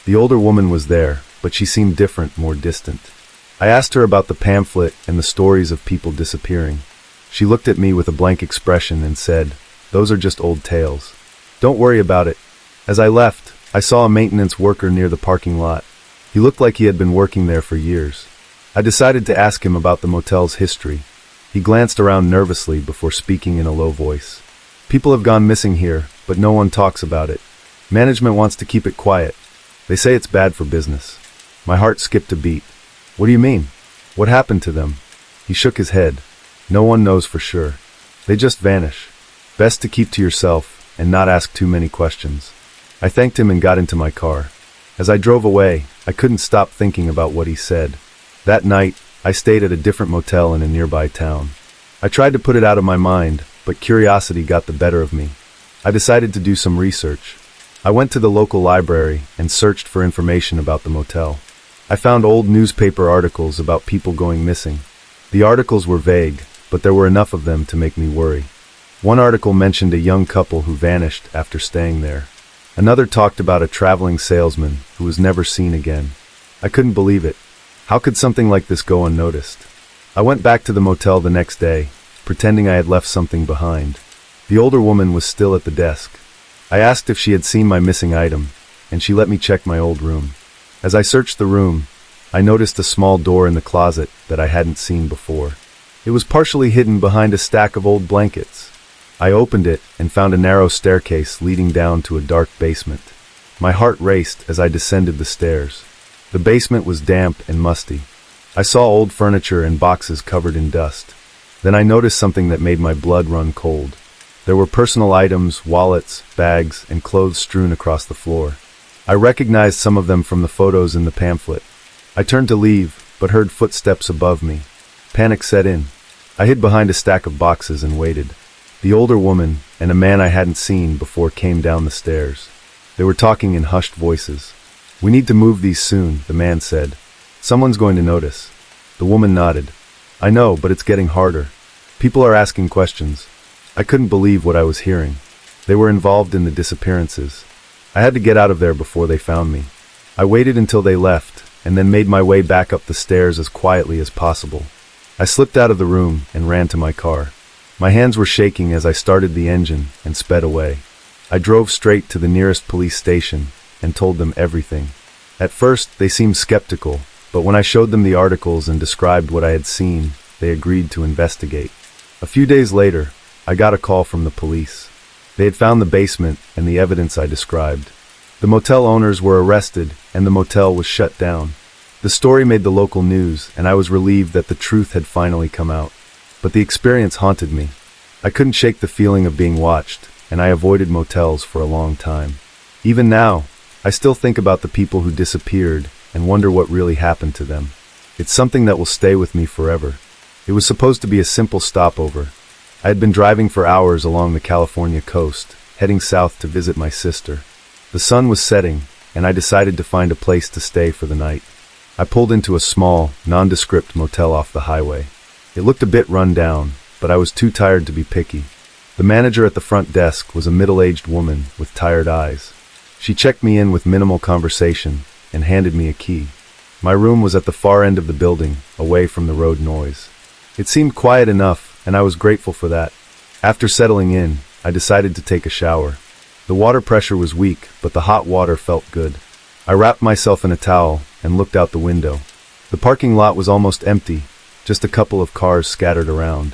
The older woman was there, but she seemed different, more distant. I asked her about the pamphlet and the stories of people disappearing. She looked at me with a blank expression and said, "Those are just old tales. Don't worry about it." As I left, I saw a maintenance worker near the parking lot. He looked like he had been working there for years. I decided to ask him about the motel's history. He glanced around nervously before speaking in a low voice. "People have gone missing here, but no one talks about it. Management wants to keep it quiet. They say it's bad for business." My heart skipped a beat. "What do you mean? What happened to them?" He shook his head. "No one knows for sure. They just vanish. Best to keep to yourself and not ask too many questions." I thanked him and got into my car. As I drove away, I couldn't stop thinking about what he said. That night, I stayed at a different motel in a nearby town. I tried to put it out of my mind, but curiosity got the better of me. I decided to do some research. I went to the local library and searched for information about the motel. I found old newspaper articles about people going missing. The articles were vague, but there were enough of them to make me worry. One article mentioned a young couple who vanished after staying there. Another talked about a traveling salesman who was never seen again. I couldn't believe it. How could something like this go unnoticed? I went back to the motel the next day, pretending I had left something behind. The older woman was still at the desk. I asked if she had seen my missing item, and she let me check my old room. As I searched the room, I noticed a small door in the closet that I hadn't seen before. It was partially hidden behind a stack of old blankets. I opened it and found a narrow staircase leading down to a dark basement. My heart raced as I descended the stairs. The basement was damp and musty. I saw old furniture and boxes covered in dust. Then I noticed something that made my blood run cold. There were personal items, wallets, bags, and clothes strewn across the floor. I recognized some of them from the photos in the pamphlet. I turned to leave, but heard footsteps above me. Panic set in. I hid behind a stack of boxes and waited. The older woman and a man I hadn't seen before came down the stairs. They were talking in hushed voices. "We need to move these soon," the man said. "Someone's going to notice." The woman nodded. "I know, but it's getting harder. People are asking questions." I couldn't believe what I was hearing. They were involved in the disappearances. I had to get out of there before they found me. I waited until they left, and then made my way back up the stairs as quietly as possible. I slipped out of the room and ran to my car. My hands were shaking as I started the engine and sped away. I drove straight to the nearest police station and told them everything. At first, they seemed skeptical, but when I showed them the articles and described what I had seen, they agreed to investigate. A few days later, I got a call from the police. They had found the basement and the evidence I described. The motel owners were arrested and the motel was shut down. The story made the local news, and I was relieved that the truth had finally come out. But the experience haunted me. I couldn't shake the feeling of being watched, and I avoided motels for a long time. Even now, I still think about the people who disappeared and wonder what really happened to them. It's something that will stay with me forever. It was supposed to be a simple stopover. I had been driving for hours along the California coast, heading south to visit my sister. The sun was setting, and I decided to find a place to stay for the night. I pulled into a small, nondescript motel off the highway. It looked a bit run down, but I was too tired to be picky. The manager at the front desk was a middle-aged woman with tired eyes. She checked me in with minimal conversation and handed me a key. My room was at the far end of the building, away from the road noise. It seemed quiet enough, and I was grateful for that. After settling in, I decided to take a shower. The water pressure was weak, but the hot water felt good. I wrapped myself in a towel and looked out the window. The parking lot was almost empty, just a couple of cars scattered around.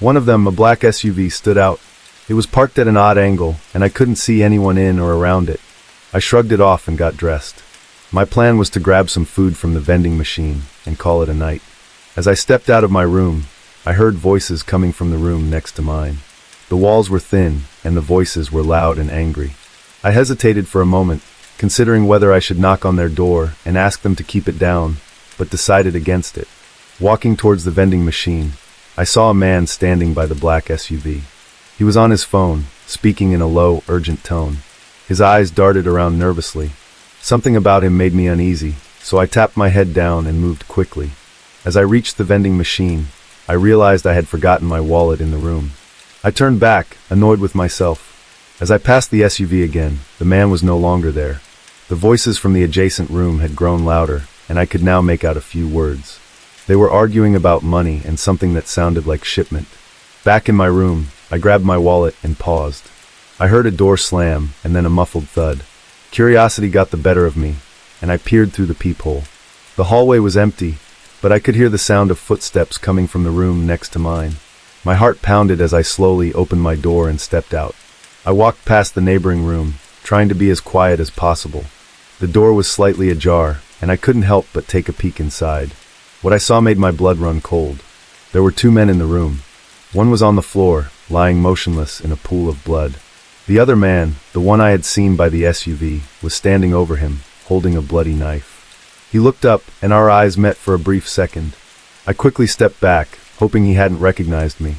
One of them, a black SUV, stood out. It was parked at an odd angle, and I couldn't see anyone in or around it. I shrugged it off and got dressed. My plan was to grab some food from the vending machine and call it a night. As I stepped out of my room, I heard voices coming from the room next to mine. The walls were thin, and the voices were loud and angry. I hesitated for a moment, considering whether I should knock on their door and ask them to keep it down, but decided against it. Walking towards the vending machine, I saw a man standing by the black SUV. He was on his phone, speaking in a low, urgent tone. His eyes darted around nervously. Something about him made me uneasy, so I tapped my head down and moved quickly. As I reached the vending machine, I realized I had forgotten my wallet in the room. I turned back, annoyed with myself. As I passed the SUV again, the man was no longer there. The voices from the adjacent room had grown louder, and I could now make out a few words. They were arguing about money and something that sounded like shipment. Back in my room, I grabbed my wallet and paused. I heard a door slam and then a muffled thud. Curiosity got the better of me, and I peered through the peephole. The hallway was empty, but I could hear the sound of footsteps coming from the room next to mine. My heart pounded as I slowly opened my door and stepped out. I walked past the neighboring room, trying to be as quiet as possible. The door was slightly ajar, and I couldn't help but take a peek inside. What I saw made my blood run cold. There were two men in the room. One was on the floor, lying motionless in a pool of blood. The other man, the one I had seen by the SUV, was standing over him, holding a bloody knife. He looked up, and our eyes met for a brief second. I quickly stepped back, hoping he hadn't recognized me.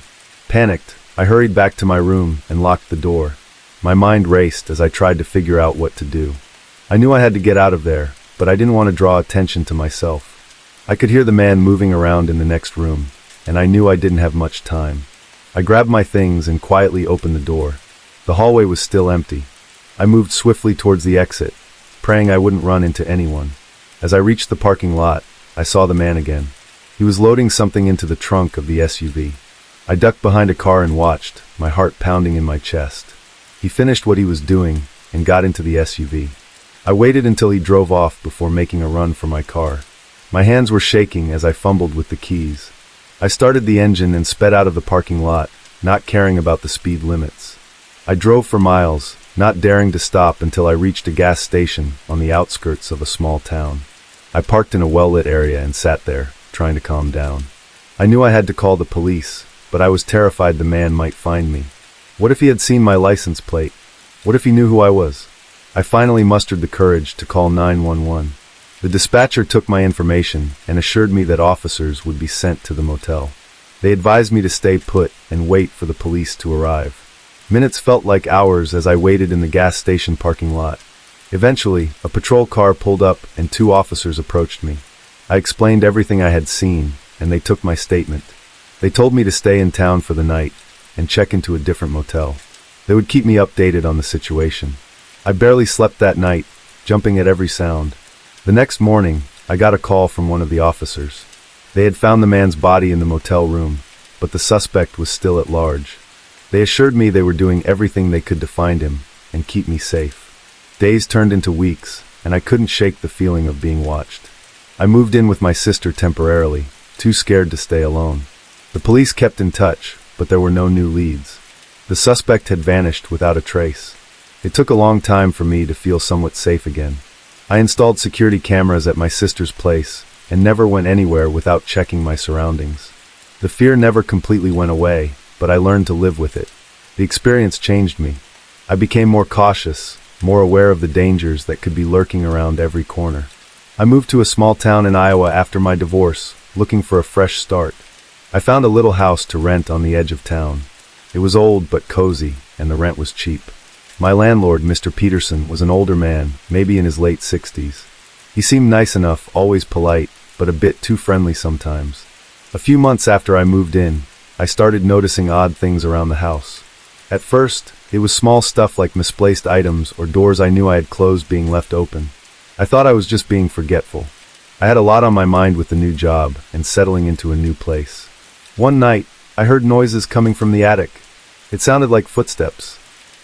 Panicked, I hurried back to my room and locked the door. My mind raced as I tried to figure out what to do. I knew I had to get out of there, but I didn't want to draw attention to myself. I could hear the man moving around in the next room, and I knew I didn't have much time. I grabbed my things and quietly opened the door. The hallway was still empty. I moved swiftly towards the exit, praying I wouldn't run into anyone. As I reached the parking lot, I saw the man again. He was loading something into the trunk of the SUV. I ducked behind a car and watched, my heart pounding in my chest. He finished what he was doing and got into the SUV. I waited until he drove off before making a run for my car. My hands were shaking as I fumbled with the keys. I started the engine and sped out of the parking lot, not caring about the speed limits. I drove for miles, not daring to stop until I reached a gas station on the outskirts of a small town. I parked in a well-lit area and sat there, trying to calm down. I knew I had to call the police, but I was terrified the man might find me. What if he had seen my license plate? What if he knew who I was? I finally mustered the courage to call 911. The dispatcher took my information and assured me that officers would be sent to the motel. They advised me to stay put and wait for the police to arrive. Minutes felt like hours as I waited in the gas station parking lot. Eventually, a patrol car pulled up and two officers approached me. I explained everything I had seen, and they took my statement. They told me to stay in town for the night and check into a different motel. They would keep me updated on the situation. I barely slept that night, jumping at every sound. The next morning, I got a call from one of the officers. They had found the man's body in the motel room, but the suspect was still at large. They assured me they were doing everything they could to find him and keep me safe. Days turned into weeks, and I couldn't shake the feeling of being watched. I moved in with my sister temporarily, too scared to stay alone. The police kept in touch, but there were no new leads. The suspect had vanished without a trace. It took a long time for me to feel somewhat safe again. I installed security cameras at my sister's place and never went anywhere without checking my surroundings. The fear never completely went away, but I learned to live with it. The experience changed me. I became more cautious, more aware of the dangers that could be lurking around every corner. I moved to a small town in Iowa after my divorce, looking for a fresh start. I found a little house to rent on the edge of town. It was old but cozy, and the rent was cheap. My landlord, Mr. Peterson, was an older man, maybe in his late 60s. He seemed nice enough, always polite, but a bit too friendly sometimes. A few months after I moved in, I started noticing odd things around the house. At first, it was small stuff like misplaced items or doors I knew I had closed being left open. I thought I was just being forgetful. I had a lot on my mind with the new job and settling into a new place. One night, I heard noises coming from the attic. It sounded like footsteps.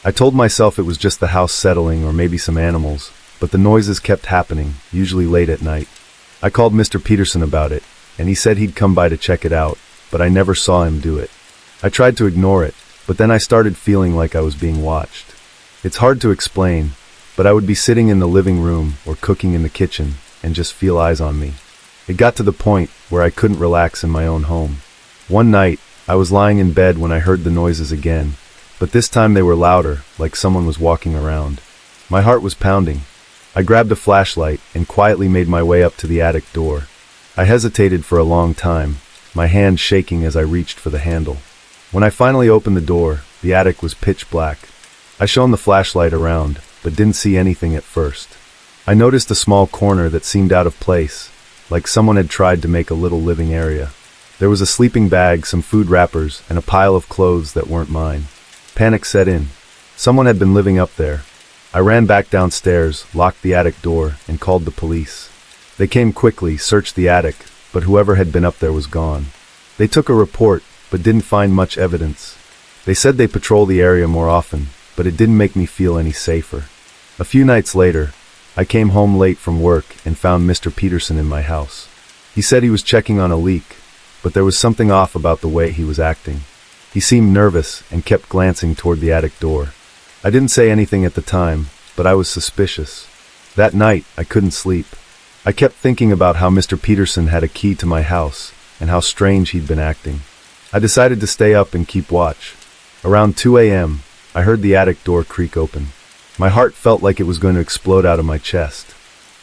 I told myself it was just the house settling or maybe some animals, but the noises kept happening, usually late at night. I called Mr. Peterson about it, and he said he'd come by to check it out, but I never saw him do it. I tried to ignore it, but then I started feeling like I was being watched. It's hard to explain, but I would be sitting in the living room or cooking in the kitchen and just feel eyes on me. It got to the point where I couldn't relax in my own home. One night, I was lying in bed when I heard the noises again, but this time they were louder, like someone was walking around. My heart was pounding. I grabbed a flashlight and quietly made my way up to the attic door. I hesitated for a long time, my hand shaking as I reached for the handle. When I finally opened the door, the attic was pitch black. I shone the flashlight around, but didn't see anything at first. I noticed a small corner that seemed out of place, like someone had tried to make a little living area. There was a sleeping bag, some food wrappers, and a pile of clothes that weren't mine. Panic set in. Someone had been living up there. I ran back downstairs, locked the attic door, and called the police. They came quickly, searched the attic, but whoever had been up there was gone. They took a report, but didn't find much evidence. They said they patrol the area more often, but it didn't make me feel any safer. A few nights later, I came home late from work and found Mr. Peterson in my house. He said he was checking on a leak, but there was something off about the way he was acting. He seemed nervous and kept glancing toward the attic door. I didn't say anything at the time, but I was suspicious. That night, I couldn't sleep. I kept thinking about how Mr. Peterson had a key to my house and how strange he'd been acting. I decided to stay up and keep watch. Around 2 a.m., I heard the attic door creak open. My heart felt like it was going to explode out of my chest.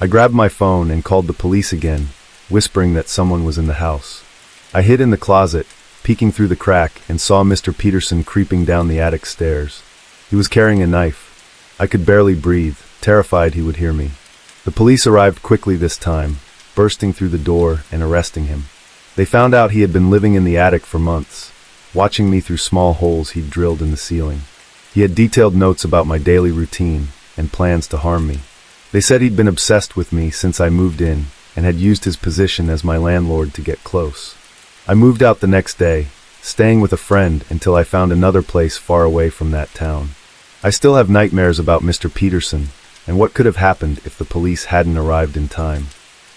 I grabbed my phone and called the police again, whispering that someone was in the house. I hid in the closet, peeking through the crack, and saw Mr. Peterson creeping down the attic stairs. He was carrying a knife. I could barely breathe, terrified he would hear me. The police arrived quickly this time, bursting through the door and arresting him. They found out he had been living in the attic for months, watching me through small holes he'd drilled in the ceiling. He had detailed notes about my daily routine and plans to harm me. They said he'd been obsessed with me since I moved in and had used his position as my landlord to get close. I moved out the next day, staying with a friend until I found another place far away from that town. I still have nightmares about Mr. Peterson and what could have happened if the police hadn't arrived in time.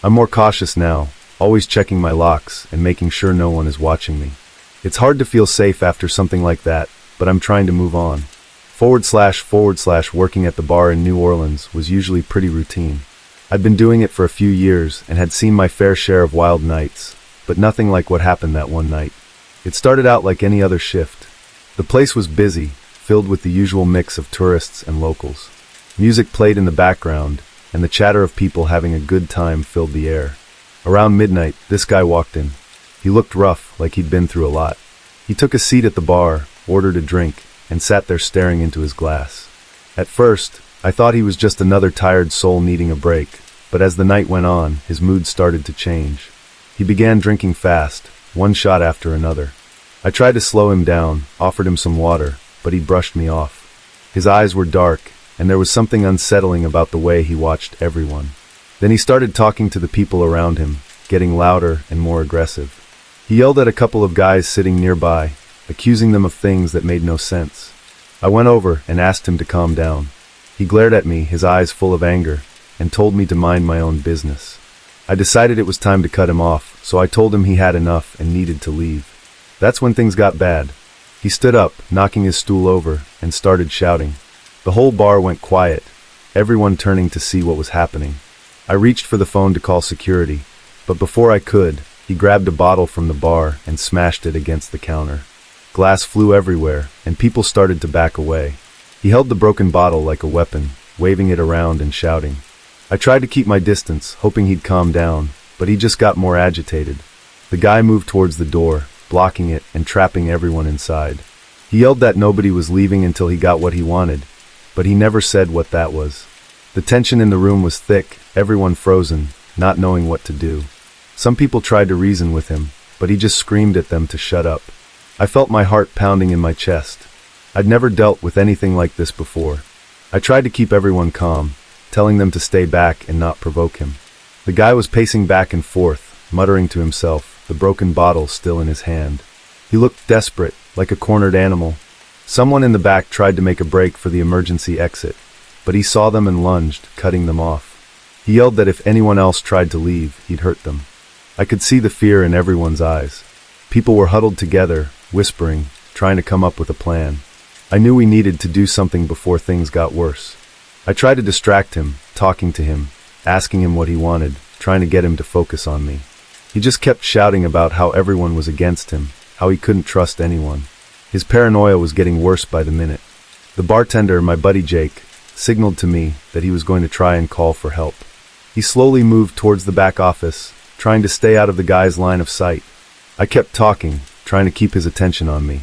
I'm more cautious now, always checking my locks and making sure no one is watching me. It's hard to feel safe after something like that, but I'm trying to move on. Working at the bar in New Orleans was usually pretty routine. I'd been doing it for a few years and had seen my fair share of wild nights, but nothing like what happened that one night. It started out like any other shift. The place was busy, filled with the usual mix of tourists and locals. Music played in the background, and the chatter of people having a good time filled the air. Around midnight, this guy walked in. He looked rough, like he'd been through a lot. He took a seat at the bar, ordered a drink, and sat there staring into his glass. At first, I thought he was just another tired soul needing a break, but as the night went on, his mood started to change. He began drinking fast, one shot after another. I tried to slow him down, offered him some water, but he brushed me off. His eyes were dark, and there was something unsettling about the way he watched everyone. Then he started talking to the people around him, getting louder and more aggressive. He yelled at a couple of guys sitting nearby, accusing them of things that made no sense. I went over and asked him to calm down. He glared at me, his eyes full of anger, and told me to mind my own business. I decided it was time to cut him off, so I told him he had enough and needed to leave. That's when things got bad. He stood up, knocking his stool over, and started shouting. The whole bar went quiet, everyone turning to see what was happening. I reached for the phone to call security, But before I could, he grabbed a bottle from the bar and smashed it against the counter. Glass flew everywhere, and people started to back away. He held the broken bottle like a weapon, waving it around and shouting. I tried to keep my distance, hoping he'd calm down, but he just got more agitated. The guy moved towards the door, blocking it and trapping everyone inside. He yelled that nobody was leaving until he got what he wanted, but he never said what that was. The tension in the room was thick, everyone frozen, not knowing what to do. Some people tried to reason with him, but he just screamed at them to shut up. I felt my heart pounding in my chest. I'd never dealt with anything like this before. I tried to keep everyone calm, telling them to stay back and not provoke him. The guy was pacing back and forth, muttering to himself, the broken bottle still in his hand. He looked desperate, like a cornered animal. Someone in the back tried to make a break for the emergency exit, but he saw them and lunged, cutting them off. He yelled that if anyone else tried to leave, he'd hurt them. I could see the fear in everyone's eyes. People were huddled together, whispering, trying to come up with a plan. I knew we needed to do something before things got worse. I tried to distract him, talking to him, asking him what he wanted, trying to get him to focus on me. He just kept shouting about how everyone was against him, how he couldn't trust anyone. His paranoia was getting worse by the minute. The bartender, my buddy Jake, signaled to me that he was going to try and call for help. He slowly moved towards the back office, trying to stay out of the guy's line of sight. I kept talking, trying to keep his attention on me.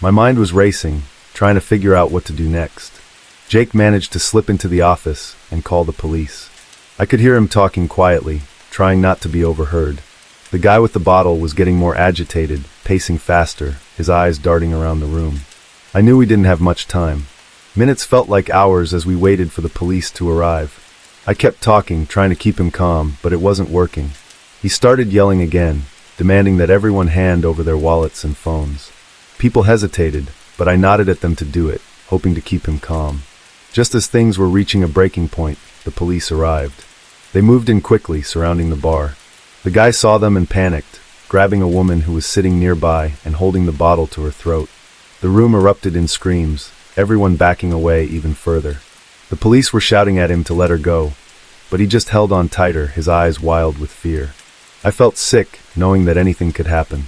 My mind was racing, trying to figure out what to do next. Jake managed to slip into the office and call the police. I could hear him talking quietly, trying not to be overheard. The guy with the bottle was getting more agitated, pacing faster, his eyes darting around the room. I knew we didn't have much time. Minutes felt like hours as we waited for the police to arrive. I kept talking, trying to keep him calm, but it wasn't working. He started yelling again, demanding that everyone hand over their wallets and phones. People hesitated, but I nodded at them to do it, hoping to keep him calm. Just as things were reaching a breaking point, the police arrived. They moved in quickly, surrounding the bar. The guy saw them and panicked, grabbing a woman who was sitting nearby and holding the bottle to her throat. The room erupted in screams, everyone backing away even further. The police were shouting at him to let her go, but he just held on tighter, his eyes wild with fear. I felt sick, knowing that anything could happen.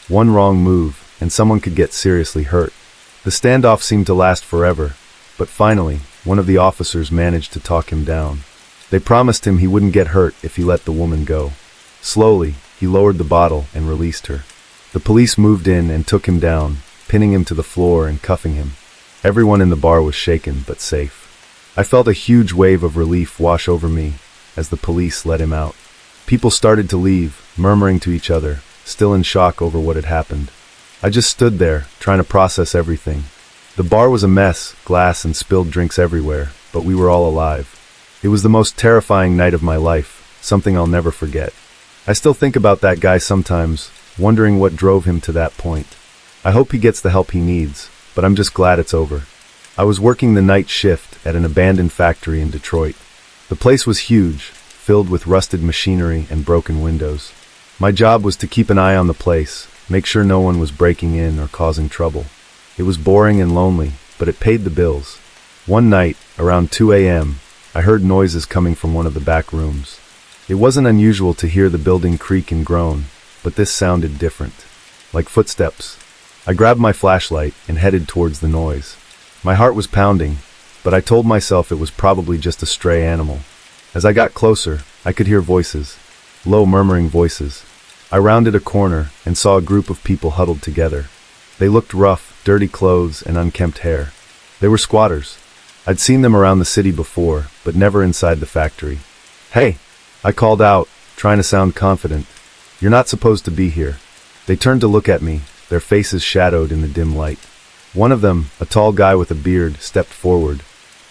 One wrong move, and someone could get seriously hurt. The standoff seemed to last forever, but finally, one of the officers managed to talk him down. They promised him he wouldn't get hurt if he let the woman go. Slowly, he lowered the bottle and released her. The police moved in and took him down, pinning him to the floor and cuffing him. Everyone in the bar was shaken but safe. I felt a huge wave of relief wash over me as the police let him out. People started to leave, murmuring to each other, still in shock over what had happened. I just stood there, trying to process everything. The bar was a mess, glass and spilled drinks everywhere, but we were all alive. It was the most terrifying night of my life, something I'll never forget. I still think about that guy sometimes, wondering what drove him to that point. I hope he gets the help he needs, but I'm just glad it's over. I was working the night shift at an abandoned factory in Detroit. The place was huge, filled with rusted machinery and broken windows. My job was to keep an eye on the place, make sure no one was breaking in or causing trouble. It was boring and lonely, but it paid the bills. One night, around 2 a.m., I heard noises coming from one of the back rooms. It wasn't unusual to hear the building creak and groan, but this sounded different, like footsteps. I grabbed my flashlight and headed towards the noise. My heart was pounding, but I told myself it was probably just a stray animal. As I got closer, I could hear voices, low murmuring voices. I rounded a corner and saw a group of people huddled together. They looked rough, dirty clothes and unkempt hair. They were squatters. I'd seen them around the city before, but never inside the factory. "Hey!" I called out, trying to sound confident. "You're not supposed to be here." They turned to look at me, their faces shadowed in the dim light. One of them, a tall guy with a beard, stepped forward.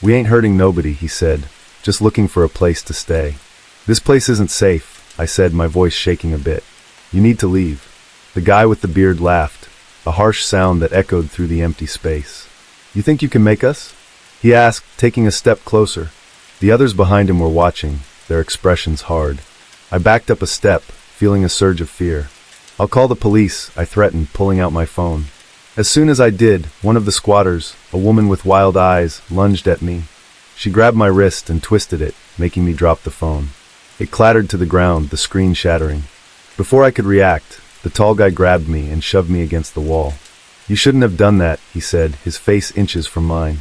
"We ain't hurting nobody," he said, "just looking for a place to stay." "This place isn't safe," I said, my voice shaking a bit. "You need to leave." The guy with the beard laughed, a harsh sound that echoed through the empty space. "You think you can make us?" he asked, taking a step closer. The others behind him were watching, their expressions hard. I backed up a step, feeling a surge of fear. "I'll call the police," I threatened, pulling out my phone. As soon as I did, one of the squatters, a woman with wild eyes, lunged at me. She grabbed my wrist and twisted it, making me drop the phone. It clattered to the ground, the screen shattering. Before I could react, the tall guy grabbed me and shoved me against the wall. "You shouldn't have done that," he said, his face inches from mine.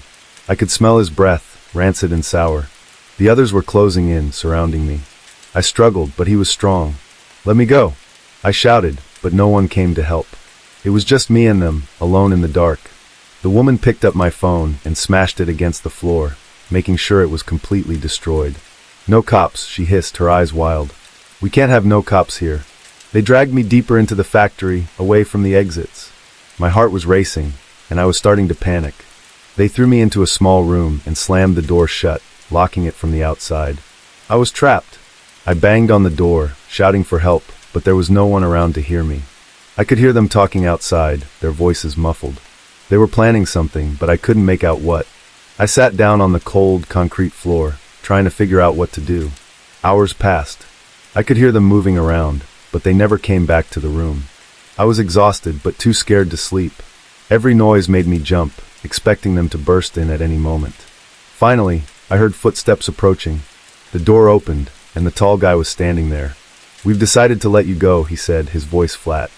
I could smell his breath, rancid and sour. The others were closing in, surrounding me. I struggled, but he was strong. "Let me go," I shouted, but no one came to help. It was just me and them, alone in the dark. The woman picked up my phone and smashed it against the floor, making sure it was completely destroyed. "No cops," she hissed, her eyes wild. "We can't have no cops here." They dragged me deeper into the factory, away from the exits. My heart was racing, and I was starting to panic. They threw me into a small room and slammed the door shut, locking it from the outside. I was trapped. I banged on the door, shouting for help, but there was no one around to hear me. I could hear them talking outside, their voices muffled. They were planning something, but I couldn't make out what. I sat down on the cold, concrete floor, trying to figure out what to do. Hours passed. I could hear them moving around, but they never came back to the room. I was exhausted, but too scared to sleep. Every noise made me jump, expecting them to burst in at any moment. Finally, I heard footsteps approaching. The door opened, and the tall guy was standing there. "We've decided to let you go," he said, his voice flat.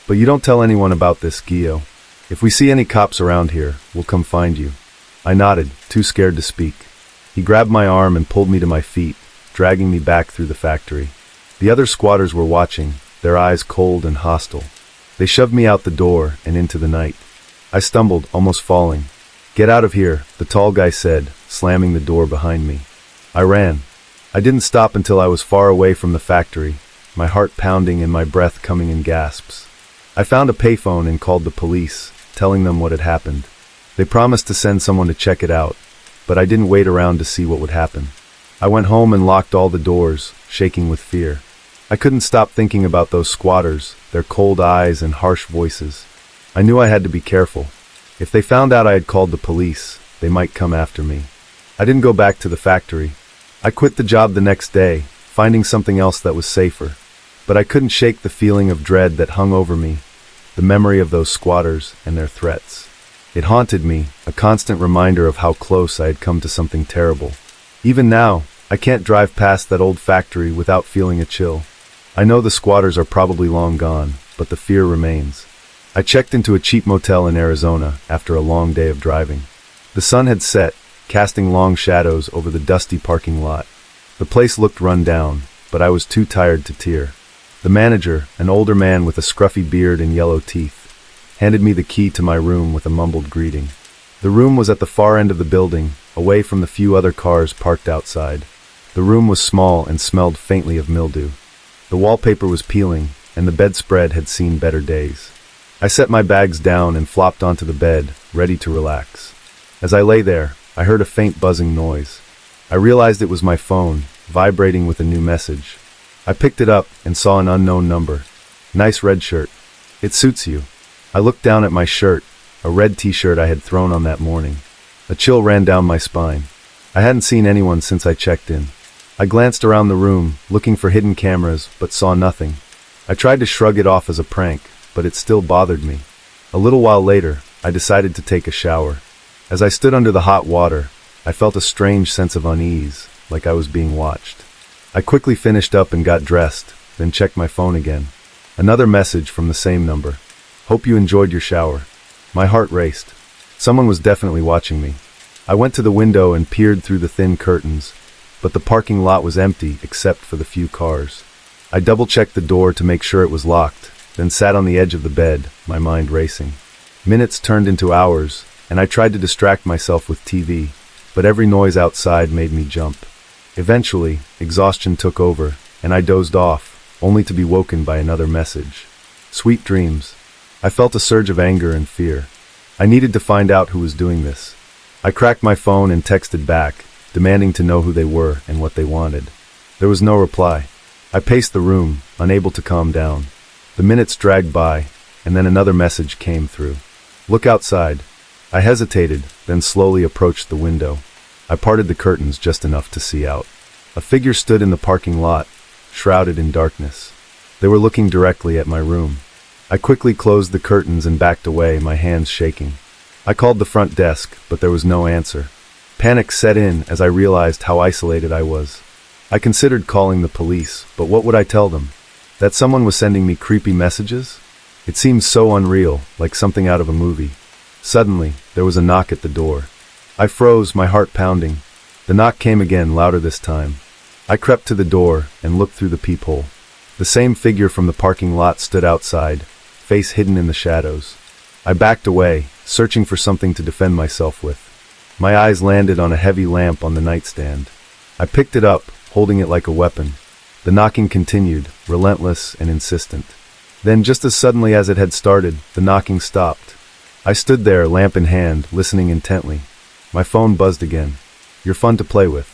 "But you don't tell anyone about this, Gio. If we see any cops around here, we'll come find you." I nodded, too scared to speak. He grabbed my arm and pulled me to my feet, dragging me back through the factory. The other squatters were watching, their eyes cold and hostile. They shoved me out the door and into the night. I stumbled, almost falling. "Get out of here," the tall guy said, slamming the door behind me. I ran. I didn't stop until I was far away from the factory, my heart pounding and my breath coming in gasps. I found a payphone and called the police, telling them what had happened. They promised to send someone to check it out, but I didn't wait around to see what would happen. I went home and locked all the doors, shaking with fear. I couldn't stop thinking about those squatters, their cold eyes and harsh voices. I knew I had to be careful. If they found out I had called the police, they might come after me. I didn't go back to the factory. I quit the job the next day, finding something else that was safer. But I couldn't shake the feeling of dread that hung over me, the memory of those squatters and their threats. It haunted me, a constant reminder of how close I had come to something terrible. Even now, I can't drive past that old factory without feeling a chill. I know the squatters are probably long gone, but the fear remains. I checked into a cheap motel in Arizona after a long day of driving. The sun had set, casting long shadows over the dusty parking lot. The place looked run down, but I was too tired to tear. The manager, an older man with a scruffy beard and yellow teeth, handed me the key to my room with a mumbled greeting. The room was at the far end of the building, away from the few other cars parked outside. The room was small and smelled faintly of mildew. The wallpaper was peeling, and the bedspread had seen better days. I set my bags down and flopped onto the bed, ready to relax. As I lay there, I heard a faint buzzing noise. I realized it was my phone, vibrating with a new message. I picked it up and saw an unknown number. "Nice red shirt. It suits you." I looked down at my shirt, a red t-shirt I had thrown on that morning. A chill ran down my spine. I hadn't seen anyone since I checked in. I glanced around the room, looking for hidden cameras, but saw nothing. I tried to shrug it off as a prank, but it still bothered me. A little while later, I decided to take a shower. As I stood under the hot water, I felt a strange sense of unease, like I was being watched. I quickly finished up and got dressed, then checked my phone again. Another message from the same number. "Hope you enjoyed your shower." My heart raced. Someone was definitely watching me. I went to the window and peered through the thin curtains, but the parking lot was empty except for the few cars. I double-checked the door to make sure it was locked, then sat on the edge of the bed, my mind racing. Minutes turned into hours, and I tried to distract myself with TV, but every noise outside made me jump. Eventually, exhaustion took over, and I dozed off, only to be woken by another message. "Sweet dreams." I felt a surge of anger and fear. I needed to find out who was doing this. I cracked my phone and texted back, demanding to know who they were and what they wanted. There was no reply. I paced the room, unable to calm down. The minutes dragged by, and then another message came through. "Look outside." I hesitated, then slowly approached the window. I parted the curtains just enough to see out. A figure stood in the parking lot, shrouded in darkness. They were looking directly at my room. I quickly closed the curtains and backed away, my hands shaking. I called the front desk, but there was no answer. Panic set in as I realized how isolated I was. I considered calling the police, but what would I tell them? That someone was sending me creepy messages? It seemed so unreal, like something out of a movie. Suddenly, there was a knock at the door. I froze, my heart pounding. The knock came again, louder this time. I crept to the door and looked through the peephole. The same figure from the parking lot stood outside, face hidden in the shadows. I backed away, searching for something to defend myself with. My eyes landed on a heavy lamp on the nightstand. I picked it up, holding it like a weapon. The knocking continued, relentless and insistent. Then, just as suddenly as it had started, the knocking stopped. I stood there, lamp in hand, listening intently. My phone buzzed again. "You're fun to play with."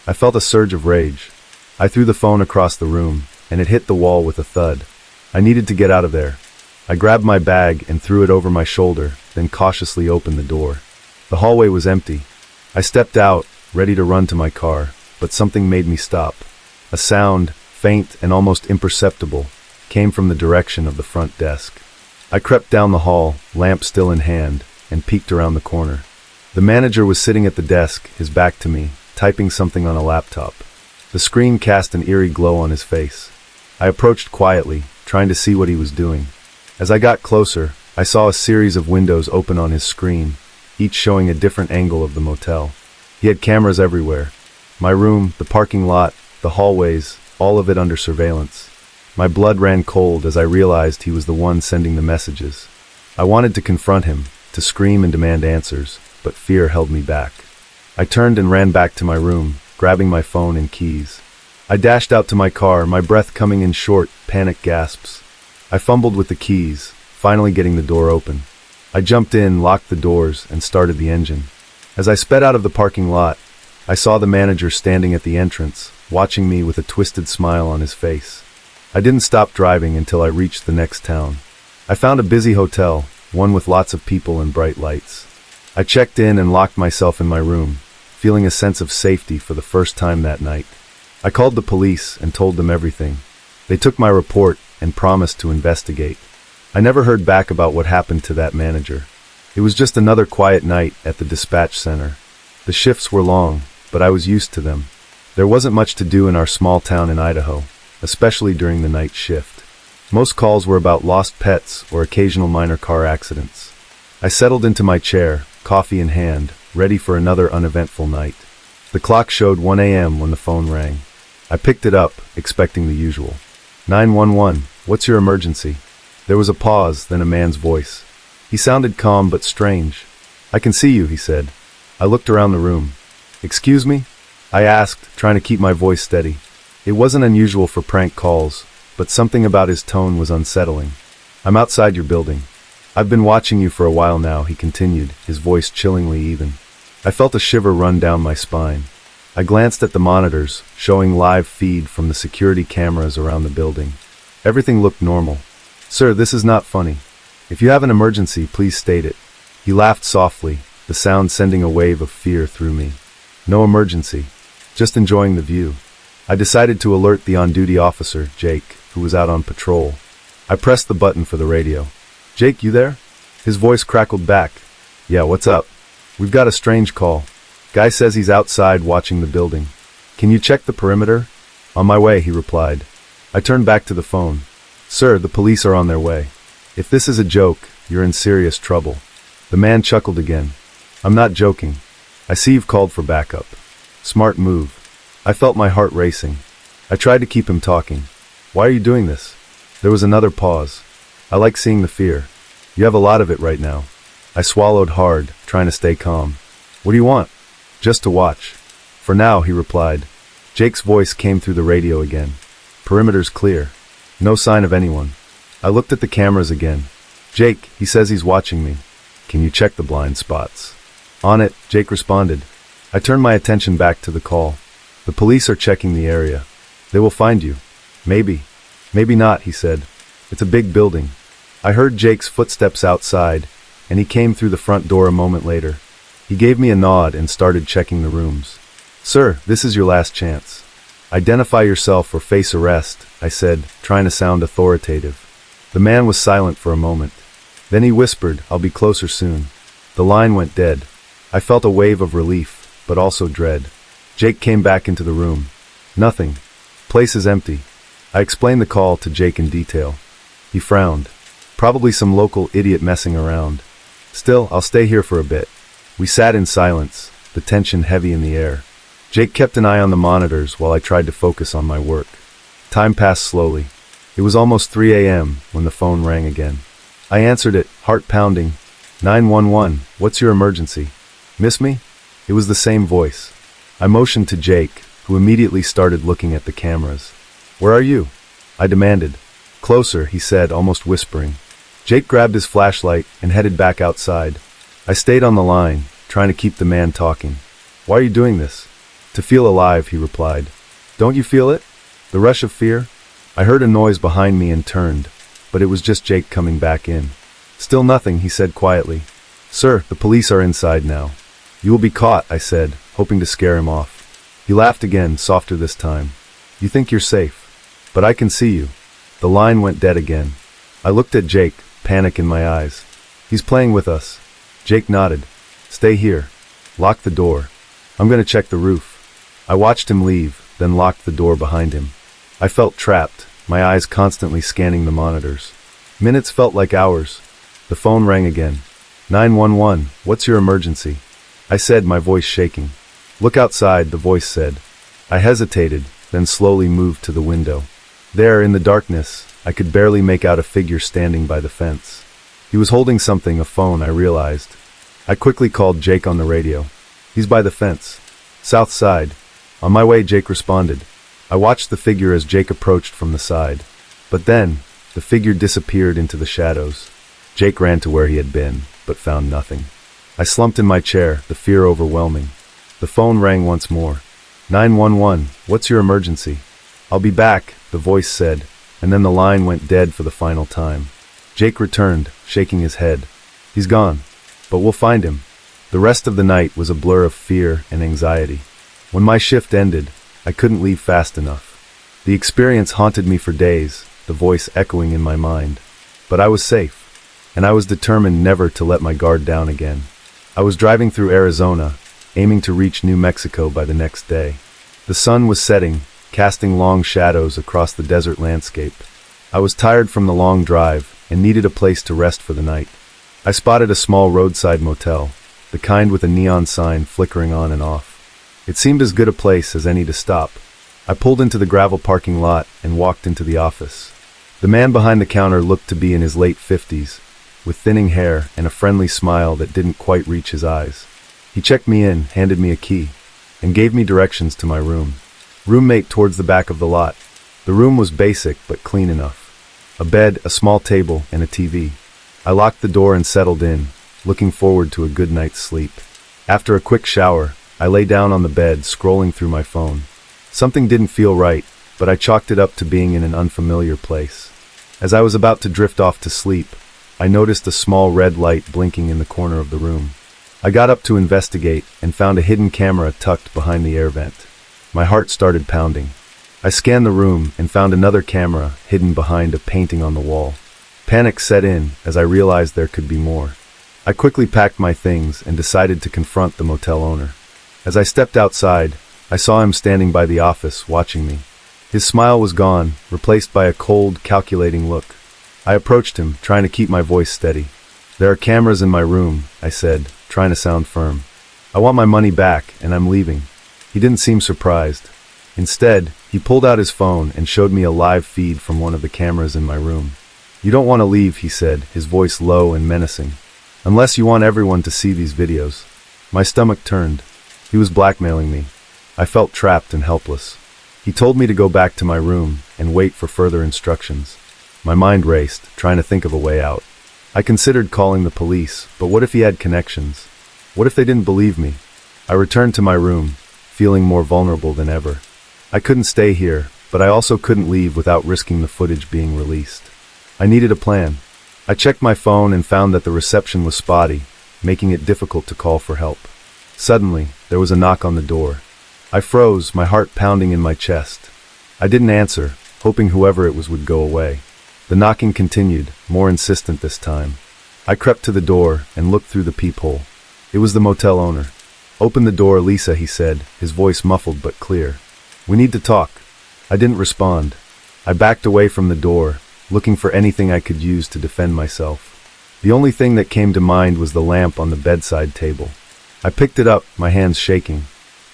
I felt a surge of rage. I threw the phone across the room, and it hit the wall with a thud. I needed to get out of there. I grabbed my bag and threw it over my shoulder, then cautiously opened the door. The hallway was empty. I stepped out, ready to run to my car, but something made me stop. A sound, faint and almost imperceptible, came from the direction of the front desk. I crept down the hall, lamp still in hand, and peeked around the corner. The manager was sitting at the desk, his back to me, typing something on a laptop. The screen cast an eerie glow on his face. I approached quietly, trying to see what he was doing. As I got closer, I saw a series of windows open on his screen, each showing a different angle of the motel. He had cameras everywhere. My room, the parking lot, the hallways, all of it under surveillance. My blood ran cold as I realized he was the one sending the messages. I wanted to confront him, to scream and demand answers, but fear held me back. I turned and ran back to my room, grabbing my phone and keys. I dashed out to my car, my breath coming in short, panic gasps. I fumbled with the keys, finally getting the door open. I jumped in, locked the doors, and started the engine. As I sped out of the parking lot, I saw the manager standing at the entrance, watching me with a twisted smile on his face. I didn't stop driving until I reached the next town. I found a busy hotel, one with lots of people and bright lights. I checked in and locked myself in my room, feeling a sense of safety for the first time that night. I called the police and told them everything. They took my report and promised to investigate. I never heard back about what happened to that manager. It was just another quiet night at the dispatch center. The shifts were long, but I was used to them. There wasn't much to do in our small town in Idaho, especially during the night shift. Most calls were about lost pets or occasional minor car accidents. I settled into my chair, coffee in hand, ready for another uneventful night. The clock showed 1 a.m. when the phone rang. I picked it up, expecting the usual. 911, what's your emergency? There was a pause, then a man's voice. He sounded calm but strange. I can see you, he said. I looked around the room. Excuse me? I asked, trying to keep my voice steady. It wasn't unusual for prank calls, but something about his tone was unsettling. I'm outside your building. I've been watching you for a while now, he continued, his voice chillingly even. I felt a shiver run down my spine. I glanced at the monitors, showing live feed from the security cameras around the building. Everything looked normal. Sir, this is not funny. If you have an emergency, please state it. He laughed softly, the sound sending a wave of fear through me. No emergency. Just enjoying the view. I decided to alert the on-duty officer, Jake, who was out on patrol. I pressed the button for the radio. Jake, you there? His voice crackled back. Yeah, what's up? We've got a strange call. Guy says he's outside watching the building. Can you check the perimeter? On my way, he replied. I turned back to the phone. Sir, the police are on their way. If this is a joke, you're in serious trouble. The man chuckled again. I'm not joking. I see you've called for backup. Smart move. I felt my heart racing. I tried to keep him talking. Why are you doing this? There was another pause. I like seeing the fear. You have a lot of it right now. I swallowed hard, trying to stay calm. What do you want? Just to watch. For now, he replied. Jake's voice came through the radio again. Perimeter's clear. No sign of anyone. I looked at the cameras again. Jake, he says he's watching me. Can you check the blind spots? On it, Jake responded. I turned my attention back to the call. The police are checking the area. They will find you. Maybe. Maybe not, he said. It's a big building. I heard Jake's footsteps outside, and he came through the front door a moment later. He gave me a nod and started checking the rooms. Sir, this is your last chance. Identify yourself or face arrest, I said, trying to sound authoritative. The man was silent for a moment. Then he whispered, I'll be closer soon. The line went dead. I felt a wave of relief, but also dread. Jake came back into the room. Nothing. Place is empty. I explained the call to Jake in detail. He frowned. Probably some local idiot messing around. Still, I'll stay here for a bit. We sat in silence, the tension heavy in the air. Jake kept an eye on the monitors while I tried to focus on my work. Time passed slowly. It was almost 3 a.m. when the phone rang again. I answered it, heart pounding. 911, what's your emergency? Miss me? It was the same voice. I motioned to Jake, who immediately started looking at the cameras. Where are you? I demanded. Closer, he said, almost whispering. Jake grabbed his flashlight and headed back outside. I stayed on the line, trying to keep the man talking. Why are you doing this? To feel alive, he replied. Don't you feel it? The rush of fear? I heard a noise behind me and turned, but it was just Jake coming back in. Still nothing, he said quietly. Sir, the police are inside now. You will be caught, I said, hoping to scare him off. He laughed again, softer this time. You think you're safe, but I can see you. The line went dead again. I looked at Jake, panic in my eyes. He's playing with us. Jake nodded. Stay here. Lock the door. I'm going to check the roof. I watched him leave, then locked the door behind him. I felt trapped, my eyes constantly scanning the monitors. Minutes felt like hours. The phone rang again. 911, what's your emergency? I said, my voice shaking. Look outside, the voice said. I hesitated, then slowly moved to the window. There, in the darkness, I could barely make out a figure standing by the fence. He was holding something, a phone, I realized. I quickly called Jake on the radio. He's by the fence. South side. On my way, Jake responded. I watched the figure as Jake approached from the side. But then, the figure disappeared into the shadows. Jake ran to where he had been, but found nothing. I slumped in my chair, the fear overwhelming. The phone rang once more. 911, what's your emergency? I'll be back, the voice said, and then the line went dead for the final time. Jake returned, shaking his head. He's gone, but we'll find him. The rest of the night was a blur of fear and anxiety. When my shift ended, I couldn't leave fast enough. The experience haunted me for days, the voice echoing in my mind. But I was safe, and I was determined never to let my guard down again. I was driving through Arizona, aiming to reach New Mexico by the next day. The sun was setting, casting long shadows across the desert landscape. I was tired from the long drive and needed a place to rest for the night. I spotted a small roadside motel, the kind with a neon sign flickering on and off. It seemed as good a place as any to stop. I pulled into the gravel parking lot and walked into the office. The man behind the counter looked to be in his late 50s, with thinning hair and a friendly smile that didn't quite reach his eyes. He checked me in, handed me a key, and gave me directions to my room. Roommate towards the back of the lot. The room was basic but clean enough. A bed, a small table, and a TV. I locked the door and settled in, looking forward to a good night's sleep. After a quick shower, I lay down on the bed, scrolling through my phone. Something didn't feel right, but I chalked it up to being in an unfamiliar place. As I was about to drift off to sleep, I noticed a small red light blinking in the corner of the room. I got up to investigate and found a hidden camera tucked behind the air vent. My heart started pounding. I scanned the room and found another camera hidden behind a painting on the wall. Panic set in as I realized there could be more. I quickly packed my things and decided to confront the motel owner. As I stepped outside, I saw him standing by the office, watching me. His smile was gone, replaced by a cold, calculating look. I approached him, trying to keep my voice steady. There are cameras in my room, I said, trying to sound firm. I want my money back, and I'm leaving. He didn't seem surprised. Instead, he pulled out his phone and showed me a live feed from one of the cameras in my room. You don't want to leave, he said, his voice low and menacing. Unless you want everyone to see these videos. My stomach turned. He was blackmailing me. I felt trapped and helpless. He told me to go back to my room and wait for further instructions. My mind raced, trying to think of a way out. I considered calling the police, but what if he had connections? What if they didn't believe me? I returned to my room, feeling more vulnerable than ever. I couldn't stay here, but I also couldn't leave without risking the footage being released. I needed a plan. I checked my phone and found that the reception was spotty, making it difficult to call for help. Suddenly, there was a knock on the door. I froze, my heart pounding in my chest. I didn't answer, hoping whoever it was would go away. The knocking continued, more insistent this time. I crept to the door and looked through the peephole. It was the motel owner. Open the door, Lisa, he said, his voice muffled but clear. We need to talk. I didn't respond. I backed away from the door, looking for anything I could use to defend myself. The only thing that came to mind was the lamp on the bedside table. I picked it up, my hands shaking.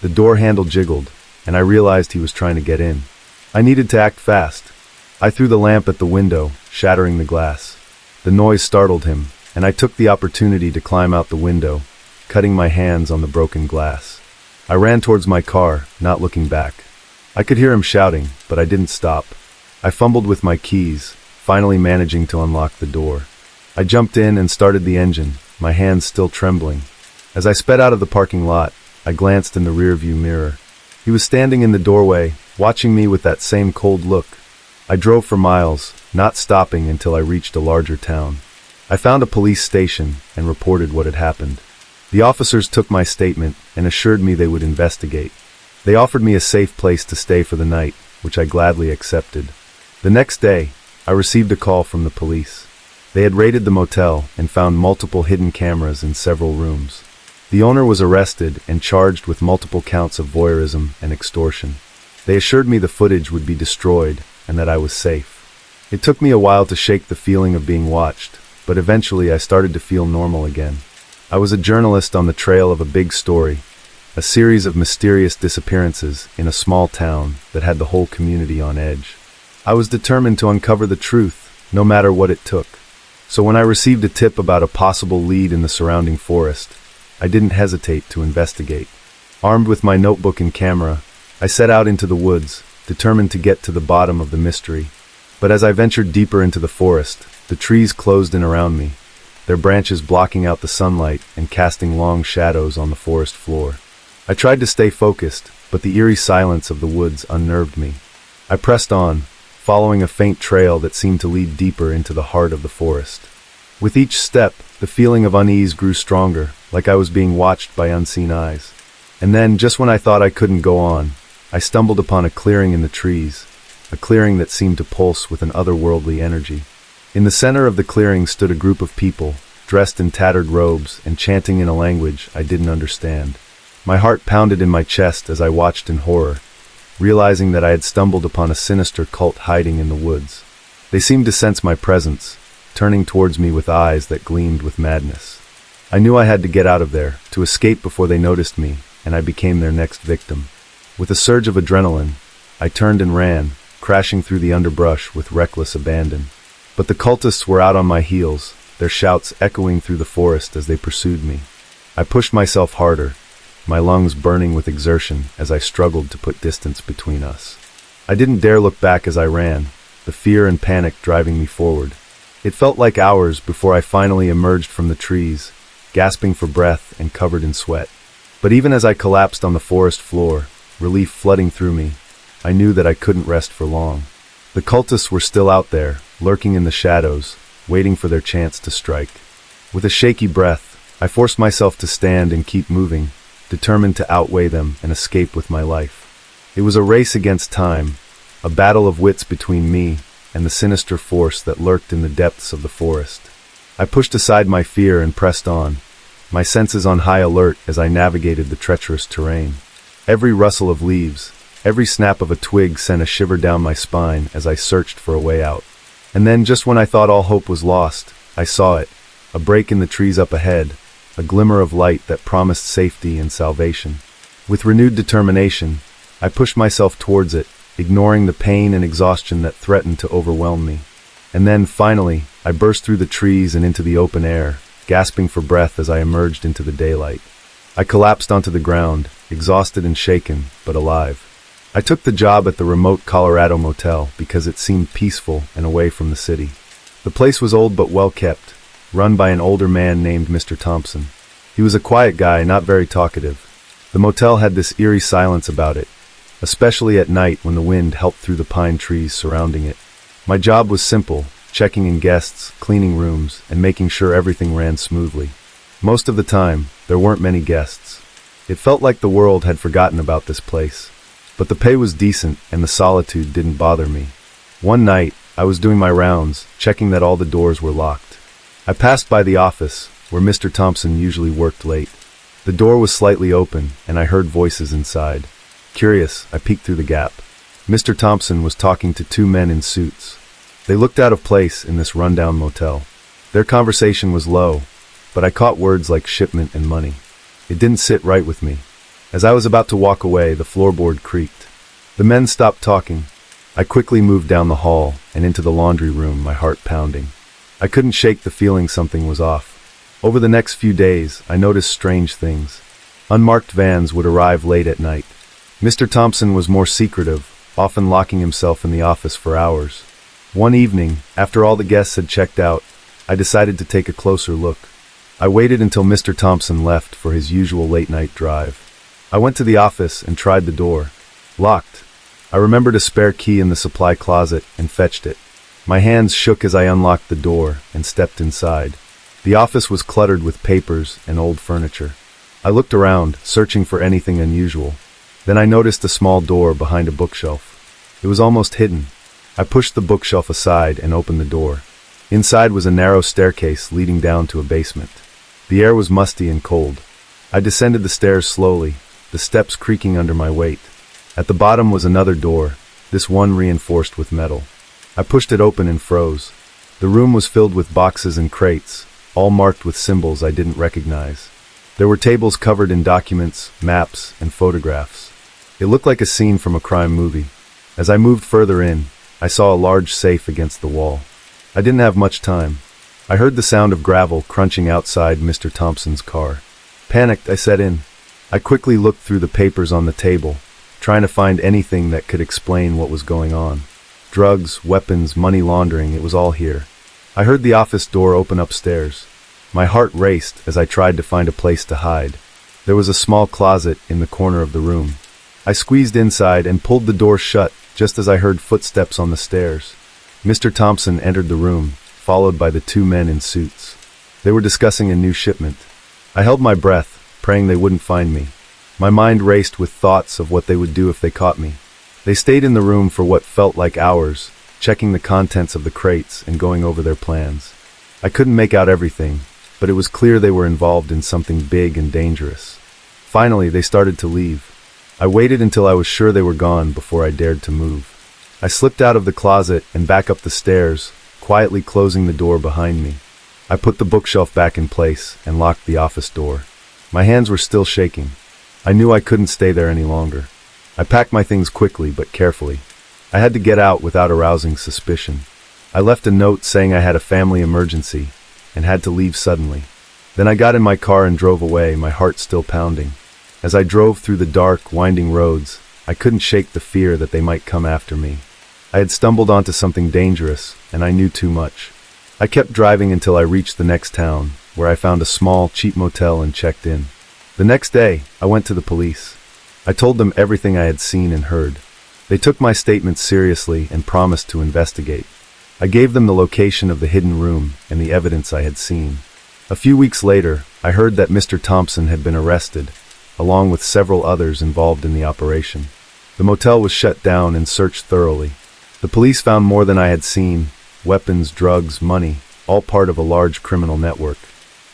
The door handle jiggled, and I realized he was trying to get in. I needed to act fast. I threw the lamp at the window, shattering the glass. The noise startled him, and I took the opportunity to climb out the window, cutting my hands on the broken glass. I ran towards my car, not looking back. I could hear him shouting, but I didn't stop. I fumbled with my keys, finally managing to unlock the door. I jumped in and started the engine, my hands still trembling. As I sped out of the parking lot, I glanced in the rearview mirror. He was standing in the doorway, watching me with that same cold look. I drove for miles, not stopping until I reached a larger town. I found a police station and reported what had happened. The officers took my statement and assured me they would investigate. They offered me a safe place to stay for the night, which I gladly accepted. The next day, I received a call from the police. They had raided the motel and found multiple hidden cameras in several rooms. The owner was arrested and charged with multiple counts of voyeurism and extortion. They assured me the footage would be destroyed and that I was safe. It took me a while to shake the feeling of being watched, but eventually I started to feel normal again. I was a journalist on the trail of a big story, a series of mysterious disappearances in a small town that had the whole community on edge. I was determined to uncover the truth, no matter what it took. So when I received a tip about a possible lead in the surrounding forest, I didn't hesitate to investigate. Armed with my notebook and camera, I set out into the woods, determined to get to the bottom of the mystery. But as I ventured deeper into the forest, the trees closed in around me, their branches blocking out the sunlight and casting long shadows on the forest floor. I tried to stay focused, but the eerie silence of the woods unnerved me. I pressed on, following a faint trail that seemed to lead deeper into the heart of the forest. With each step, the feeling of unease grew stronger, like I was being watched by unseen eyes. And then, just when I thought I couldn't go on, I stumbled upon a clearing in the trees, a clearing that seemed to pulse with an otherworldly energy. In the center of the clearing stood a group of people, dressed in tattered robes and chanting in a language I didn't understand. My heart pounded in my chest as I watched in horror, realizing that I had stumbled upon a sinister cult hiding in the woods. They seemed to sense my presence, turning towards me with eyes that gleamed with madness. I knew I had to get out of there, to escape before they noticed me, and I became their next victim. With a surge of adrenaline, I turned and ran, crashing through the underbrush with reckless abandon. But the cultists were out on my heels, their shouts echoing through the forest as they pursued me. I pushed myself harder, my lungs burning with exertion as I struggled to put distance between us. I didn't dare look back as I ran, the fear and panic driving me forward. It felt like hours before I finally emerged from the trees, gasping for breath and covered in sweat. But even as I collapsed on the forest floor, relief flooding through me, I knew that I couldn't rest for long. The cultists were still out there, lurking in the shadows, waiting for their chance to strike. With a shaky breath, I forced myself to stand and keep moving, determined to outweigh them and escape with my life. It was a race against time, a battle of wits between me and the sinister force that lurked in the depths of the forest. I pushed aside my fear and pressed on, my senses on high alert as I navigated the treacherous terrain. Every rustle of leaves, every snap of a twig sent a shiver down my spine as I searched for a way out. And then, just when I thought all hope was lost, I saw it, a break in the trees up ahead, a glimmer of light that promised safety and salvation. With renewed determination, I pushed myself towards it, ignoring the pain and exhaustion that threatened to overwhelm me. And then, finally, I burst through the trees and into the open air, gasping for breath as I emerged into the daylight. I collapsed onto the ground, exhausted and shaken, but alive. I took the job at the remote Colorado motel because it seemed peaceful and away from the city. The place was old but well kept, run by an older man named Mr. Thompson. He was a quiet guy, not very talkative. The motel had this eerie silence about it, especially at night when the wind helped through the pine trees surrounding it. My job was simple, checking in guests, cleaning rooms, and making sure everything ran smoothly. Most of the time, there weren't many guests. It felt like the world had forgotten about this place. But the pay was decent and the solitude didn't bother me. One night, I was doing my rounds, checking that all the doors were locked. I passed by the office, where Mr. Thompson usually worked late. The door was slightly open, and I heard voices inside. Curious, I peeked through the gap. Mr. Thompson was talking to two men in suits. They looked out of place in this rundown motel. Their conversation was low, but I caught words like shipment and money. It didn't sit right with me. As I was about to walk away, the floorboard creaked. The men stopped talking. I quickly moved down the hall and into the laundry room, my heart pounding. I couldn't shake the feeling something was off. Over the next few days, I noticed strange things. Unmarked vans would arrive late at night. Mr. Thompson was more secretive, often locking himself in the office for hours. One evening, after all the guests had checked out, I decided to take a closer look. I waited until Mr. Thompson left for his usual late-night drive. I went to the office and tried the door. Locked. I remembered a spare key in the supply closet and fetched it. My hands shook as I unlocked the door and stepped inside. The office was cluttered with papers and old furniture. I looked around, searching for anything unusual. Then I noticed a small door behind a bookshelf. It was almost hidden. I pushed the bookshelf aside and opened the door. Inside was a narrow staircase leading down to a basement. The air was musty and cold. I descended the stairs slowly, the steps creaking under my weight. At the bottom was another door, this one reinforced with metal. I pushed it open and froze. The room was filled with boxes and crates, all marked with symbols I didn't recognize. There were tables covered in documents, maps, and photographs. It looked like a scene from a crime movie. As I moved further in, I saw a large safe against the wall. I didn't have much time. I heard the sound of gravel crunching outside Mr. Thompson's car. Panicked, I set in. I quickly looked through the papers on the table, trying to find anything that could explain what was going on. Drugs, weapons, money laundering, it was all here. I heard the office door open upstairs. My heart raced as I tried to find a place to hide. There was a small closet in the corner of the room. I squeezed inside and pulled the door shut just as I heard footsteps on the stairs. Mr. Thompson entered the room, followed by the two men in suits. They were discussing a new shipment. I held my breath, praying they wouldn't find me. My mind raced with thoughts of what they would do if they caught me. They stayed in the room for what felt like hours, checking the contents of the crates and going over their plans. I couldn't make out everything, but it was clear they were involved in something big and dangerous. Finally, they started to leave. I waited until I was sure they were gone before I dared to move. I slipped out of the closet and back up the stairs, quietly closing the door behind me. I put the bookshelf back in place and locked the office door. My hands were still shaking. I knew I couldn't stay there any longer. I packed my things quickly but carefully. I had to get out without arousing suspicion. I left a note saying I had a family emergency and had to leave suddenly. Then I got in my car and drove away, my heart still pounding. As I drove through the dark, winding roads, I couldn't shake the fear that they might come after me. I had stumbled onto something dangerous, and I knew too much. I kept driving until I reached the next town, where I found a small, cheap motel and checked in. The next day, I went to the police. I told them everything I had seen and heard. They took my statements seriously and promised to investigate. I gave them the location of the hidden room and the evidence I had seen. A few weeks later, I heard that Mr. Thompson had been arrested, along with several others involved in the operation. The motel was shut down and searched thoroughly. The police found more than I had seen: weapons, drugs, money, all part of a large criminal network.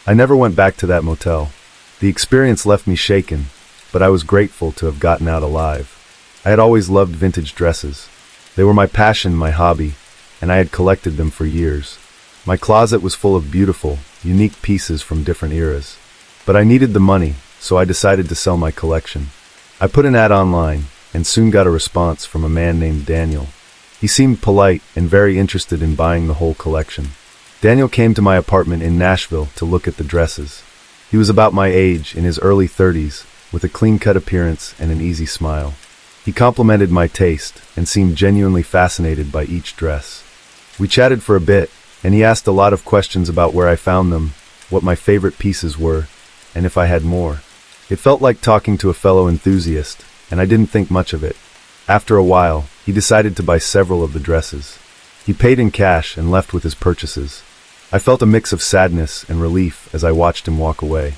I never went back to that motel. The experience left me shaken, but I was grateful to have gotten out alive. I had always loved vintage dresses. They were my passion, my hobby, and I had collected them for years. My closet was full of beautiful, unique pieces from different eras. But I needed the money, so I decided to sell my collection. I put an ad online, and soon got a response from a man named Daniel. He seemed polite and very interested in buying the whole collection. Daniel came to my apartment in Nashville to look at the dresses. He was about my age, in his early 30s, with a clean-cut appearance and an easy smile. He complimented my taste and seemed genuinely fascinated by each dress. We chatted for a bit, and he asked a lot of questions about where I found them, what my favorite pieces were, and if I had more. It felt like talking to a fellow enthusiast, and I didn't think much of it. After a while, he decided to buy several of the dresses. He paid in cash and left with his purchases. I felt a mix of sadness and relief as I watched him walk away.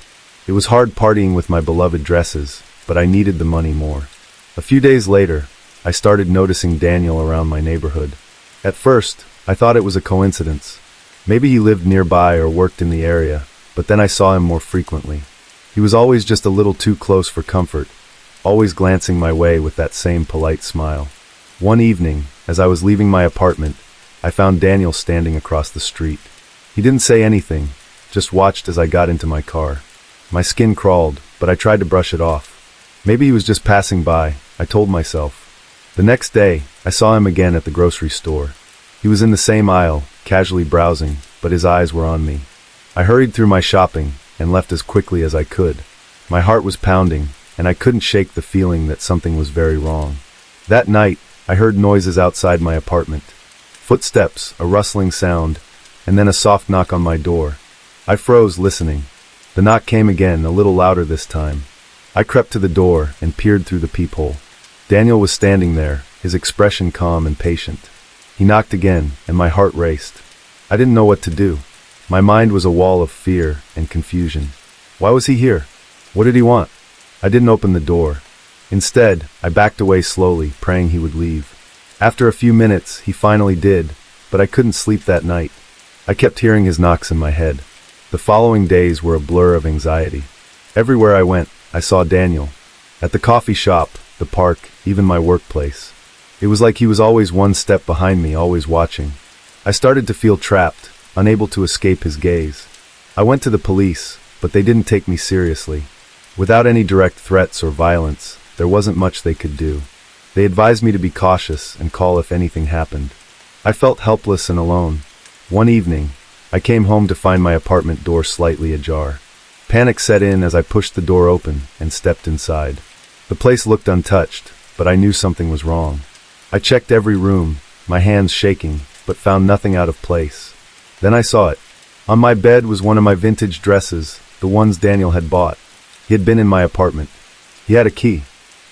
It was hard partying with my beloved dresses, but I needed the money more. A few days later, I started noticing Daniel around my neighborhood. At first, I thought it was a coincidence. Maybe he lived nearby or worked in the area, but then I saw him more frequently. He was always just a little too close for comfort, always glancing my way with that same polite smile. One evening, as I was leaving my apartment, I found Daniel standing across the street. He didn't say anything, just watched as I got into my car. My skin crawled, but I tried to brush it off. Maybe he was just passing by, I told myself. The next day, I saw him again at the grocery store. He was in the same aisle, casually browsing, but his eyes were on me. I hurried through my shopping and left as quickly as I could. My heart was pounding, and I couldn't shake the feeling that something was very wrong. That night, I heard noises outside my apartment. Footsteps, a rustling sound, and then a soft knock on my door. I froze, listening. The knock came again, a little louder this time. I crept to the door and peered through the peephole. Daniel was standing there, his expression calm and patient. He knocked again, and my heart raced. I didn't know what to do. My mind was a wall of fear and confusion. Why was he here? What did he want? I didn't open the door. Instead, I backed away slowly, praying he would leave. After a few minutes, he finally did, but I couldn't sleep that night. I kept hearing his knocks in my head. The following days were a blur of anxiety. Everywhere I went, I saw Daniel. At the coffee shop, the park, even my workplace. It was like he was always one step behind me, always watching. I started to feel trapped, unable to escape his gaze. I went to the police, but they didn't take me seriously. Without any direct threats or violence, there wasn't much they could do. They advised me to be cautious and call if anything happened. I felt helpless and alone. One evening, I came home to find my apartment door slightly ajar. Panic set in as I pushed the door open and stepped inside. The place looked untouched, but I knew something was wrong. I checked every room, my hands shaking, but found nothing out of place. Then I saw it. On my bed was one of my vintage dresses, the ones Daniel had bought. He had been in my apartment. He had a key.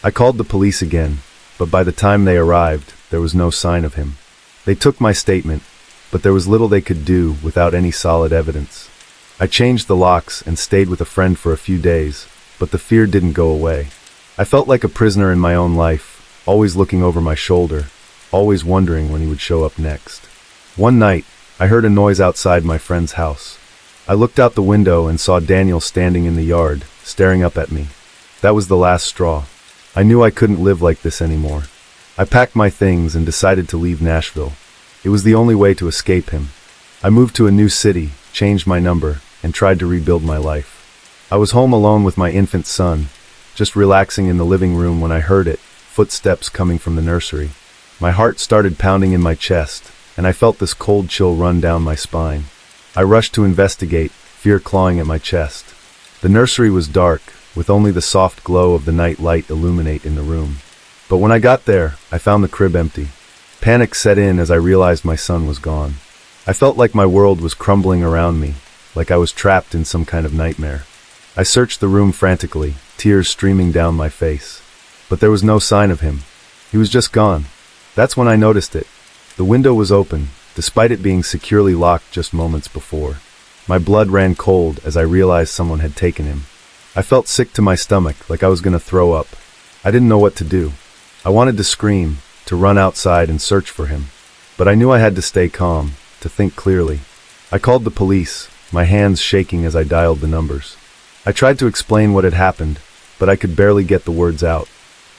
I called the police again, but by the time they arrived, there was no sign of him. They took my statement, but there was little they could do without any solid evidence. I changed the locks and stayed with a friend for a few days, but the fear didn't go away. I felt like a prisoner in my own life, always looking over my shoulder, always wondering when he would show up next. One night, I heard a noise outside my friend's house. I looked out the window and saw Daniel standing in the yard, staring up at me. That was the last straw. I knew I couldn't live like this anymore. I packed my things and decided to leave Nashville. It was the only way to escape him. I moved to a new city, changed my number, and tried to rebuild my life. I was home alone with my infant son, just relaxing in the living room when I heard it, footsteps coming from the nursery. My heart started pounding in my chest, and I felt this cold chill run down my spine. I rushed to investigate, fear clawing at my chest. The nursery was dark, with only the soft glow of the night light illuminate in the room. But when I got there, I found the crib empty. Panic set in as I realized my son was gone. I felt like my world was crumbling around me, like I was trapped in some kind of nightmare. I searched the room frantically, tears streaming down my face. But there was no sign of him. He was just gone. That's when I noticed it. The window was open, despite it being securely locked just moments before. My blood ran cold as I realized someone had taken him. I felt sick to my stomach, like I was going to throw up. I didn't know what to do. I wanted to scream, to run outside and search for him. But I knew I had to stay calm, to think clearly. I called the police, my hands shaking as I dialed the numbers. I tried to explain what had happened, but I could barely get the words out.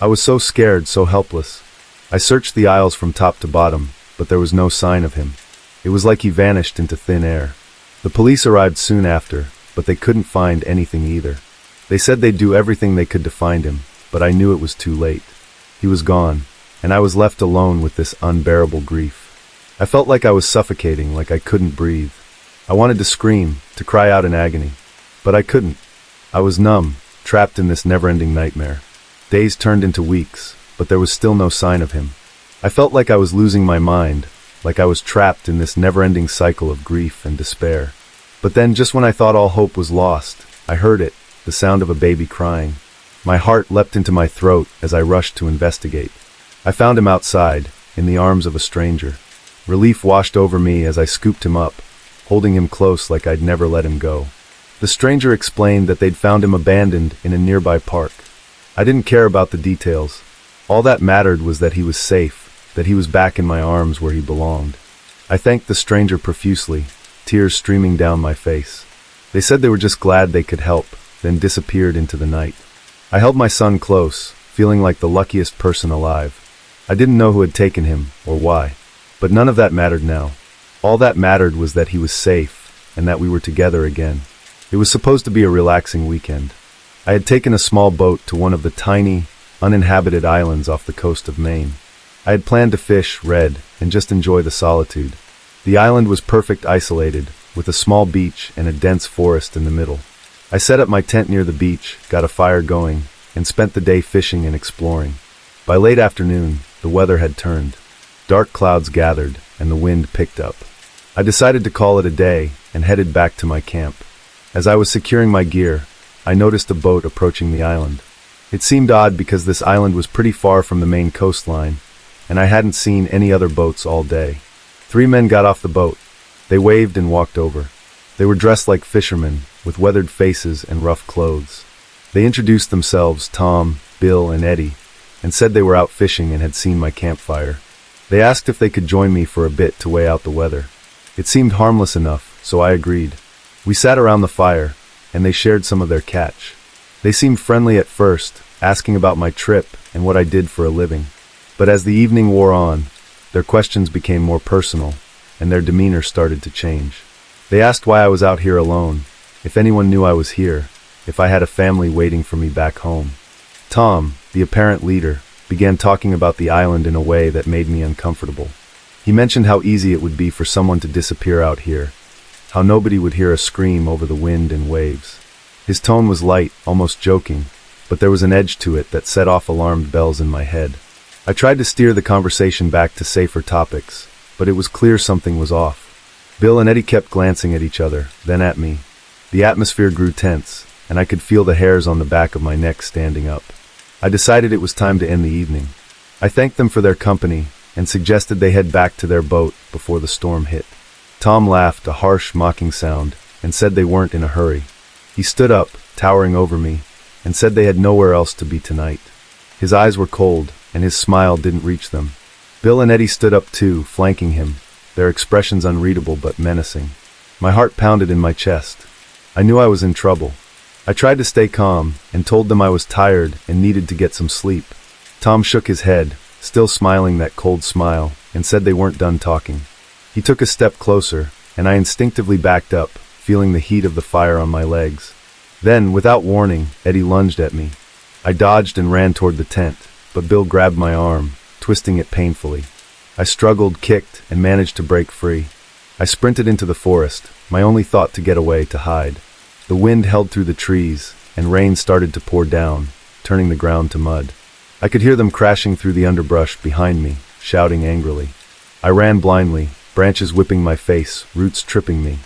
I was so scared, so helpless. I searched the aisles from top to bottom, but there was no sign of him. It was like he vanished into thin air. The police arrived soon after, but they couldn't find anything either. They said they'd do everything they could to find him, but I knew it was too late. He was gone, and I was left alone with this unbearable grief. I felt like I was suffocating, like I couldn't breathe. I wanted to scream, to cry out in agony, but I couldn't. I was numb, trapped in this never-ending nightmare. Days turned into weeks, but there was still no sign of him. I felt like I was losing my mind, like I was trapped in this never-ending cycle of grief and despair. But then, just when I thought all hope was lost, I heard it, the sound of a baby crying. My heart leapt into my throat as I rushed to investigate. I found him outside, in the arms of a stranger. Relief washed over me as I scooped him up, holding him close like I'd never let him go. The stranger explained that they'd found him abandoned in a nearby park. I didn't care about the details. All that mattered was that he was safe, that he was back in my arms where he belonged. I thanked the stranger profusely, tears streaming down my face. They said they were just glad they could help, then disappeared into the night. I held my son close, feeling like the luckiest person alive. I didn't know who had taken him, or why. But none of that mattered now. All that mattered was that he was safe, and that we were together again. It was supposed to be a relaxing weekend. I had taken a small boat to one of the tiny, uninhabited islands off the coast of Maine. I had planned to fish, read, and just enjoy the solitude. The island was perfect isolated, with a small beach and a dense forest in the middle. I set up my tent near the beach, got a fire going, and spent the day fishing and exploring. By late afternoon, the weather had turned. Dark clouds gathered, and the wind picked up. I decided to call it a day and headed back to my camp. As I was securing my gear, I noticed a boat approaching the island. It seemed odd because this island was pretty far from the main coastline, and I hadn't seen any other boats all day. 3 men got off the boat. They waved and walked over. They were dressed like fishermen, with weathered faces and rough clothes. They introduced themselves, Tom, Bill, and Eddie, and said they were out fishing and had seen my campfire. They asked if they could join me for a bit to weigh out the weather. It seemed harmless enough, so I agreed. We sat around the fire, and they shared some of their catch. They seemed friendly at first, asking about my trip and what I did for a living. But as the evening wore on, their questions became more personal, and their demeanor started to change. They asked why I was out here alone, if anyone knew I was here, if I had a family waiting for me back home. Tom, the apparent leader, began talking about the island in a way that made me uncomfortable. He mentioned how easy it would be for someone to disappear out here, how nobody would hear a scream over the wind and waves. His tone was light, almost joking, but there was an edge to it that set off alarmed bells in my head. I tried to steer the conversation back to safer topics, but it was clear something was off. Bill and Eddie kept glancing at each other, then at me. The atmosphere grew tense, and I could feel the hairs on the back of my neck standing up. I decided it was time to end the evening. I thanked them for their company and suggested they head back to their boat before the storm hit. Tom laughed, a harsh, mocking sound, and said they weren't in a hurry. He stood up, towering over me, and said they had nowhere else to be tonight. His eyes were cold, and his smile didn't reach them. Bill and Eddie stood up too, flanking him, their expressions unreadable but menacing. My heart pounded in my chest. I knew I was in trouble. I tried to stay calm and told them I was tired and needed to get some sleep. Tom shook his head, still smiling that cold smile, and said they weren't done talking. He took a step closer, and I instinctively backed up, feeling the heat of the fire on my legs. Then, without warning, Eddie lunged at me. I dodged and ran toward the tent, but Bill grabbed my arm, twisting it painfully. I struggled, kicked, and managed to break free. I sprinted into the forest, my only thought to get away, to hide. The wind held through the trees, and rain started to pour down, turning the ground to mud. I could hear them crashing through the underbrush behind me, shouting angrily. I ran blindly, branches whipping my face, roots tripping me.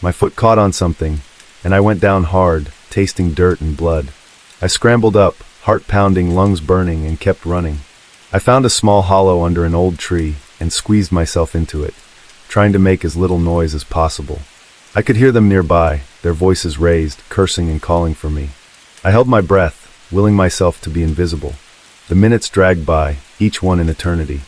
My foot caught on something, and I went down hard, tasting dirt and blood. I scrambled up, heart pounding, lungs burning, and kept running. I found a small hollow under an old tree and squeezed myself into it, trying to make as little noise as possible. I could hear them nearby, their voices raised, cursing and calling for me. I held my breath, willing myself to be invisible. The minutes dragged by, each one an eternity.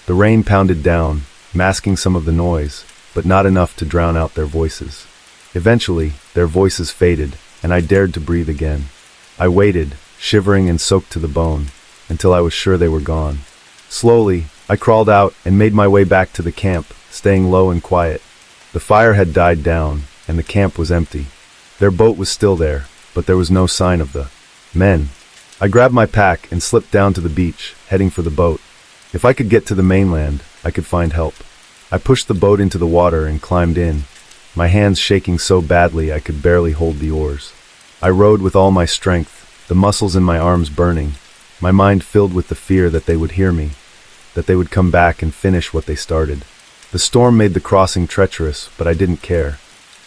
The rain pounded down, masking some of the noise, but not enough to drown out their voices. Eventually, their voices faded, and I dared to breathe again. I waited, shivering and soaked to the bone, until I was sure they were gone. Slowly, I crawled out and made my way back to the camp, staying low and quiet. The fire had died down, and the camp was empty. Their boat was still there, but there was no sign of the men. I grabbed my pack and slipped down to the beach, heading for the boat. If I could get to the mainland, I could find help. I pushed the boat into the water and climbed in, my hands shaking so badly I could barely hold the oars. I rowed with all my strength, the muscles in my arms burning, my mind filled with the fear that they would hear me, that they would come back and finish what they started. The storm made the crossing treacherous, but I didn't care.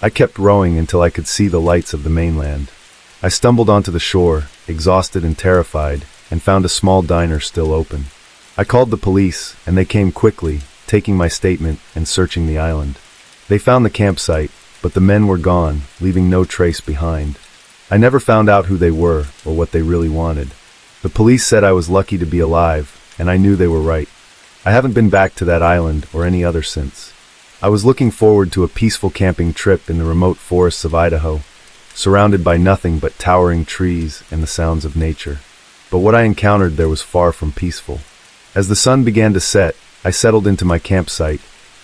I kept rowing until I could see the lights of the mainland. I stumbled onto the shore, exhausted and terrified, and found a small diner still open. I called the police, and they came quickly, taking my statement and searching the island. They found the campsite, but the men were gone, leaving no trace behind. I never found out who they were or what they really wanted. The police said I was lucky to be alive, and I knew they were right. I haven't been back to that island or any other since. I was looking forward to a peaceful camping trip in the remote forests of Idaho, surrounded by nothing but towering trees and the sounds of nature. but what I encountered there was far from peaceful. As the sun began to set, I settled into my campsite,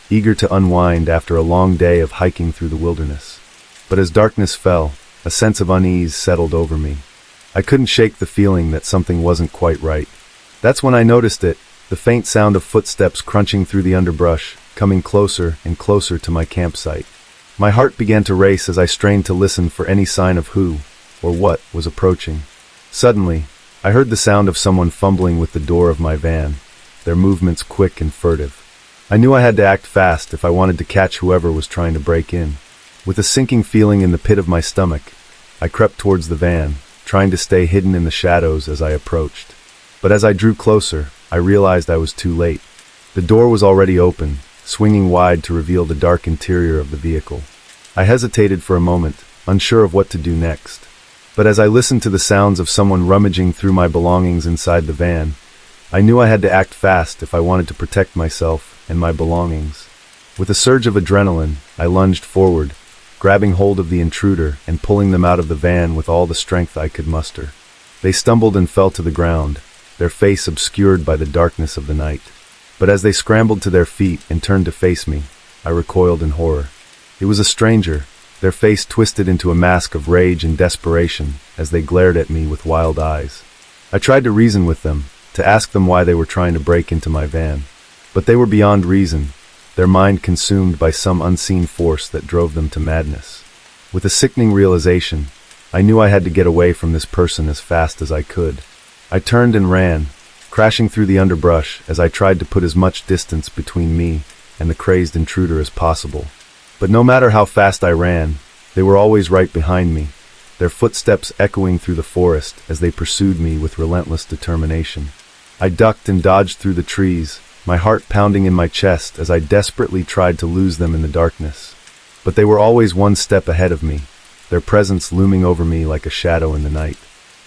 eager to unwind after a long day of hiking through the wilderness. But as darkness fell, a sense of unease settled over me. I couldn't shake the feeling that something wasn't quite right. That's when I noticed it, the faint sound of footsteps crunching through the underbrush, coming closer and closer to my campsite. My heart began to race as I strained to listen for any sign of who, or what, was approaching. Suddenly, I heard the sound of someone fumbling with the door of my van, their movements quick and furtive. I knew I had to act fast if I wanted to catch whoever was trying to break in. With a sinking feeling in the pit of my stomach, I crept towards the van, trying to stay hidden in the shadows as I approached. But as I drew closer, I realized I was too late. The door was already open, swinging wide to reveal the dark interior of the vehicle. I hesitated for a moment, unsure of what to do next. But as I listened to the sounds of someone rummaging through my belongings inside the van, I knew I had to act fast if I wanted to protect myself and my belongings. With a surge of adrenaline, I lunged forward, grabbing hold of the intruder and pulling them out of the van with all the strength I could muster. They stumbled and fell to the ground, their face obscured by the darkness of the night. But as they scrambled to their feet and turned to face me, I recoiled in horror. It was a stranger, their face twisted into a mask of rage and desperation as they glared at me with wild eyes. I tried to reason with them, to ask them why they were trying to break into my van. But they were beyond reason, their mind consumed by some unseen force that drove them to madness. With a sickening realization, I knew I had to get away from this person as fast as I could. I turned and ran, crashing through the underbrush as I tried to put as much distance between me and the crazed intruder as possible. But no matter how fast I ran, they were always right behind me, their footsteps echoing through the forest as they pursued me with relentless determination. I ducked and dodged through the trees, my heart pounding in my chest as I desperately tried to lose them in the darkness. But they were always one step ahead of me, their presence looming over me like a shadow in the night.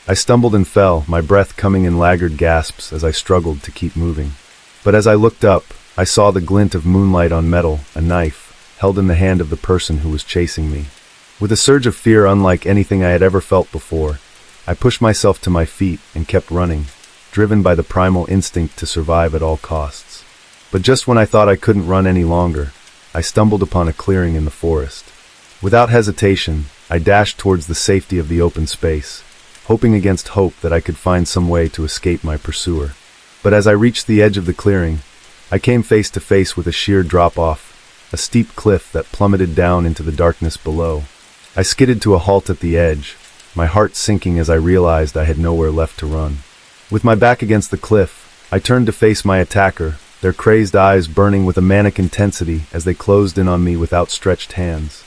I stumbled and fell, my breath coming in laggard gasps as I struggled to keep moving. But as I looked up, I saw the glint of moonlight on metal, a knife, held in the hand of the person who was chasing me. With a surge of fear unlike anything I had ever felt before, I pushed myself to my feet and kept running, driven by the primal instinct to survive at all costs. But just when I thought I couldn't run any longer, I stumbled upon a clearing in the forest. Without hesitation, I dashed towards the safety of the open space, hoping against hope that I could find some way to escape my pursuer. But as I reached the edge of the clearing, I came face to face with a sheer drop-off, a steep cliff that plummeted down into the darkness below. I skidded to a halt at the edge, my heart sinking as I realized I had nowhere left to run. With my back against the cliff, I turned to face my attacker, their crazed eyes burning with a manic intensity as they closed in on me with outstretched hands.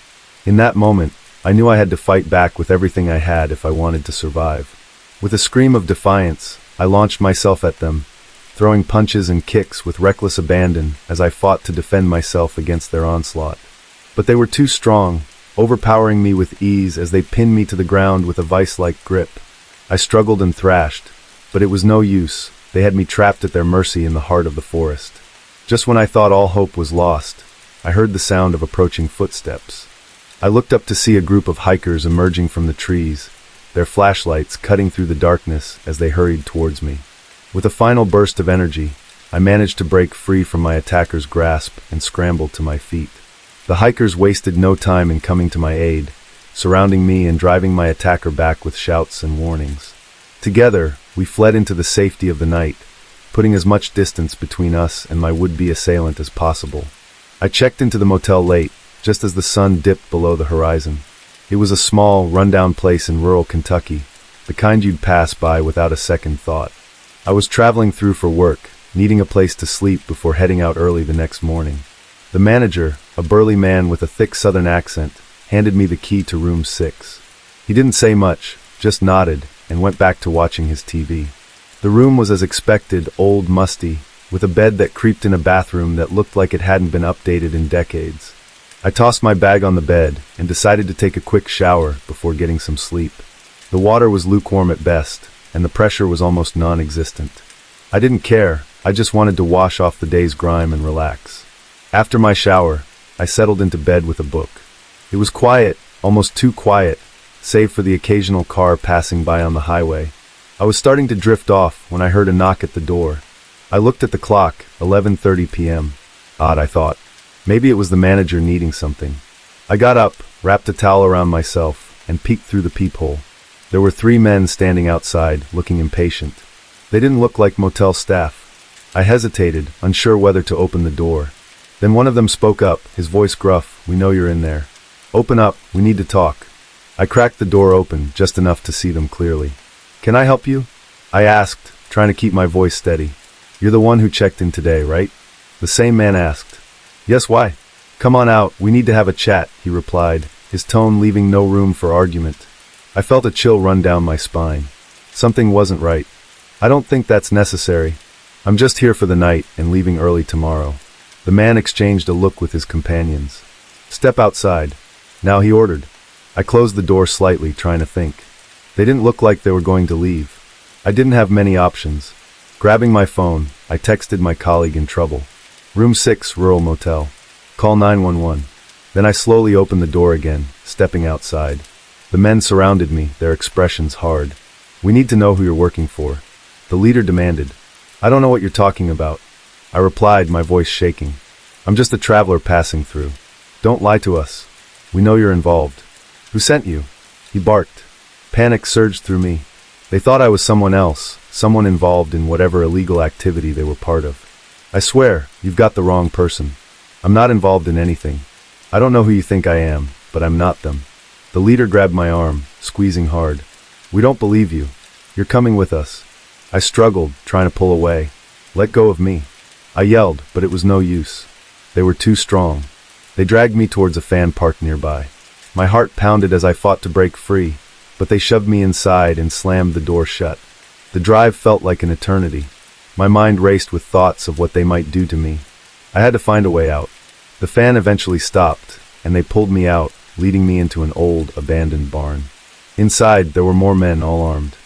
In that moment, I knew I had to fight back with everything I had if I wanted to survive. With a scream of defiance, I launched myself at them, throwing punches and kicks with reckless abandon as I fought to defend myself against their onslaught. But they were too strong, overpowering me with ease as they pinned me to the ground with a vice-like grip. I struggled and thrashed, but it was no use. They had me trapped at their mercy in the heart of the forest. Just when I thought all hope was lost, I heard the sound of approaching footsteps. I looked up to see a group of hikers emerging from the trees, their flashlights cutting through the darkness as they hurried towards me. With a final burst of energy, I managed to break free from my attacker's grasp and scrambled to my feet. The hikers wasted no time in coming to my aid, surrounding me and driving my attacker back with shouts and warnings. Together, we fled into the safety of the night, putting as much distance between us and my would-be assailant as possible. I checked into the motel late, just as the sun dipped below the horizon. It was a small, run-down place in rural Kentucky, the kind you'd pass by without a second thought. I was traveling through for work, needing a place to sleep before heading out early the next morning. The manager, a burly man with a thick southern accent, handed me the key to room 6. He didn't say much, just nodded, and went back to watching his TV. The room was as expected, old, musty, with a bed that creaked in a bathroom that looked like it hadn't been updated in decades. I tossed my bag on the bed and decided to take a quick shower before getting some sleep. The water was lukewarm at best, and the pressure was almost non-existent. I didn't care, I just wanted to wash off the day's grime and relax. After my shower, I settled into bed with a book. It was quiet, almost too quiet, save for the occasional car passing by on the highway. I was starting to drift off when I heard a knock at the door. I looked at the clock, 11:30 p.m. Odd, I thought. Maybe it was the manager needing something. I got up, wrapped a towel around myself, and peeked through the peephole. There were 3 men standing outside, looking impatient. They didn't look like motel staff. I hesitated, unsure whether to open the door. Then one of them spoke up, his voice gruff. "We know you're in there. Open up, we need to talk." I cracked the door open, just enough to see them clearly. "Can I help you?" I asked, trying to keep my voice steady. "You're the one who checked in today, right?" The same man asked. "Yes, why?" "Come on out, we need to have a chat," he replied, his tone leaving no room for argument. I felt a chill run down my spine. Something wasn't right. "I don't think that's necessary. I'm just here for the night and leaving early tomorrow." The man exchanged a look with his companions. "Step outside." Now he ordered. I closed the door slightly, trying to think. They didn't look like they were going to leave. I didn't have many options. Grabbing my phone, I texted my colleague in trouble. "Room 6, rural motel. Call 911. Then I slowly opened the door again, stepping outside. The men surrounded me, their expressions hard. "We need to know who you're working for," the leader demanded. "I don't know what you're talking about," I replied, my voice shaking. "I'm just a traveler passing through. Don't lie to us. We know you're involved." "Who sent you?" he barked. Panic surged through me. They thought I was someone else, someone involved in whatever illegal activity they were part of. "I swear, you've got the wrong person. I'm not involved in anything. I don't know who you think I am, but I'm not them." The leader grabbed my arm, squeezing hard. "We don't believe you. You're coming with us." I struggled, trying to pull away. "Let go of me." I yelled, but it was no use. They were too strong. They dragged me towards a fan park nearby. My heart pounded as I fought to break free, but they shoved me inside and slammed the door shut. The drive felt like an eternity. My mind raced with thoughts of what they might do to me. I had to find a way out. The fan eventually stopped, and they pulled me out, leading me into an old, abandoned barn. Inside, there were more men, all armed.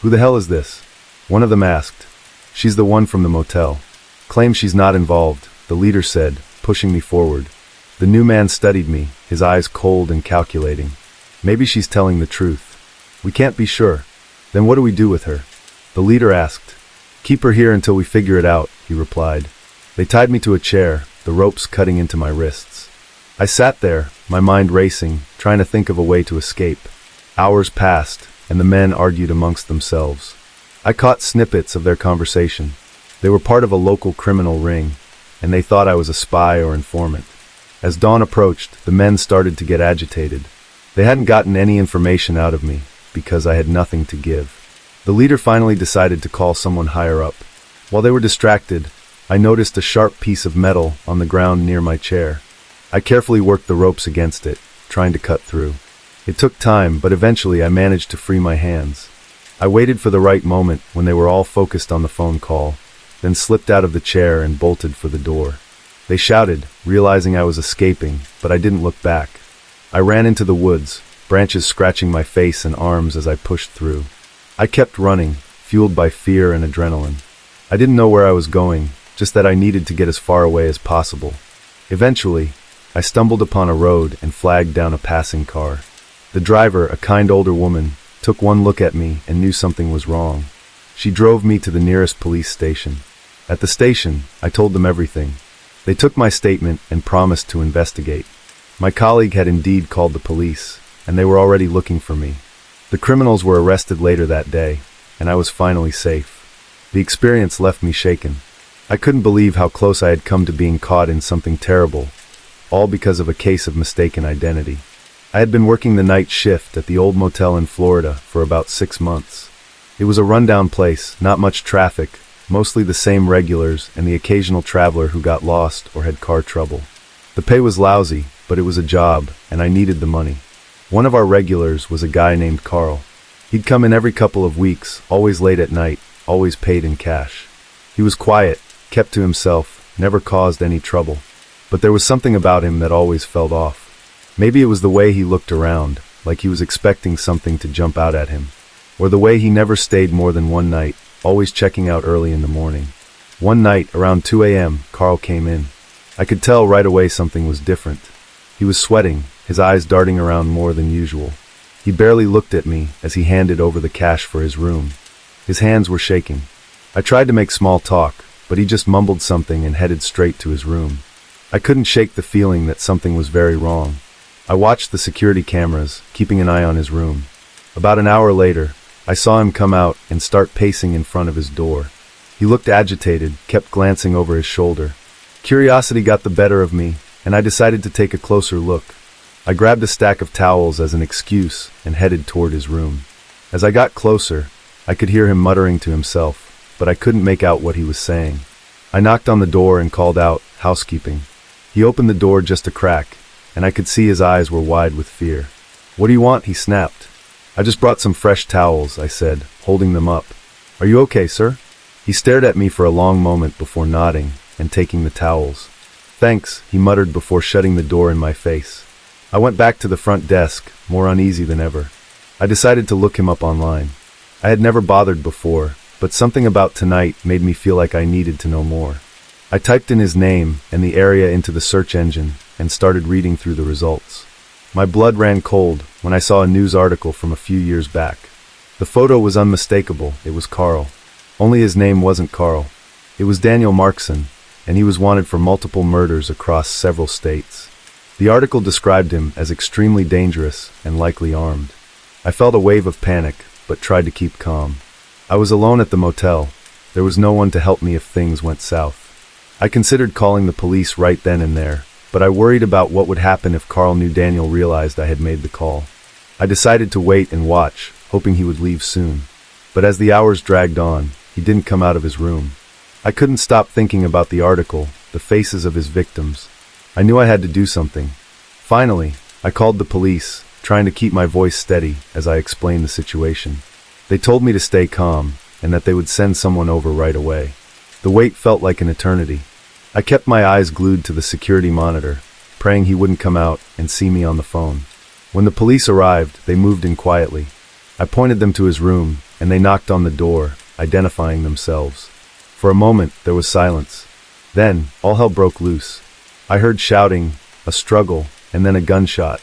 "Who the hell is this?" one of them asked. "She's the one from the motel. Claims she's not involved," the leader said, pushing me forward. The new man studied me, his eyes cold and calculating. "Maybe she's telling the truth. We can't be sure." "Then what do we do with her?" the leader asked. "Keep her here until we figure it out," he replied. They tied me to a chair, the ropes cutting into my wrists. I sat there, my mind racing, trying to think of a way to escape. Hours passed, and the men argued amongst themselves. I caught snippets of their conversation. They were part of a local criminal ring, and they thought I was a spy or informant. As dawn approached, the men started to get agitated. They hadn't gotten any information out of me, because I had nothing to give. The leader finally decided to call someone higher up. While they were distracted, I noticed a sharp piece of metal on the ground near my chair. I carefully worked the ropes against it, trying to cut through. It took time, but eventually I managed to free my hands. I waited for the right moment when they were all focused on the phone call, then slipped out of the chair and bolted for the door. They shouted, realizing I was escaping, but I didn't look back. I ran into the woods, branches scratching my face and arms as I pushed through. I kept running, fueled by fear and adrenaline. I didn't know where I was going, just that I needed to get as far away as possible. Eventually, I stumbled upon a road and flagged down a passing car. The driver, a kind older woman, took one look at me and knew something was wrong. She drove me to the nearest police station. At the station, I told them everything. They took my statement and promised to investigate. My colleague had indeed called the police, and they were already looking for me. The criminals were arrested later that day, and I was finally safe. The experience left me shaken. I couldn't believe how close I had come to being caught in something terrible, all because of a case of mistaken identity. I had been working the night shift at the old motel in Florida for about 6 months. It was a rundown place, not much traffic, mostly the same regulars and the occasional traveler who got lost or had car trouble. The pay was lousy, but it was a job, and I needed the money. One of our regulars was a guy named Carl. He'd come in every couple of weeks, always late at night, always paid in cash. He was quiet, kept to himself, never caused any trouble. But there was something about him that always felt off. Maybe it was the way he looked around, like he was expecting something to jump out at him. Or the way he never stayed more than one night, always checking out early in the morning. One night, around 2 a.m., Carl came in. I could tell right away something was different. He was sweating, his eyes darting around more than usual. He barely looked at me as he handed over the cash for his room. His hands were shaking. I tried to make small talk, but he just mumbled something and headed straight to his room. I couldn't shake the feeling that something was very wrong. I watched the security cameras, keeping an eye on his room. About an hour later, I saw him come out and start pacing in front of his door. He looked agitated, kept glancing over his shoulder. Curiosity got the better of me, and I decided to take a closer look. I grabbed a stack of towels as an excuse and headed toward his room. As I got closer, I could hear him muttering to himself, but I couldn't make out what he was saying. I knocked on the door and called out, "Housekeeping." He opened the door just a crack, and I could see his eyes were wide with fear. "What do you want?" he snapped. "I just brought some fresh towels," I said, holding them up. "Are you okay, sir?" He stared at me for a long moment before nodding and taking the towels. "Thanks," he muttered before shutting the door in my face. I went back to the front desk, more uneasy than ever. I decided to look him up online. I had never bothered before, but something about tonight made me feel like I needed to know more. I typed in his name and the area into the search engine and started reading through the results. My blood ran cold when I saw a news article from a few years back. The photo was unmistakable. It was Carl. Only his name wasn't Carl. It was Daniel Markson, and he was wanted for multiple murders across several states. The article described him as extremely dangerous and likely armed. I felt a wave of panic, but tried to keep calm. I was alone at the motel. There was no one to help me if things went south. I considered calling the police right then and there, but I worried about what would happen if Carl knew Daniel realized I had made the call. I decided to wait and watch, hoping he would leave soon. But as the hours dragged on, he didn't come out of his room. I couldn't stop thinking about the article, the faces of his victims. I knew I had to do something. Finally, I called the police, trying to keep my voice steady as I explained the situation. They told me to stay calm, and that they would send someone over right away. The wait felt like an eternity. I kept my eyes glued to the security monitor, praying he wouldn't come out and see me on the phone. When the police arrived, they moved in quietly. I pointed them to his room, and they knocked on the door, identifying themselves. For a moment, there was silence. Then, all hell broke loose. I heard shouting, a struggle, and then a gunshot.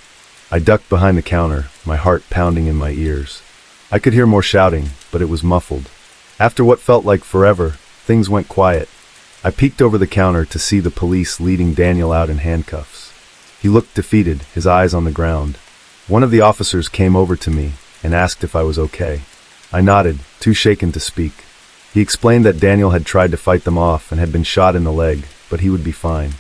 I ducked behind the counter, my heart pounding in my ears. I could hear more shouting, but it was muffled. After what felt like forever, things went quiet. I peeked over the counter to see the police leading Daniel out in handcuffs. He looked defeated, his eyes on the ground. One of the officers came over to me and asked if I was okay. I nodded, too shaken to speak. He explained that Daniel had tried to fight them off and had been shot in the leg, but he would be fine.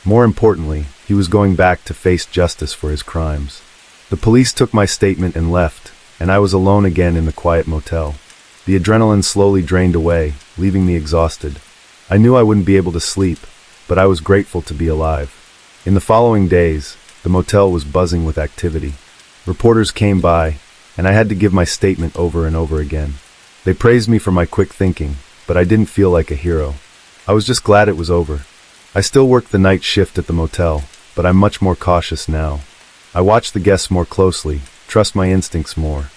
More importantly, he was going back to face justice for his crimes. The police took my statement and left, and I was alone again in the quiet motel. The adrenaline slowly drained away, leaving me exhausted. I knew I wouldn't be able to sleep, but I was grateful to be alive. In the following days, the motel was buzzing with activity. Reporters came by, and I had to give my statement over and over again. They praised me for my quick thinking, but I didn't feel like a hero. I was just glad it was over. I still work the night shift at the motel, but I'm much more cautious now. I watch the guests more closely, trust my instincts more.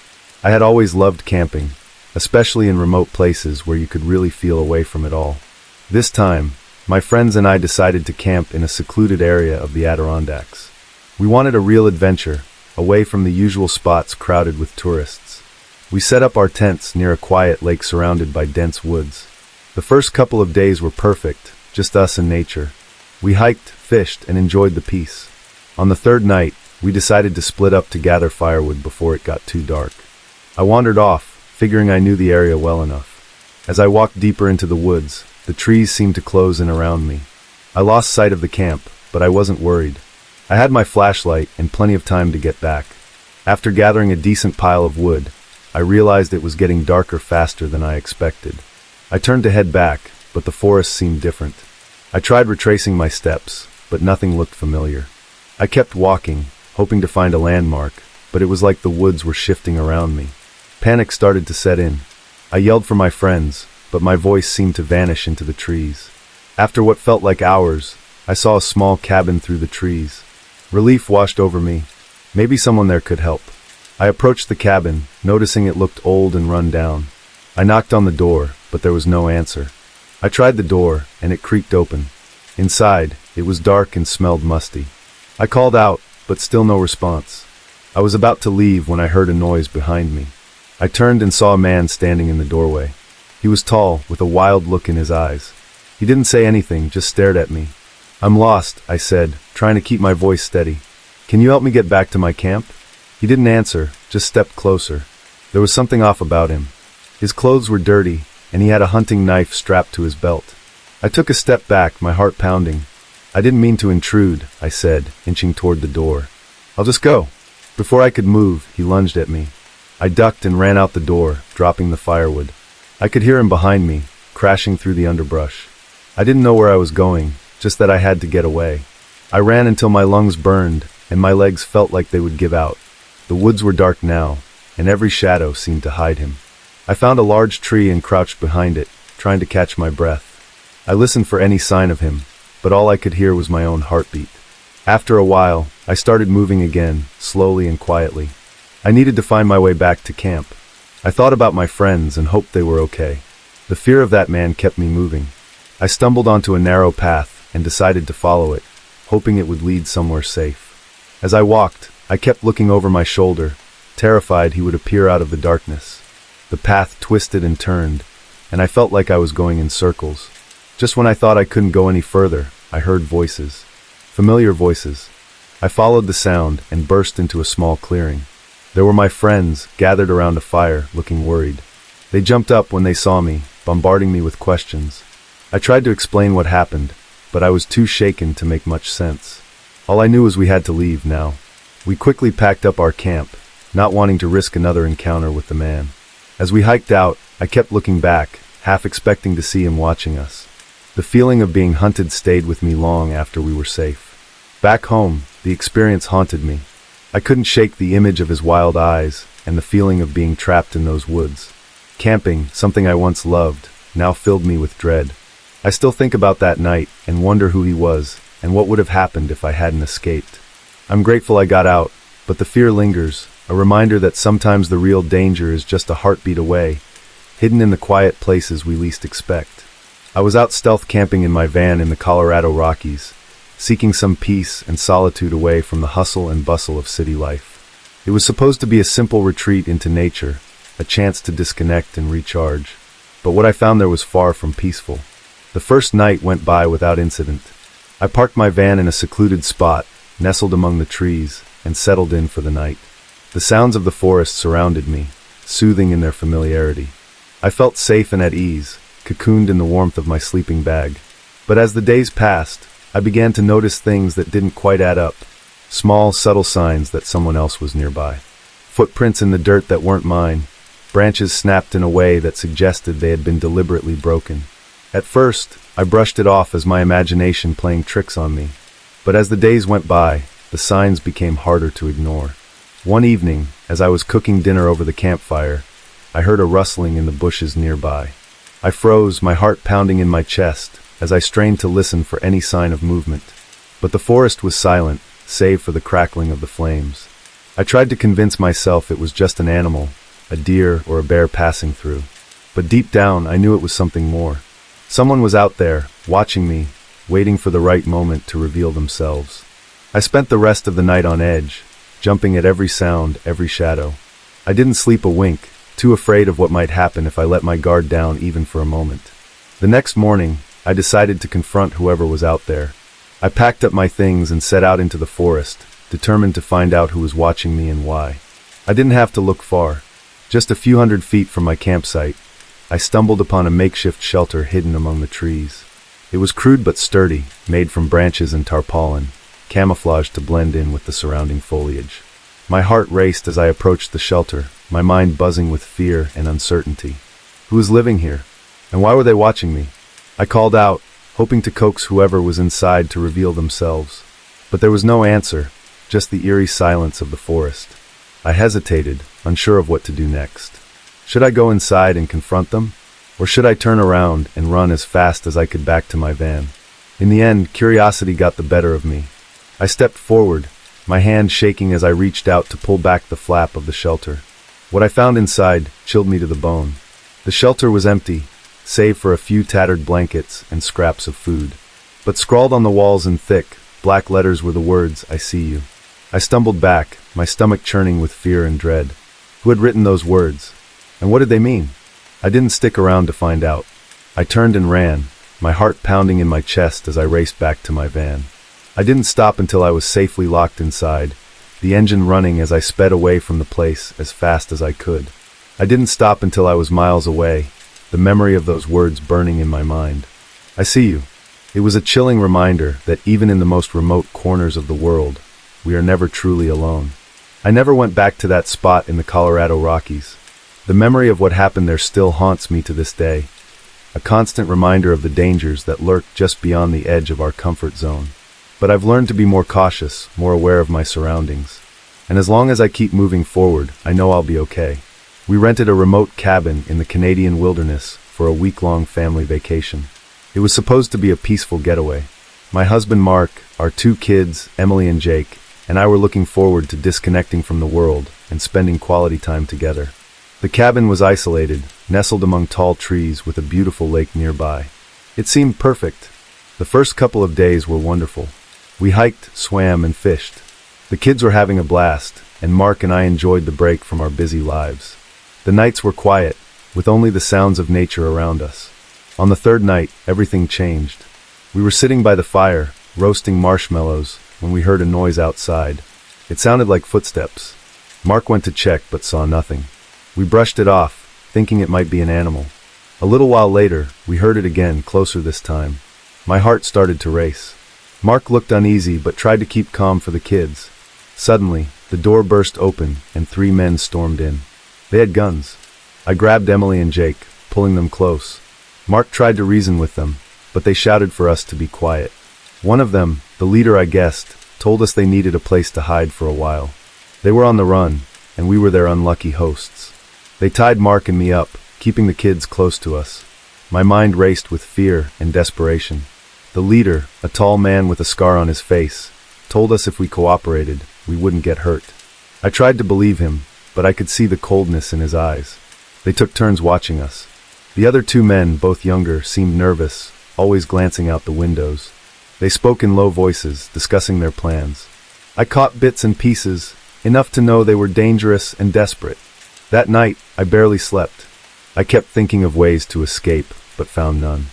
I had always loved camping, especially in remote places where you could really feel away from it all. This time, my friends and I decided to camp in a secluded area of the Adirondacks. We wanted a real adventure, away from the usual spots crowded with tourists. We set up our tents near a quiet lake surrounded by dense woods. The first couple of days were perfect, just us and nature. We hiked, fished, and enjoyed the peace. On the third night, we decided to split up to gather firewood before it got too dark. I wandered off, figuring I knew the area well enough. As I walked deeper into the woods, the trees seemed to close in around me. I lost sight of the camp, but I wasn't worried. I had my flashlight and plenty of time to get back. After gathering a decent pile of wood, I realized it was getting darker faster than I expected. I turned to head back, but the forest seemed different. I tried retracing my steps, but nothing looked familiar. I kept walking, hoping to find a landmark, but it was like the woods were shifting around me. Panic started to set in. I yelled for my friends, but my voice seemed to vanish into the trees. After what felt like hours, I saw a small cabin through the trees. Relief washed over me. Maybe someone there could help. I approached the cabin, noticing it looked old and run down. I knocked on the door, but there was no answer. I tried the door, and it creaked open. Inside, it was dark and smelled musty. I called out, but still no response. I was about to leave when I heard a noise behind me. I turned and saw a man standing in the doorway. He was tall, with a wild look in his eyes. He didn't say anything, just stared at me. "I'm lost," I said, trying to keep my voice steady. "Can you help me get back to my camp?" He didn't answer, just stepped closer. There was something off about him. His clothes were dirty, and he had a hunting knife strapped to his belt. I took a step back, my heart pounding. "I didn't mean to intrude," I said, inching toward the door. "I'll just go." Before I could move, he lunged at me. I ducked and ran out the door, dropping the firewood. I could hear him behind me, crashing through the underbrush. I didn't know where I was going, just that I had to get away. I ran until my lungs burned, and my legs felt like they would give out. The woods were dark now, and every shadow seemed to hide him. I found a large tree and crouched behind it, trying to catch my breath. I listened for any sign of him, but all I could hear was my own heartbeat. After a while, I started moving again, slowly and quietly. I needed to find my way back to camp. I thought about my friends and hoped they were okay. The fear of that man kept me moving. I stumbled onto a narrow path and decided to follow it, hoping it would lead somewhere safe. As I walked, I kept looking over my shoulder, terrified he would appear out of the darkness. The path twisted and turned, and I felt like I was going in circles. Just when I thought I couldn't go any further, I heard voices. Familiar voices. I followed the sound and burst into a small clearing. There were my friends, gathered around a fire, looking worried. They jumped up when they saw me, bombarding me with questions. I tried to explain what happened, but I was too shaken to make much sense. All I knew was we had to leave now. We quickly packed up our camp, not wanting to risk another encounter with the man. As we hiked out, I kept looking back, half expecting to see him watching us. The feeling of being hunted stayed with me long after we were safe. Back home, the experience haunted me. I couldn't shake the image of his wild eyes and the feeling of being trapped in those woods. Camping, something I once loved, now filled me with dread. I still think about that night and wonder who he was and what would have happened if I hadn't escaped. I'm grateful I got out, but the fear lingers, a reminder that sometimes the real danger is just a heartbeat away, hidden in the quiet places we least expect. I was out stealth camping in my van in the Colorado Rockies, seeking some peace and solitude away from the hustle and bustle of city life. It was supposed to be a simple retreat into nature, a chance to disconnect and recharge. But what I found there was far from peaceful. The first night went by without incident. I parked my van in a secluded spot, nestled among the trees, and settled in for the night. The sounds of the forest surrounded me, soothing in their familiarity. I felt safe and at ease, cocooned in the warmth of my sleeping bag. But as the days passed, I began to notice things that didn't quite add up. Small, subtle signs that someone else was nearby. Footprints in the dirt that weren't mine. Branches snapped in a way that suggested they had been deliberately broken. At first, I brushed it off as my imagination playing tricks on me. But as the days went by, the signs became harder to ignore. One evening, as I was cooking dinner over the campfire, I heard a rustling in the bushes nearby. I froze, my heart pounding in my chest, as I strained to listen for any sign of movement. But the forest was silent, save for the crackling of the flames. I tried to convince myself it was just an animal, a deer or a bear passing through. But deep down, I knew it was something more. Someone was out there, watching me, waiting for the right moment to reveal themselves. I spent the rest of the night on edge, jumping at every sound, every shadow. I didn't sleep a wink, too afraid of what might happen if I let my guard down even for a moment. The next morning, I decided to confront whoever was out there. I packed up my things and set out into the forest, determined to find out who was watching me and why. I didn't have to look far. Just a few hundred feet from my campsite, I stumbled upon a makeshift shelter hidden among the trees. It was crude but sturdy, made from branches and tarpaulin, camouflaged to blend in with the surrounding foliage. My heart raced as I approached the shelter, my mind buzzing with fear and uncertainty. Who was living here? And why were they watching me? I called out, hoping to coax whoever was inside to reveal themselves. But there was no answer, just the eerie silence of the forest. I hesitated, unsure of what to do next. Should I go inside and confront them? Or should I turn around and run as fast as I could back to my van? In the end, curiosity got the better of me. I stepped forward, my hand shaking as I reached out to pull back the flap of the shelter. What I found inside chilled me to the bone. The shelter was empty, save for a few tattered blankets and scraps of food. But scrawled on the walls in thick, black letters were the words, "I see you." I stumbled back, my stomach churning with fear and dread. Who had written those words? And what did they mean? I didn't stick around to find out. I turned and ran, my heart pounding in my chest as I raced back to my van. I didn't stop until I was safely locked inside, the engine running as I sped away from the place as fast as I could. I didn't stop until I was miles away, the memory of those words burning in my mind. I see you. It was a chilling reminder that even in the most remote corners of the world, we are never truly alone. I never went back to that spot in the Colorado Rockies. The memory of what happened there still haunts me to this day, a constant reminder of the dangers that lurk just beyond the edge of our comfort zone. But I've learned to be more cautious, more aware of my surroundings. And as long as I keep moving forward, I know I'll be okay. We rented a remote cabin in the Canadian wilderness for a week-long family vacation. It was supposed to be a peaceful getaway. My husband Mark, our 2 kids, Emily and Jake, and I were looking forward to disconnecting from the world and spending quality time together. The cabin was isolated, nestled among tall trees with a beautiful lake nearby. It seemed perfect. The first couple of days were wonderful. We hiked, swam, and fished. The kids were having a blast, and Mark and I enjoyed the break from our busy lives. The nights were quiet, with only the sounds of nature around us. On the 3rd night, everything changed. We were sitting by the fire, roasting marshmallows, when we heard a noise outside. It sounded like footsteps. Mark went to check, but saw nothing. We brushed it off, thinking it might be an animal. A little while later, we heard it again, closer this time. My heart started to race. Mark looked uneasy but tried to keep calm for the kids. Suddenly, the door burst open and 3 men stormed in. They had guns. I grabbed Emily and Jake, pulling them close. Mark tried to reason with them, but they shouted for us to be quiet. One of them, the leader I guessed, told us they needed a place to hide for a while. They were on the run, and we were their unlucky hosts. They tied Mark and me up, keeping the kids close to us. My mind raced with fear and desperation. The leader, a tall man with a scar on his face, told us if we cooperated, we wouldn't get hurt. I tried to believe him, but I could see the coldness in his eyes. They took turns watching us. The other 2 men, both younger, seemed nervous, always glancing out the windows. They spoke in low voices, discussing their plans. I caught bits and pieces, enough to know they were dangerous and desperate. That night, I barely slept. I kept thinking of ways to escape, but found none.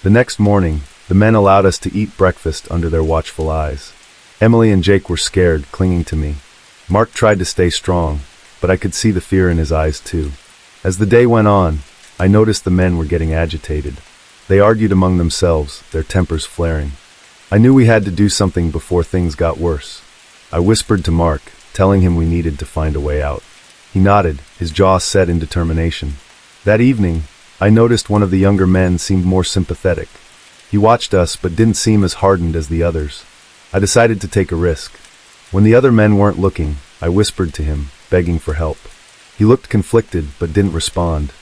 The next morning, the men allowed us to eat breakfast under their watchful eyes. Emily and Jake were scared, clinging to me. Mark tried to stay strong, but I could see the fear in his eyes too. As the day went on, I noticed the men were getting agitated. They argued among themselves, their tempers flaring. I knew we had to do something before things got worse. I whispered to Mark, telling him we needed to find a way out. He nodded, his jaw set in determination. That evening, I noticed one of the younger men seemed more sympathetic. He watched us but didn't seem as hardened as the others. I decided to take a risk. When the other men weren't looking, I whispered to him, begging for help. He looked conflicted but didn't respond.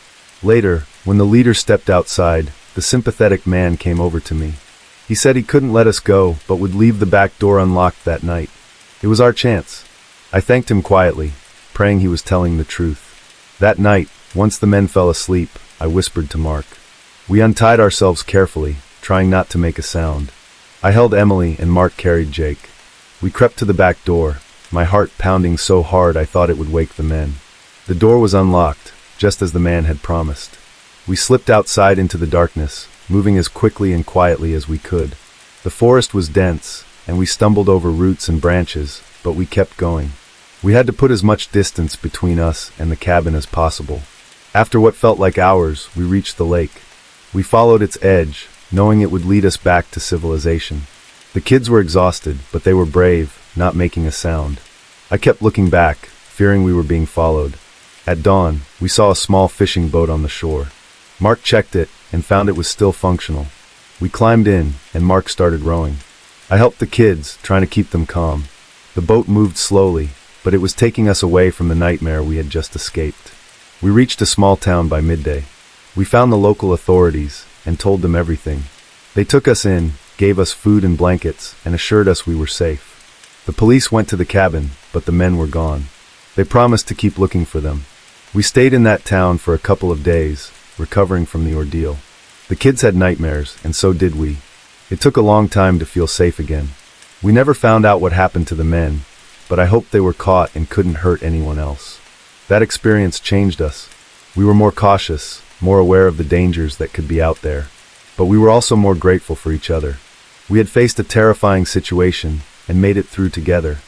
Later, when the leader stepped outside, the sympathetic man came over to me. He said he couldn't let us go, but would leave the back door unlocked that night. It was our chance. I thanked him quietly, praying he was telling the truth. That night, once the men fell asleep, I whispered to Mark. We untied ourselves carefully, trying not to make a sound. I held Emily and Mark carried Jake. We crept to the back door, my heart pounding so hard I thought it would wake the men. The door was unlocked, just as the man had promised. We slipped outside into the darkness, moving as quickly and quietly as we could. The forest was dense, and we stumbled over roots and branches, but we kept going. We had to put as much distance between us and the cabin as possible. After what felt like hours, we reached the lake. We followed its edge, knowing it would lead us back to civilization. The kids were exhausted, but they were brave, not making a sound. I kept looking back, fearing we were being followed. At dawn, we saw a small fishing boat on the shore. Mark checked it and found it was still functional. We climbed in, and Mark started rowing. I helped the kids, trying to keep them calm. The boat moved slowly, but it was taking us away from the nightmare we had just escaped. We reached a small town by midday. We found the local authorities and told them everything. They took us in, gave us food and blankets, and assured us we were safe. The police went to the cabin, but the men were gone. They promised to keep looking for them. We stayed in that town for a couple of days, recovering from the ordeal. The kids had nightmares, and so did we. It took a long time to feel safe again. We never found out what happened to the men, but I hoped they were caught and couldn't hurt anyone else. That experience changed us. We were more cautious, more aware of the dangers that could be out there. But we were also more grateful for each other. We had faced a terrifying situation and made it through together.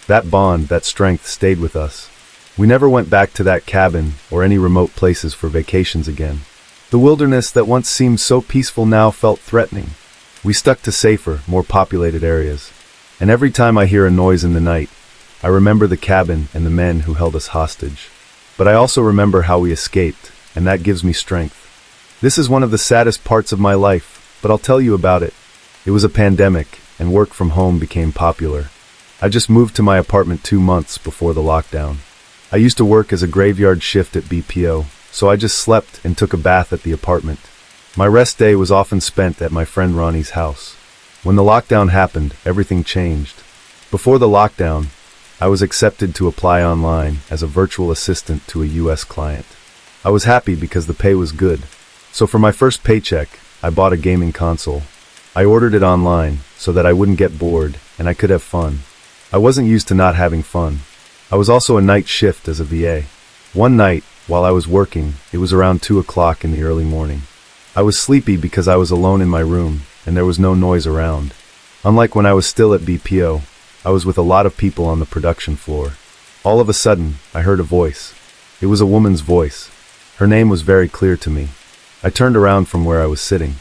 That bond, that strength stayed with us. We never went back to that cabin or any remote places for vacations again. The wilderness that once seemed so peaceful now felt threatening. We stuck to safer, more populated areas. And every time I hear a noise in the night, I remember the cabin and the men who held us hostage. But I also remember how we escaped, and that gives me strength. This is one of the saddest parts of my life, but I'll tell you about it. It was a pandemic, and work from home became popular. I just moved to my apartment 2 months before the lockdown. I used to work as a graveyard shift at BPO, so I just slept and took a bath at the apartment. My rest day was often spent at my friend Ronnie's house. When the lockdown happened, everything changed. Before the lockdown, I was accepted to apply online as a virtual assistant to a US client. I was happy because the pay was good. So for my first paycheck, I bought a gaming console. I ordered it online so that I wouldn't get bored and I could have fun. I wasn't used to not having fun. I was also a night shift as a VA. One night, while I was working, it was around 2 o'clock in the early morning. I was sleepy because I was alone in my room and there was no noise around. Unlike when I was still at BPO, I was with a lot of people on the production floor. All of a sudden, I heard a voice. It was a woman's voice. Her name was very clear to me. I turned around from where I was sitting.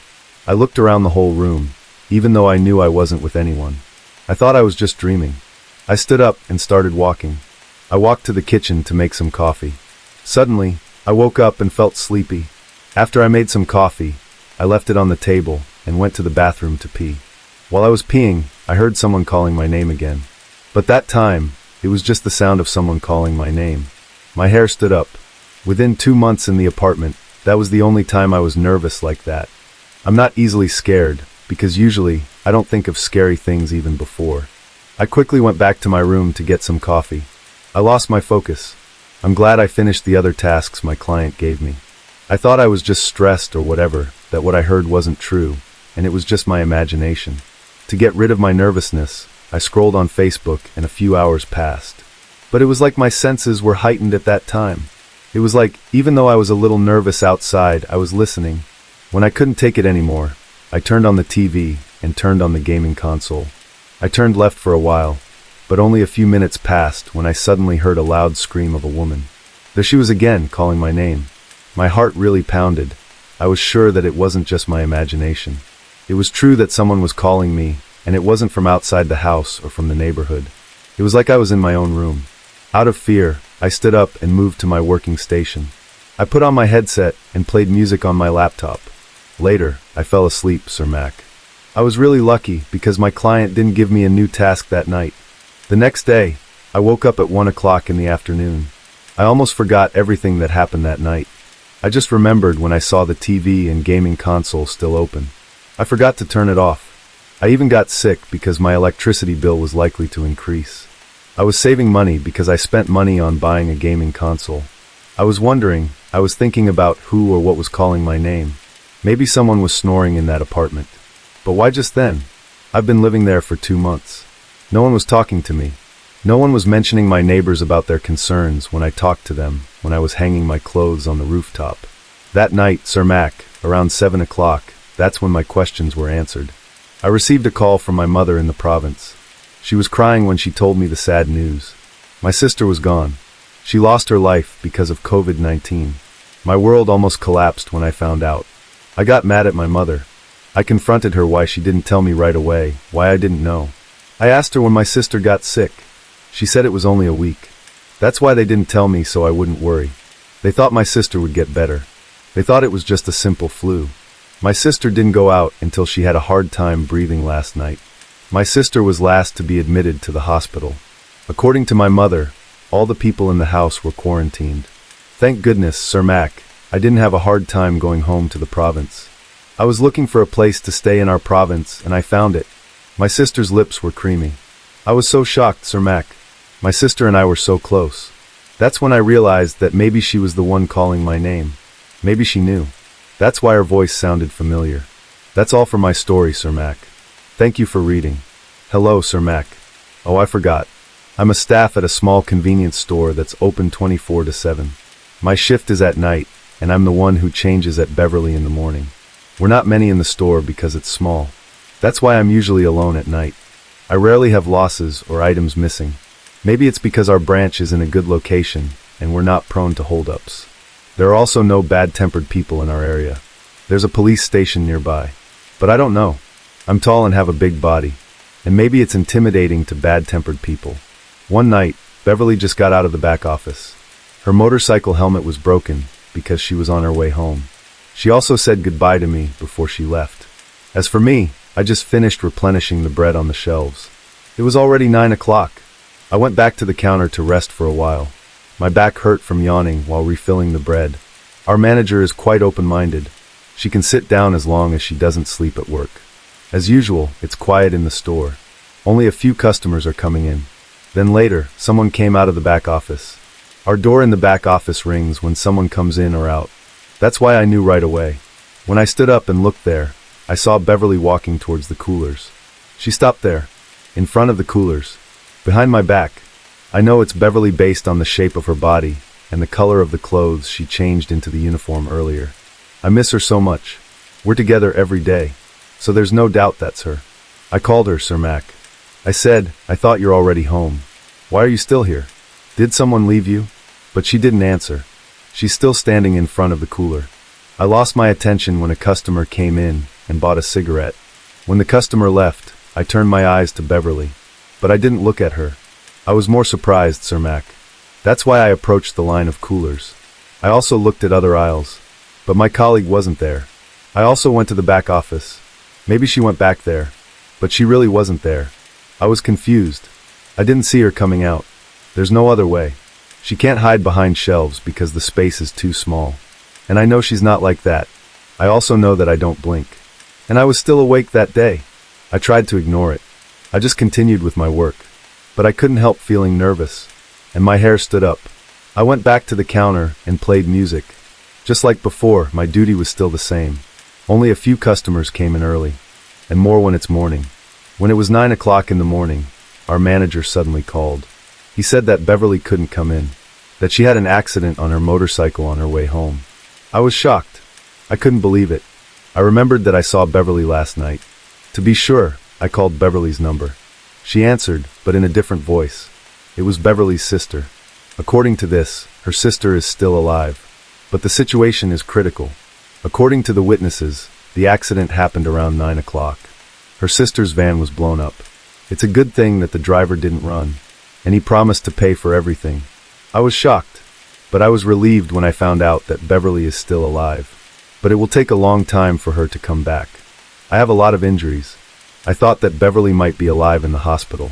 I looked around the whole room, even though I knew I wasn't with anyone. I thought I was just dreaming. I stood up and started walking. I walked to the kitchen to make some coffee. Suddenly, I woke up and felt sleepy. After I made some coffee, I left it on the table and went to the bathroom to pee. While I was peeing, I heard someone calling my name again. But that time, it was just the sound of someone calling my name. My hair stood up. Within 2 months in the apartment, that was the only time I was nervous like that. I'm not easily scared, because usually, I don't think of scary things even before. I quickly went back to my room to get some coffee. I lost my focus. I'm glad I finished the other tasks my client gave me. I thought I was just stressed or whatever, that what I heard wasn't true, and it was just my imagination. To get rid of my nervousness, I scrolled on Facebook and a few hours passed. But it was like my senses were heightened at that time. It was like, even though I was a little nervous outside, I was listening. When I couldn't take it anymore, I turned on the TV and turned on the gaming console. I turned left for a while, but only a few minutes passed when I suddenly heard a loud scream of a woman. There she was again, calling my name. My heart really pounded. I was sure that it wasn't just my imagination. It was true that someone was calling me, and it wasn't from outside the house or from the neighborhood. It was like I was in my own room. Out of fear, I stood up and moved to my working station. I put on my headset and played music on my laptop. Later, I fell asleep, Sir Mac. I was really lucky because my client didn't give me a new task that night. The next day, I woke up at 1 o'clock in the afternoon. I almost forgot everything that happened that night. I just remembered when I saw the TV and gaming console still open. I forgot to turn it off. I even got sick because my electricity bill was likely to increase. I was saving money because I spent money on buying a gaming console. I was thinking about who or what was calling my name. Maybe someone was snoring in that apartment. But why just then? I've been living there for 2 months. No one was talking to me. No one was mentioning my neighbors about their concerns when I talked to them when I was hanging my clothes on the rooftop. That night, Sir Mac, around 7 o'clock, that's when my questions were answered. I received a call from my mother in the province. She was crying when she told me the sad news. My sister was gone. She lost her life because of COVID-19. My world almost collapsed when I found out. I got mad at my mother. I confronted her why she didn't tell me right away, why I didn't know. I asked her when my sister got sick. She said it was only a week. That's why they didn't tell me so I wouldn't worry. They thought my sister would get better. They thought it was just a simple flu. My sister didn't go out until she had a hard time breathing last night. My sister was last to be admitted to the hospital. According to my mother, all the people in the house were quarantined. Thank goodness, Sir Mac, I didn't have a hard time going home to the province. I was looking for a place to stay in our province, and I found it. My sister's lips were creamy. I was so shocked, Sir Mac. My sister and I were so close. That's when I realized that maybe she was the one calling my name. Maybe she knew. That's why her voice sounded familiar. That's all for my story, Sir Mac. Thank you for reading. Hello, Sir Mac. Oh, I forgot. I'm a staff at a small convenience store that's open 24/7. My shift is at night, and I'm the one who changes at Beverly in the morning. We're not many in the store because it's small. That's why I'm usually alone at night. I rarely have losses or items missing. Maybe it's because our branch is in a good location, and we're not prone to holdups. There are also no bad-tempered people in our area. There's a police station nearby. But I don't know. I'm tall and have a big body, and maybe it's intimidating to bad-tempered people. One night, Beverly just got out of the back office. Her motorcycle helmet was broken because she was on her way home. She also said goodbye to me before she left. As for me, I just finished replenishing the bread on the shelves. It was already 9 o'clock. I went back to the counter to rest for a while. My back hurt from yawning while refilling the bread. Our manager is quite open-minded. She can sit down as long as she doesn't sleep at work. As usual, it's quiet in the store. Only a few customers are coming in. Then later, someone came out of the back office. Our door in the back office rings when someone comes in or out. That's why I knew right away. When I stood up and looked there, I saw Beverly walking towards the coolers. She stopped there, in front of the coolers, behind my back. I know it's Beverly based on the shape of her body and the color of the clothes she changed into the uniform earlier. I miss her so much. We're together every day, so there's no doubt that's her. I called her Sir Mac. I said, I thought you're already home. Why are you still here? Did someone leave you? But she didn't answer. She's still standing in front of the cooler. I lost my attention when a customer came in and bought a cigarette. When the customer left, I turned my eyes to Beverly. But I didn't look at her. I was more surprised, Sir Mac. That's why I approached the line of coolers. I also looked at other aisles. But my colleague wasn't there. I also went to the back office. Maybe she went back there. But she really wasn't there. I was confused. I didn't see her coming out. There's no other way. She can't hide behind shelves because the space is too small. And I know she's not like that. I also know that I don't blink. And I was still awake that day. I tried to ignore it. I just continued with my work. But I couldn't help feeling nervous. And my hair stood up. I went back to the counter and played music. Just like before, my duty was still the same. Only a few customers came in early. And more when it's morning. When it was 9 o'clock in the morning, our manager suddenly called. He said that Beverly couldn't come in. That she had an accident on her motorcycle on her way home. I was shocked. I couldn't believe it. I remembered that I saw Beverly last night. To be sure, I called Beverly's number. She answered, but in a different voice. It was Beverly's sister. According to this, her sister is still alive. But the situation is critical. According to the witnesses, the accident happened around 9 o'clock. Her sister's van was blown up. It's a good thing that the driver didn't run, and he promised to pay for everything. I was shocked, but I was relieved when I found out that Beverly is still alive. But it will take a long time for her to come back. I have a lot of injuries. I thought that Beverly might be alive in the hospital.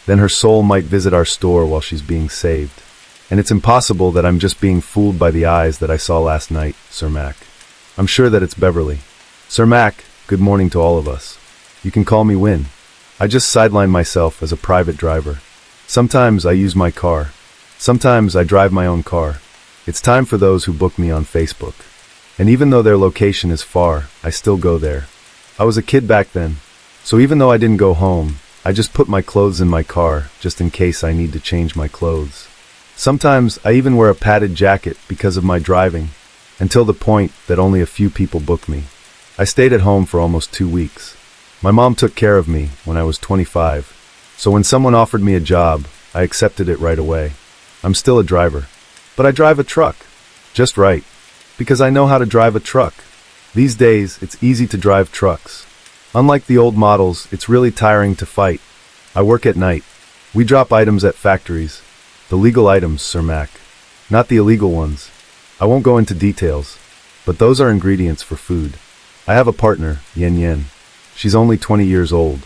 Then her soul might visit our store while she's being saved. And it's impossible that I'm just being fooled by the eyes that I saw last night, Sir Mac. I'm sure that it's Beverly. Sir Mac, good morning to all of us. You can call me Win. I just sideline myself as a private driver. Sometimes I use my car. Sometimes I drive my own car. It's time for those who book me on Facebook. And even though their location is far, I still go there. I was a kid back then, so even though I didn't go home, I just put my clothes in my car just in case I need to change my clothes. Sometimes I even wear a padded jacket because of my driving, until the point that only a few people book me. I stayed at home for almost 2 weeks. My mom took care of me when I was 25, so when someone offered me a job, I accepted it right away. I'm still a driver, but I drive a truck. Just right, because I know how to drive a truck. These days, it's easy to drive trucks. Unlike the old models, it's really tiring to fight. I work at night. We drop items at factories. The legal items, Sir Mac. Not the illegal ones. I won't go into details, but those are ingredients for food. I have a partner, Yen Yen. She's only 20 years old.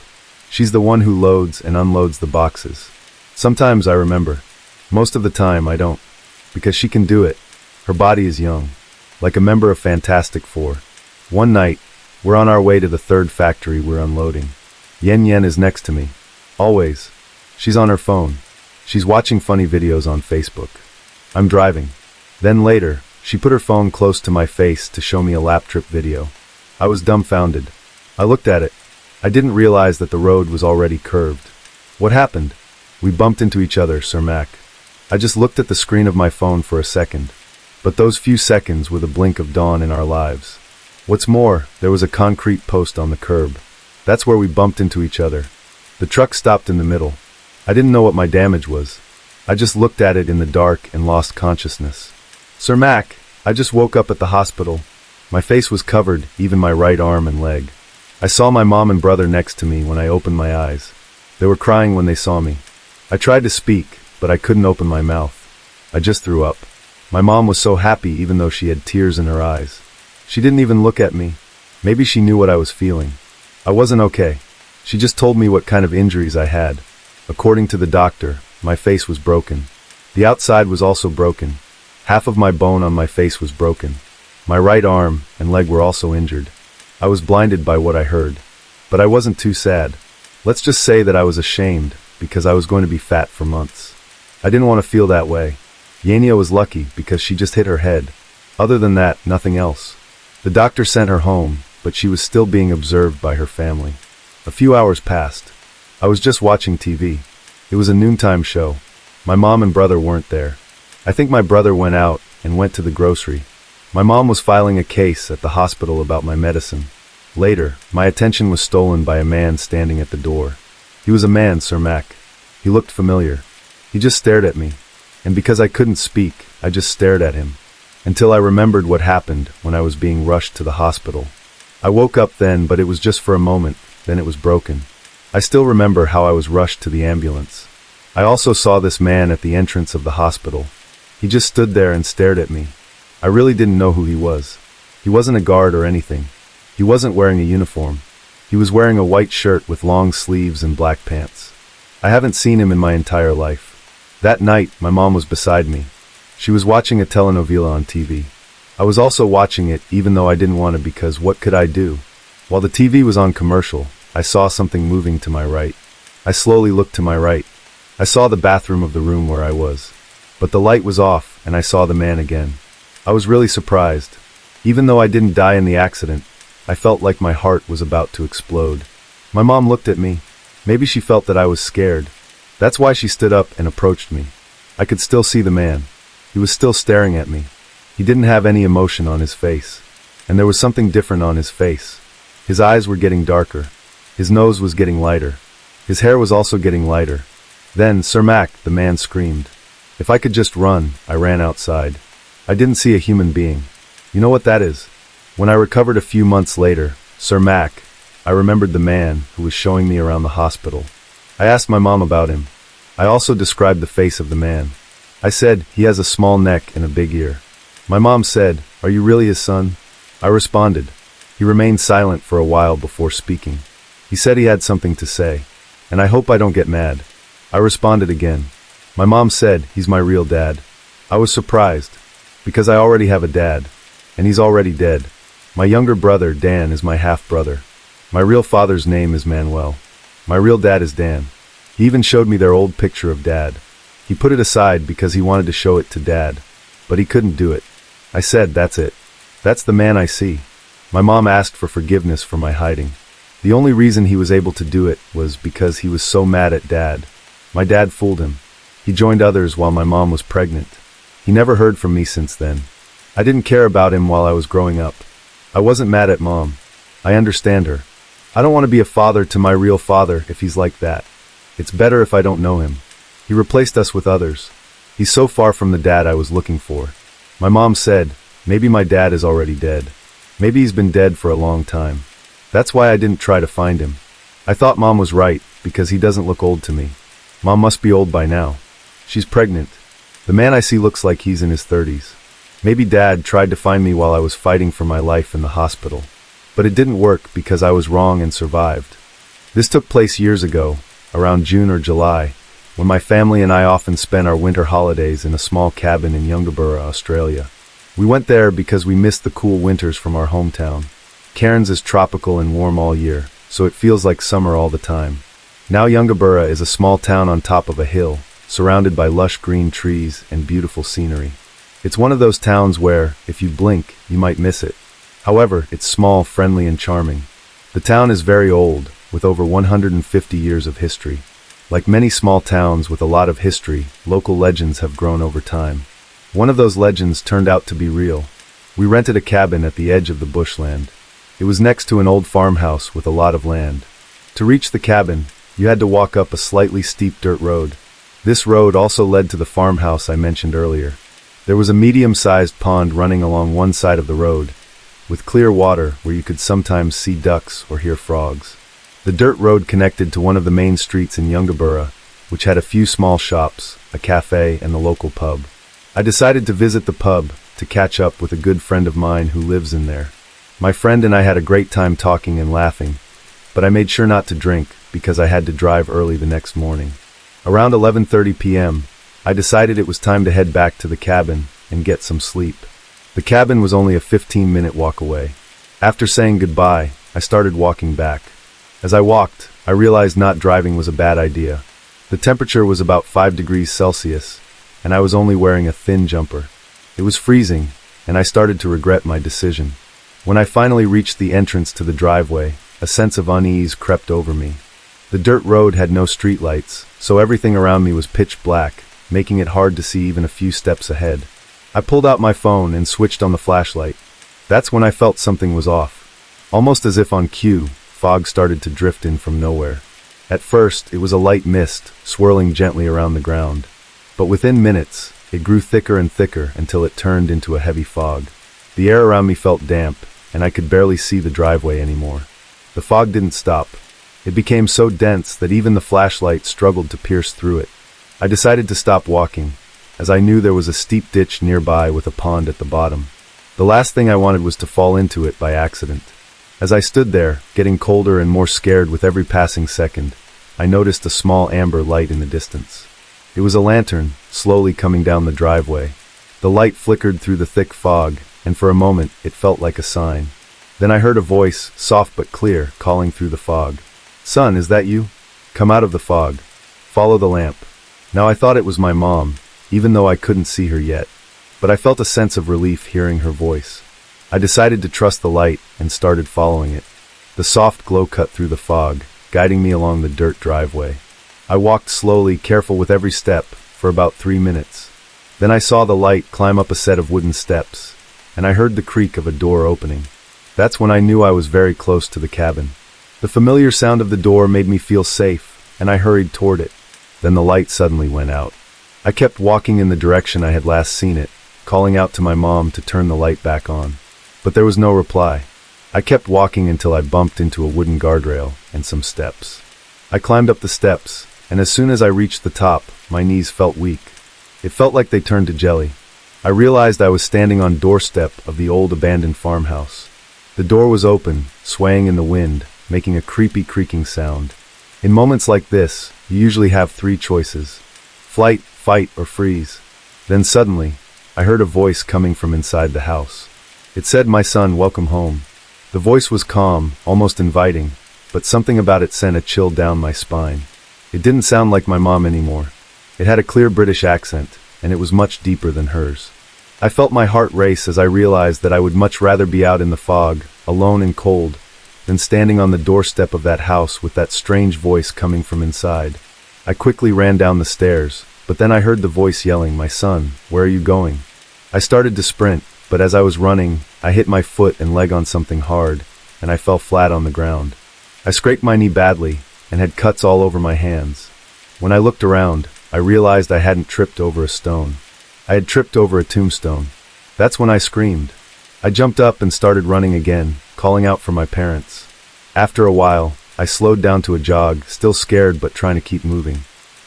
She's the one who loads and unloads the boxes. Sometimes I remember. Most of the time I don't. Because she can do it. Her body is young. Like a member of Fantastic Four. One night, we're on our way to the third factory we're unloading. Yen Yen is next to me. Always. She's on her phone. She's watching funny videos on Facebook. I'm driving. Then later, she put her phone close to my face to show me a lap trip video. I was dumbfounded. I looked at it. I didn't realize that the road was already curved. What happened? We bumped into each other, Sir Mac. I just looked at the screen of my phone for a second. But those few seconds were the blink of dawn in our lives. What's more, there was a concrete post on the curb. That's where we bumped into each other. The truck stopped in the middle. I didn't know what my damage was. I just looked at it in the dark and lost consciousness. "Sir Mac, I just woke up at the hospital." My face was covered, even my right arm and leg. I saw my mom and brother next to me when I opened my eyes. They were crying when they saw me. I tried to speak, but I couldn't open my mouth. I just threw up. My mom was so happy even though she had tears in her eyes. She didn't even look at me. Maybe she knew what I was feeling. I wasn't okay. She just told me what kind of injuries I had. According to the doctor, my face was broken. The outside was also broken. Half of my bone on my face was broken. My right arm and leg were also injured. I was blinded by what I heard. But I wasn't too sad. Let's just say that I was ashamed because I was going to be fat for months. I didn't want to feel that way. Yania was lucky because she just hit her head. Other than that, nothing else. The doctor sent her home, but she was still being observed by her family. A few hours passed. I was just watching TV. It was a noontime show. My mom and brother weren't there. I think my brother went out and went to the grocery. My mom was filing a case at the hospital about my medicine. Later, my attention was stolen by a man standing at the door. He was a man, Sir Mac. He looked familiar. He just stared at me. And because I couldn't speak, I just stared at him. Until I remembered what happened when I was being rushed to the hospital. I woke up then, but it was just for a moment, then it was broken. I still remember how I was rushed to the ambulance. I also saw this man at the entrance of the hospital. He just stood there and stared at me. I really didn't know who he was. He wasn't a guard or anything. He wasn't wearing a uniform. He was wearing a white shirt with long sleeves and black pants. I haven't seen him in my entire life. That night, my mom was beside me. She was watching a telenovela on TV. I was also watching it even though I didn't want to because what could I do? While the TV was on commercial, I saw something moving to my right. I slowly looked to my right. I saw the bathroom of the room where I was. But the light was off and I saw the man again. I was really surprised. Even though I didn't die in the accident, I felt like my heart was about to explode. My mom looked at me. Maybe she felt that I was scared. That's why she stood up and approached me. I could still see the man. He was still staring at me. He didn't have any emotion on his face. And there was something different on his face. His eyes were getting darker. His nose was getting lighter. His hair was also getting lighter. Then, "Sir Mac," the man screamed. If I could just run, I ran outside. I didn't see a human being. You know what that is? When I recovered a few months later, Sir Mac, I remembered the man who was showing me around the hospital. I asked my mom about him. I also described the face of the man. I said, "He has a small neck and a big ear." My mom said, "Are you really his son?" I responded. He remained silent for a while before speaking. He said he had something to say, and I hope I don't get mad. I responded again. My mom said, "He's my real dad." I was surprised, because I already have a dad, and he's already dead. My younger brother, Dan, is my half-brother. My real father's name is Manuel. My real dad is Dan. He even showed me their old picture of Dad. He put it aside because he wanted to show it to Dad, but he couldn't do it. I said, "That's it. That's the man I see." My mom asked for forgiveness for my hiding. The only reason he was able to do it was because he was so mad at Dad. My dad fooled him. He joined others while my mom was pregnant. He never heard from me since then. I didn't care about him while I was growing up. I wasn't mad at Mom. I understand her. I don't want to be a father to my real father if he's like that. It's better if I don't know him. He replaced us with others. He's so far from the dad I was looking for. My mom said, maybe my dad is already dead. Maybe he's been dead for a long time. That's why I didn't try to find him. I thought Mom was right, because he doesn't look old to me. Mom must be old by now. She's pregnant. The man I see looks like he's in his 30s. Maybe Dad tried to find me while I was fighting for my life in the hospital. But it didn't work because I was wrong and survived. This took place years ago, around June or July, when my family and I often spent our winter holidays in a small cabin in Yungaburra, Australia. We went there because we missed the cool winters from our hometown. Cairns is tropical and warm all year, so it feels like summer all the time. Now Yungaburra is a small town on top of a hill, surrounded by lush green trees and beautiful scenery. It's one of those towns where, if you blink, you might miss it. However, it's small, friendly, and charming. The town is very old, with over 150 years of history. Like many small towns with a lot of history, local legends have grown over time. One of those legends turned out to be real. We rented a cabin at the edge of the bushland. It was next to an old farmhouse with a lot of land. To reach the cabin, you had to walk up a slightly steep dirt road. This road also led to the farmhouse I mentioned earlier. There was a medium-sized pond running along one side of the road, with clear water where you could sometimes see ducks or hear frogs. The dirt road connected to one of the main streets in Yungabura, which had a few small shops, a cafe, and the local pub. I decided to visit the pub to catch up with a good friend of mine who lives in there. My friend and I had a great time talking and laughing, but I made sure not to drink because I had to drive early the next morning. Around 11:30 p.m., I decided it was time to head back to the cabin and get some sleep. The cabin was only a 15-minute walk away. After saying goodbye, I started walking back. As I walked, I realized not driving was a bad idea. The temperature was about 5 degrees Celsius, and I was only wearing a thin jumper. It was freezing, and I started to regret my decision. When I finally reached the entrance to the driveway, a sense of unease crept over me. The dirt road had no streetlights, so everything around me was pitch black, making it hard to see even a few steps ahead. I pulled out my phone and switched on the flashlight. That's when I felt something was off. Almost as if on cue, fog started to drift in from nowhere. At first, it was a light mist, swirling gently around the ground. But within minutes, it grew thicker and thicker until it turned into a heavy fog. The air around me felt damp, and I could barely see the driveway anymore. The fog didn't stop. It became so dense that even the flashlight struggled to pierce through it. I decided to stop walking, as I knew there was a steep ditch nearby with a pond at the bottom. The last thing I wanted was to fall into it by accident. As I stood there, getting colder and more scared with every passing second, I noticed a small amber light in the distance. It was a lantern, slowly coming down the driveway. The light flickered through the thick fog, and for a moment it felt like a sign. Then I heard a voice, soft but clear, calling through the fog. "Son, is that you? Come out of the fog. Follow the lamp." Now I thought it was my mom, even though I couldn't see her yet. But I felt a sense of relief hearing her voice. I decided to trust the light and started following it. The soft glow cut through the fog, guiding me along the dirt driveway. I walked slowly, careful with every step, for about 3 minutes. Then I saw the light climb up a set of wooden steps, and I heard the creak of a door opening. That's when I knew I was very close to the cabin. The familiar sound of the door made me feel safe, and I hurried toward it. Then the light suddenly went out. I kept walking in the direction I had last seen it, calling out to my mom to turn the light back on. But there was no reply. I kept walking until I bumped into a wooden guardrail and some steps. I climbed up the steps, and as soon as I reached the top, my knees felt weak. It felt like they turned to jelly. I realized I was standing on the doorstep of the old abandoned farmhouse. The door was open, swaying in the wind, making a creepy creaking sound. In moments like this, you usually have 3 choices: flight, fight, or freeze. Then suddenly, I heard a voice coming from inside the house. It said, "My son, welcome home." The voice was calm, almost inviting, but something about it sent a chill down my spine. It didn't sound like my mom anymore. It had a clear British accent, and it was much deeper than hers. I felt my heart race as I realized that I would much rather be out in the fog, alone and cold, than standing on the doorstep of that house with that strange voice coming from inside. I quickly ran down the stairs, but then I heard the voice yelling, "My son, where are you going?" I started to sprint, but as I was running, I hit my foot and leg on something hard, and I fell flat on the ground. I scraped my knee badly, and had cuts all over my hands. When I looked around, I realized I hadn't tripped over a stone. I had tripped over a tombstone. That's when I screamed. I jumped up and started running again, calling out for my parents. After a while, I slowed down to a jog, still scared but trying to keep moving.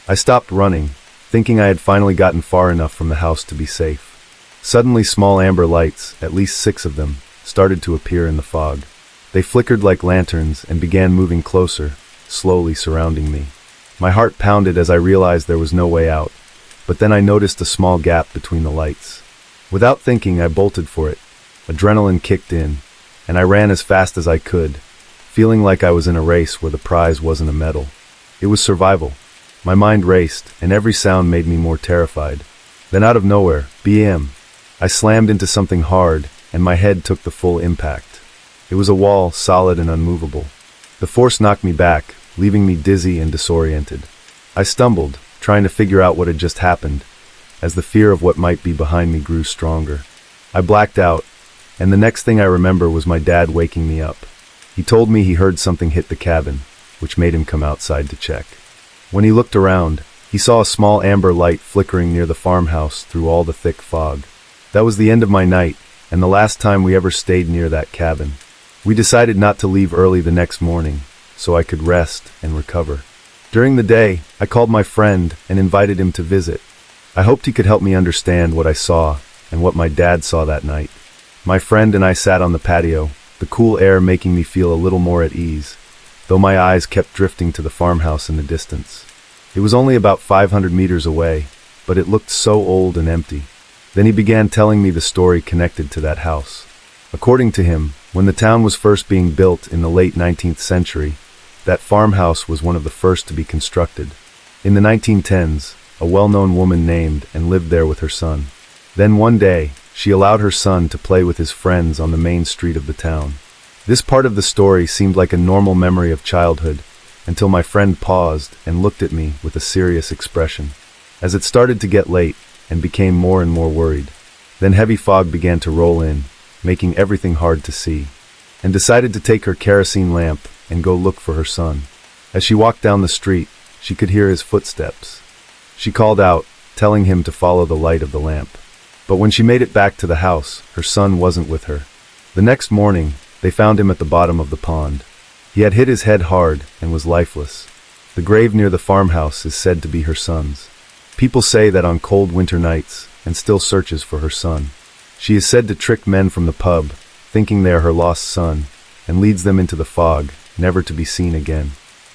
I stopped running, thinking I had finally gotten far enough from the house to be safe. Suddenly small amber lights, at least 6 of them, started to appear in the fog. They flickered like lanterns and began moving closer, slowly surrounding me. My heart pounded as I realized there was no way out, but then I noticed a small gap between the lights. Without thinking, I bolted for it. Adrenaline kicked in, and I ran as fast as I could, feeling like I was in a race where the prize wasn't a medal. It was survival. My mind raced, and every sound made me more terrified. Then out of nowhere, BM, I slammed into something hard, and my head took the full impact. It was a wall, solid and unmovable. The force knocked me back, leaving me dizzy and disoriented. I stumbled, trying to figure out what had just happened, as the fear of what might be behind me grew stronger. I blacked out, and the next thing I remember was my dad waking me up. He told me he heard something hit the cabin, which made him come outside to check. When he looked around, he saw a small amber light flickering near the farmhouse through all the thick fog. That was the end of my night, and the last time we ever stayed near that cabin. We decided not to leave early the next morning, so I could rest and recover. During the day, I called my friend and invited him to visit. I hoped he could help me understand what I saw and what my dad saw that night. My friend and I sat on the patio, the cool air making me feel a little more at ease, though my eyes kept drifting to the farmhouse in the distance. It was only about 500 meters away, but it looked so old and empty. Then he began telling me the story connected to that house. According to him, when the town was first being built in the late 19th century, that farmhouse was one of the first to be constructed. In the 1910s, a well-known woman named and lived there with her son. Then one day, she allowed her son to play with his friends on the main street of the town. This part of the story seemed like a normal memory of childhood, until my friend paused and looked at me with a serious expression. As it started to get late, and became more and more worried, then heavy fog began to roll in, making everything hard to see, and decided to take her kerosene lamp and go look for her son. As she walked down the street, she could hear his footsteps. She called out, telling him to follow the light of the lamp. But when she made it back to the house, her son wasn't with her. The next morning, they found him at the bottom of the pond. He had hit his head hard and was lifeless. The grave near the farmhouse is said to be her son's. People say that on cold winter nights, and still searches for her son. She is said to trick men from the pub, thinking they are her lost son, and leads them into the fog, never to be seen again.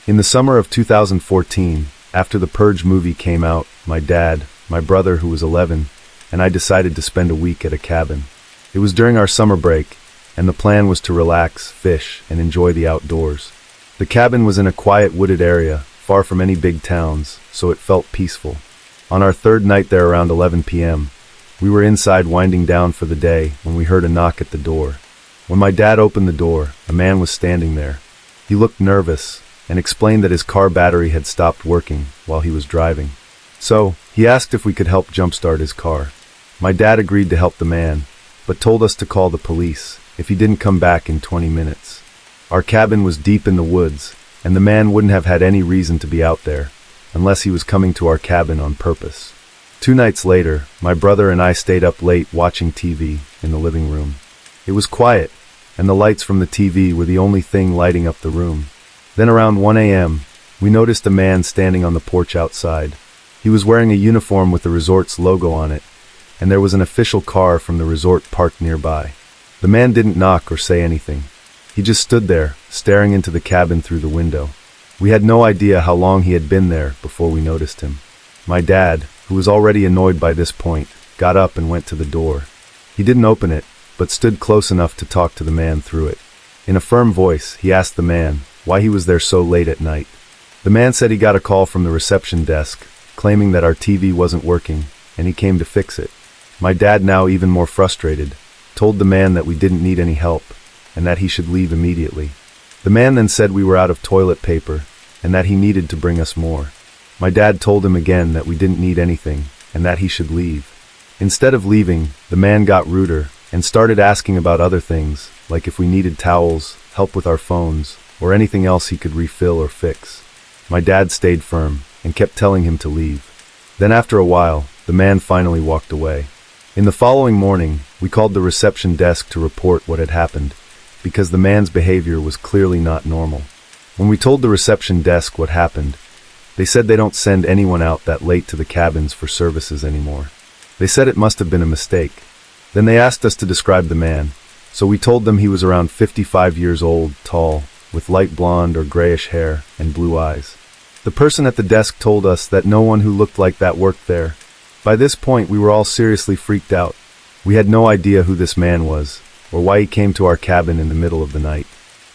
In the summer of 2014, after the Purge movie came out, my dad, my brother who was 11, and I decided to spend a week at a cabin. It was during our summer break, and the plan was to relax, fish, and enjoy the outdoors. The cabin was in a quiet wooded area, far from any big towns, so it felt peaceful. On our third night there around 11 p.m., we were inside winding down for the day when we heard a knock at the door. When my dad opened the door, a man was standing there. He looked nervous and explained that his car battery had stopped working while he was driving. So, he asked if we could help jumpstart his car. My dad agreed to help the man, but told us to call the police if he didn't come back in 20 minutes. Our cabin was deep in the woods, and the man wouldn't have had any reason to be out there, unless he was coming to our cabin on purpose. 2 nights later, my brother and I stayed up late watching TV in the living room. It was quiet, and the lights from the TV were the only thing lighting up the room. Then around 1 a.m., we noticed a man standing on the porch outside. He was wearing a uniform with the resort's logo on it, and there was an official car from the resort parked nearby. The man didn't knock or say anything. He just stood there, staring into the cabin through the window. We had no idea how long he had been there before we noticed him. My dad, who was already annoyed by this point, got up and went to the door. He didn't open it, but stood close enough to talk to the man through it. In a firm voice, he asked the man why he was there so late at night. The man said he got a call from the reception desk, claiming that our TV wasn't working, and he came to fix it. My dad, now even more frustrated, told the man that we didn't need any help, and that he should leave immediately. The man then said we were out of toilet paper, and that he needed to bring us more. My dad told him again that we didn't need anything, and that he should leave. Instead of leaving, the man got ruder, and started asking about other things, like if we needed towels, help with our phones, or anything else he could refill or fix. My dad stayed firm, and kept telling him to leave. Then after a while, the man finally walked away. In the following morning, we called the reception desk to report what had happened, because the man's behavior was clearly not normal. When we told the reception desk what happened, they said they don't send anyone out that late to the cabins for services anymore. They said it must have been a mistake. Then they asked us to describe the man, so we told them he was around 55 years old, tall, with light blonde or grayish hair and blue eyes. The person at the desk told us that no one who looked like that worked there. By this point, we were all seriously freaked out. We had no idea who this man was, or why he came to our cabin in the middle of the night.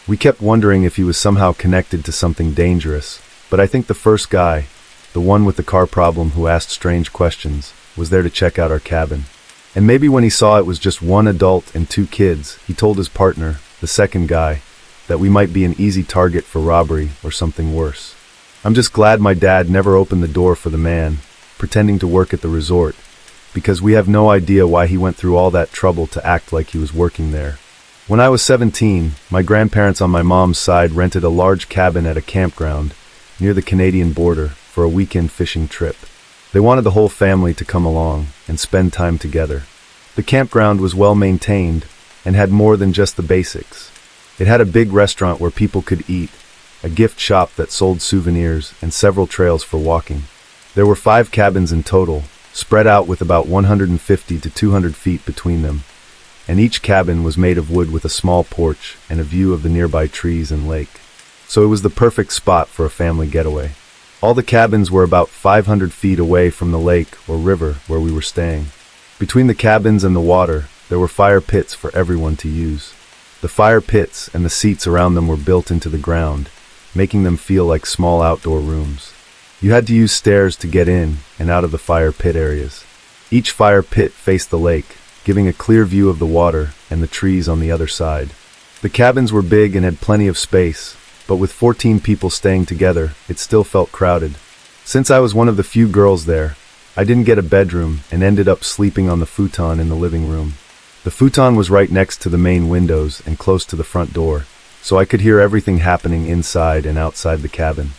We kept wondering if he was somehow connected to something dangerous, but I think the first guy, the one with the car problem who asked strange questions, was there to check out our cabin. And maybe when he saw it was just one adult and 2 kids, he told his partner, the second guy, that we might be an easy target for robbery or something worse. I'm just glad my dad never opened the door for the man, pretending to work at the resort, because we have no idea why he went through all that trouble to act like he was working there. When I was 17, my grandparents on my mom's side rented a large cabin at a campground near the Canadian border for a weekend fishing trip. They wanted the whole family to come along and spend time together. The campground was well maintained and had more than just the basics. It had a big restaurant where people could eat, a gift shop that sold souvenirs, and several trails for walking. There were 5 cabins in total, spread out with about 150 to 200 feet between them, and each cabin was made of wood with a small porch and a view of the nearby trees and lake. So it was the perfect spot for a family getaway. All the cabins were about 500 feet away from the lake or river where we were staying. Between the cabins and the water, there were fire pits for everyone to use. The fire pits and the seats around them were built into the ground, making them feel like small outdoor rooms. You had to use stairs to get in and out of the fire pit areas. Each fire pit faced the lake, giving a clear view of the water and the trees on the other side. The cabins were big and had plenty of space, but with 14 people staying together, it still felt crowded. Since I was one of the few girls there, I didn't get a bedroom and ended up sleeping on the futon in the living room. The futon was right next to the main windows and close to the front door, so I could hear everything happening inside and outside the cabin.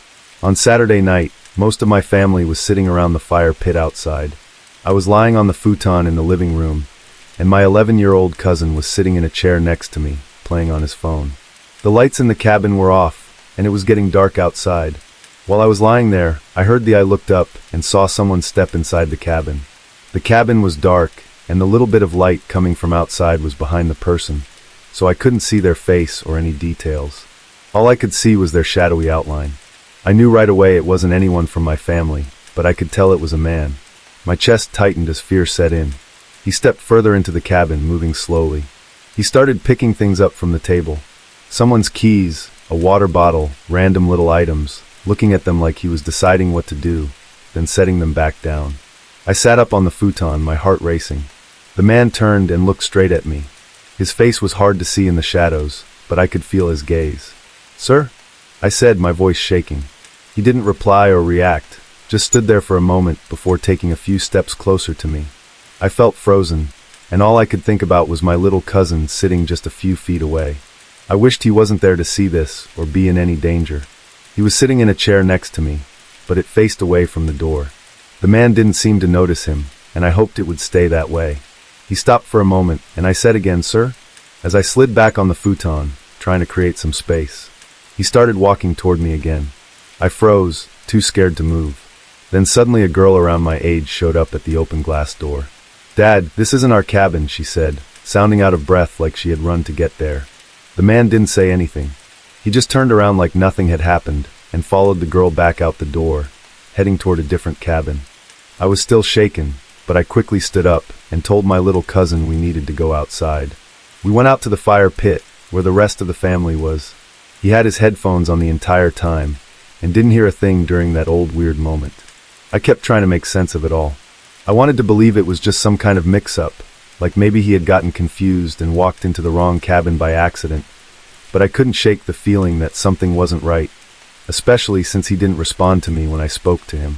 On Saturday night, most of my family was sitting around the fire pit outside. I was lying on the futon in the living room, and my 11-year-old cousin was sitting in a chair next to me, playing on his phone. The lights in the cabin were off, and it was getting dark outside. While I was lying there, I looked up and saw someone step inside the cabin. The cabin was dark, and the little bit of light coming from outside was behind the person, so I couldn't see their face or any details. All I could see was their shadowy outline. I knew right away it wasn't anyone from my family, but I could tell it was a man. My chest tightened as fear set in. He stepped further into the cabin, moving slowly. He started picking things up from the table. Someone's keys, a water bottle, random little items, looking at them like he was deciding what to do, then setting them back down. I sat up on the futon, my heart racing. The man turned and looked straight at me. His face was hard to see in the shadows, but I could feel his gaze. "Sir?" I said, my voice shaking. He didn't reply or react, just stood there for a moment before taking a few steps closer to me. I felt frozen, and all I could think about was my little cousin sitting just a few feet away. I wished he wasn't there to see this or be in any danger. He was sitting in a chair next to me, but it faced away from the door. The man didn't seem to notice him, and I hoped it would stay that way. He stopped for a moment, and I said again, "Sir?" as I slid back on the futon, trying to create some space. He started walking toward me again. I froze, too scared to move. Then suddenly a girl around my age showed up at the open glass door. "Dad, this isn't our cabin," she said, sounding out of breath like she had run to get there. The man didn't say anything. He just turned around like nothing had happened and followed the girl back out the door, heading toward a different cabin. I was still shaken, but I quickly stood up and told my little cousin we needed to go outside. We went out to the fire pit, where the rest of the family was. He had his headphones on the entire time and didn't hear a thing during that old weird moment. I kept trying to make sense of it all. I wanted to believe it was just some kind of mix-up, like maybe he had gotten confused and walked into the wrong cabin by accident, but I couldn't shake the feeling that something wasn't right, especially since he didn't respond to me when I spoke to him.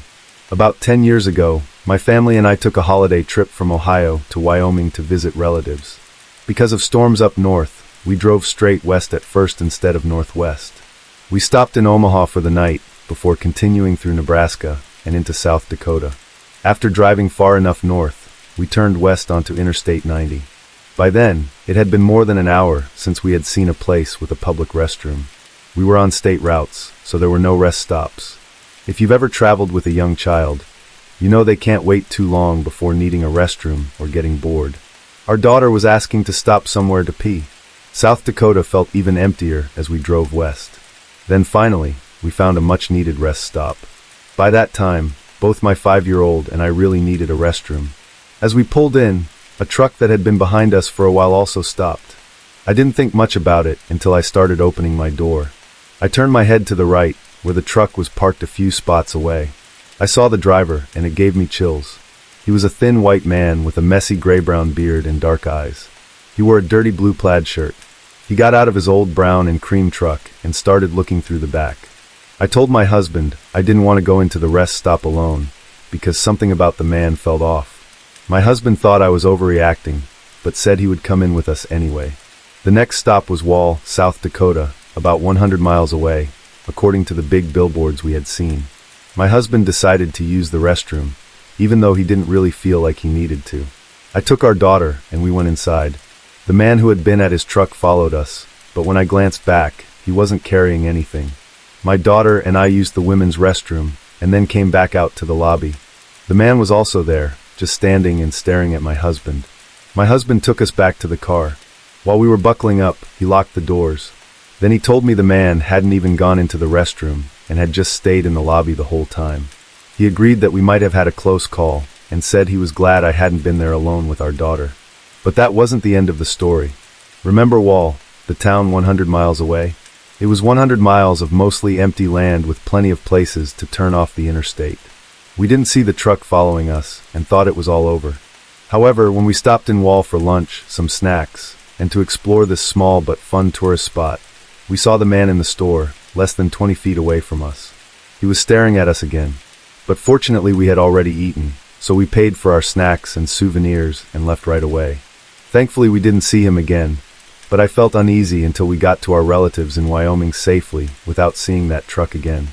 About 10 years ago, my family and I took a holiday trip from Ohio to Wyoming to visit relatives. Because of storms up north, we drove straight west at first instead of northwest. We stopped in Omaha for the night before continuing through Nebraska and into South Dakota. After driving far enough north, we turned west onto Interstate 90. By then, it had been more than an hour since we had seen a place with a public restroom. We were on state routes, so there were no rest stops. If you've ever traveled with a young child, you know they can't wait too long before needing a restroom or getting bored. Our daughter was asking to stop somewhere to pee. South Dakota felt even emptier as we drove west. Then finally, we found a much-needed rest stop. By that time, both my 5-year-old and I really needed a restroom. As we pulled in, a truck that had been behind us for a while also stopped. I didn't think much about it until I started opening my door. I turned my head to the right, where the truck was parked a few spots away. I saw the driver, and it gave me chills. He was a thin white man with a messy gray-brown beard and dark eyes. He wore a dirty blue plaid shirt. He got out of his old brown and cream truck and started looking through the back. I told my husband I didn't want to go into the rest stop alone because something about the man felt off. My husband thought I was overreacting, but said he would come in with us anyway. The next stop was Wall, South Dakota, about 100 miles away, according to the big billboards we had seen. My husband decided to use the restroom, even though he didn't really feel like he needed to. I took our daughter, and we went inside. The man who had been at his truck followed us, but when I glanced back, he wasn't carrying anything. My daughter and I used the women's restroom, and then came back out to the lobby. The man was also there, just standing and staring at my husband. My husband took us back to the car. While we were buckling up, he locked the doors. Then he told me the man hadn't even gone into the restroom and had just stayed in the lobby the whole time. He agreed that we might have had a close call and said he was glad I hadn't been there alone with our daughter. But that wasn't the end of the story. Remember Wall, the town 100 miles away? It was 100 miles of mostly empty land with plenty of places to turn off the interstate. We didn't see the truck following us and thought it was all over. However, when we stopped in Wall for lunch, some snacks, and to explore this small but fun tourist spot, we saw the man in the store, less than 20 feet away from us. He was staring at us again. But fortunately we had already eaten, so we paid for our snacks and souvenirs and left right away. Thankfully we didn't see him again, but I felt uneasy until we got to our relatives in Wyoming safely without seeing that truck again.